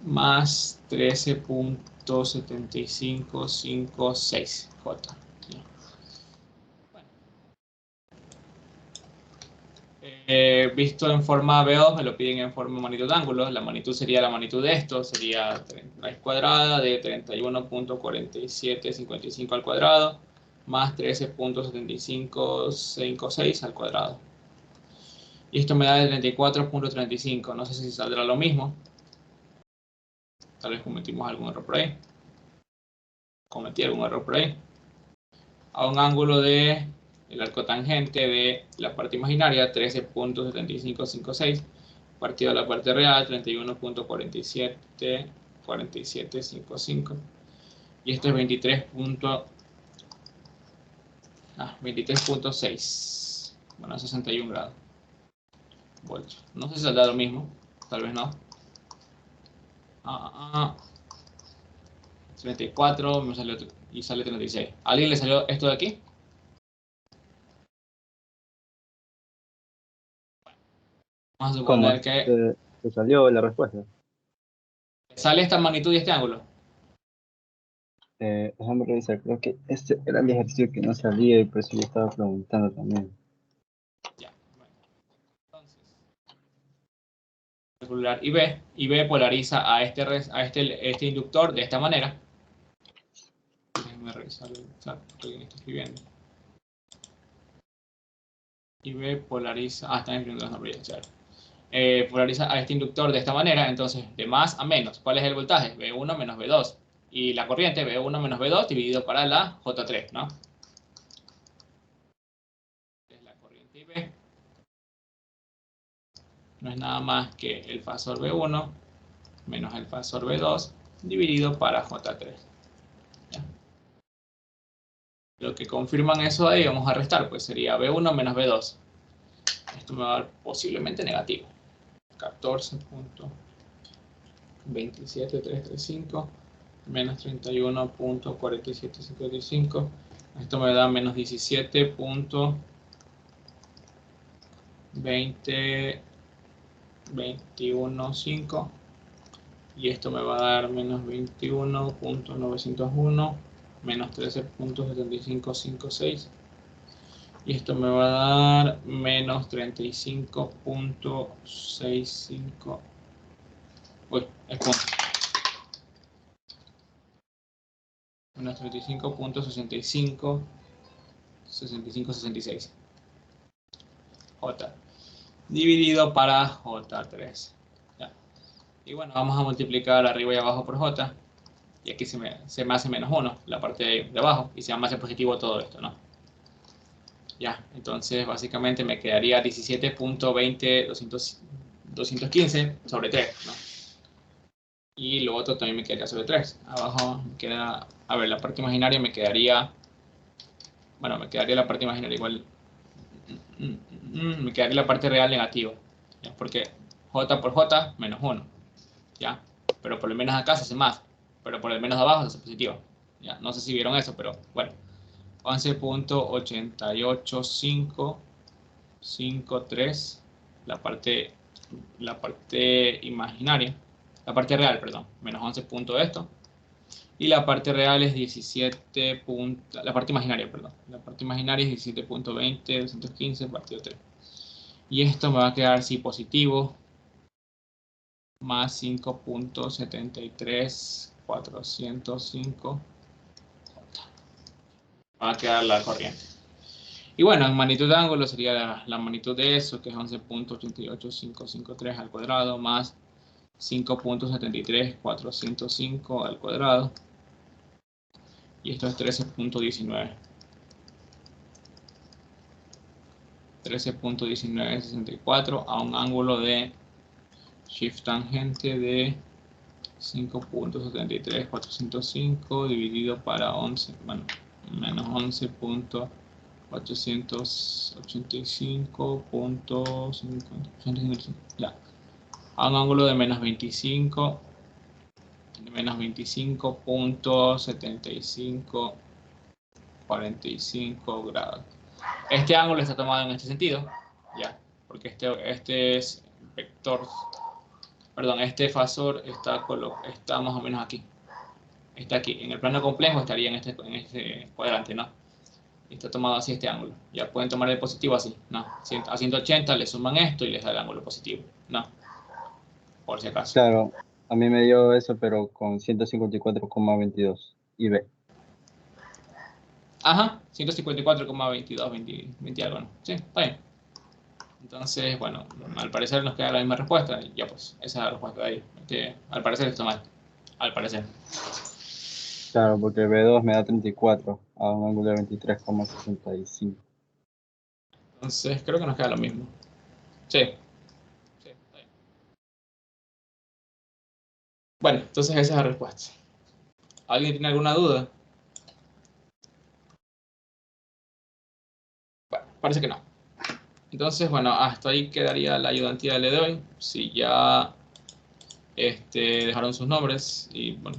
más 13.7556 J. Visto en forma B2 me lo piden en forma magnitud de ángulos. La magnitud sería la magnitud de esto, sería raíz cuadrada de 31.4755 al cuadrado más 13.7556 al cuadrado. Y esto me da de 34.35. No sé si saldrá lo mismo. Tal vez cometimos algún error por ahí. Cometí algún error por ahí. A un ángulo de el arco tangente de la parte imaginaria 13.7556 partido a la parte real 31.474755 y esto es 23.6, bueno, 61 grados voltios. No sé si saldrá lo mismo, tal vez no. 34 me salió y sale 36. ¿A alguien le salió esto de aquí? Vamos a ¿Cómo? suponer que ¿Te salió la respuesta? sale esta magnitud y este ángulo. Déjame revisar, creo que este era el ejercicio que no salía y por eso yo estaba preguntando también. Ya, bueno. Entonces, calcular y B polariza a este inductor de esta manera. Déjenme revisar el chat, porque alguien está escribiendo. Y B polariza, están escribiendo los nombres, claro. Polariza a este inductor de esta manera, entonces de más a menos. ¿Cuál es el voltaje? B1 menos B2. Y la corriente B1 menos B2 dividido para la J3, ¿no? Es la corriente IB. No es nada más que el fasor B1 menos el fasor B2 dividido para J3. ¿Ya? Lo que confirman eso de ahí, vamos a restar, pues sería B1 menos B2. Esto me va a dar posiblemente negativo. 14.27335 menos 31.4755. Esto me da menos 17.215 Y esto me va a dar menos 21.901 menos 13.7556. Y esto me va a dar menos 35.65. Uy, es punto. Menos 35.65. 65.66. J. Dividido para J3. Ya. Y bueno, vamos a multiplicar arriba y abajo por J. Y aquí se me hace menos 1, la parte de abajo. Y se me hace positivo todo esto, ¿no? Ya, entonces básicamente me quedaría 17.20.215 sobre 3, ¿no? Y lo otro también me quedaría sobre 3. Abajo me queda, a ver, la parte imaginaria me quedaría, bueno, me quedaría la parte imaginaria igual, me quedaría la parte real negativa, ¿ya? Porque J por J, menos 1, ¿ya? Pero por lo menos acá se hace más, pero por el menos de abajo se hace positivo, ¿ya? No sé si vieron eso, pero bueno. 11.88553, la parte imaginaria, la parte real, perdón, menos 11 punto esto, y la parte real es 17 punto, la parte imaginaria, perdón, la parte imaginaria es 17.20.215 partido 3, y esto me va a quedar si positivo, más 5.73.405, va a quedar la corriente. Y bueno, en magnitud de ángulo sería la magnitud de eso, que es 11.88553 al cuadrado, más 5.73405 al cuadrado. Y esto es 13.19. 13.1964 a un ángulo de shift tangente de 5.73405 dividido para 11, bueno, menos 11.885.50, ya, a un ángulo de menos 25.7545 grados. Este ángulo está tomado en este sentido, ya, porque este es vector, perdón, este fasor está más o menos aquí. Está aquí, en el plano complejo estaría en este cuadrante, ¿no? Está tomado así este ángulo. Ya pueden tomar el positivo así, ¿no? A 180 le suman esto y les da el ángulo positivo, ¿no? Por si acaso. Claro, a mí me dio eso, pero con 154,22 y B. Ajá, 154,22, 20 algo, ¿no? Sí, está bien. Entonces, bueno, al parecer nos queda la misma respuesta. Y ya pues, esa es la respuesta de ahí. Al parecer está mal. Al parecer. Claro, porque B2 me da 34 a un ángulo de 23,65. Entonces, creo que nos queda lo mismo. Sí. Sí, está bien. Bueno, entonces esa es la respuesta. ¿Alguien tiene alguna duda? Bueno, parece que no. Entonces, bueno, hasta ahí quedaría la ayudantía del día de hoy. Si ya dejaron sus nombres y bueno,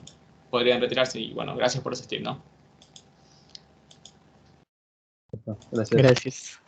podrían retirarse. Y bueno, gracias por asistir, ¿no? Gracias. Gracias.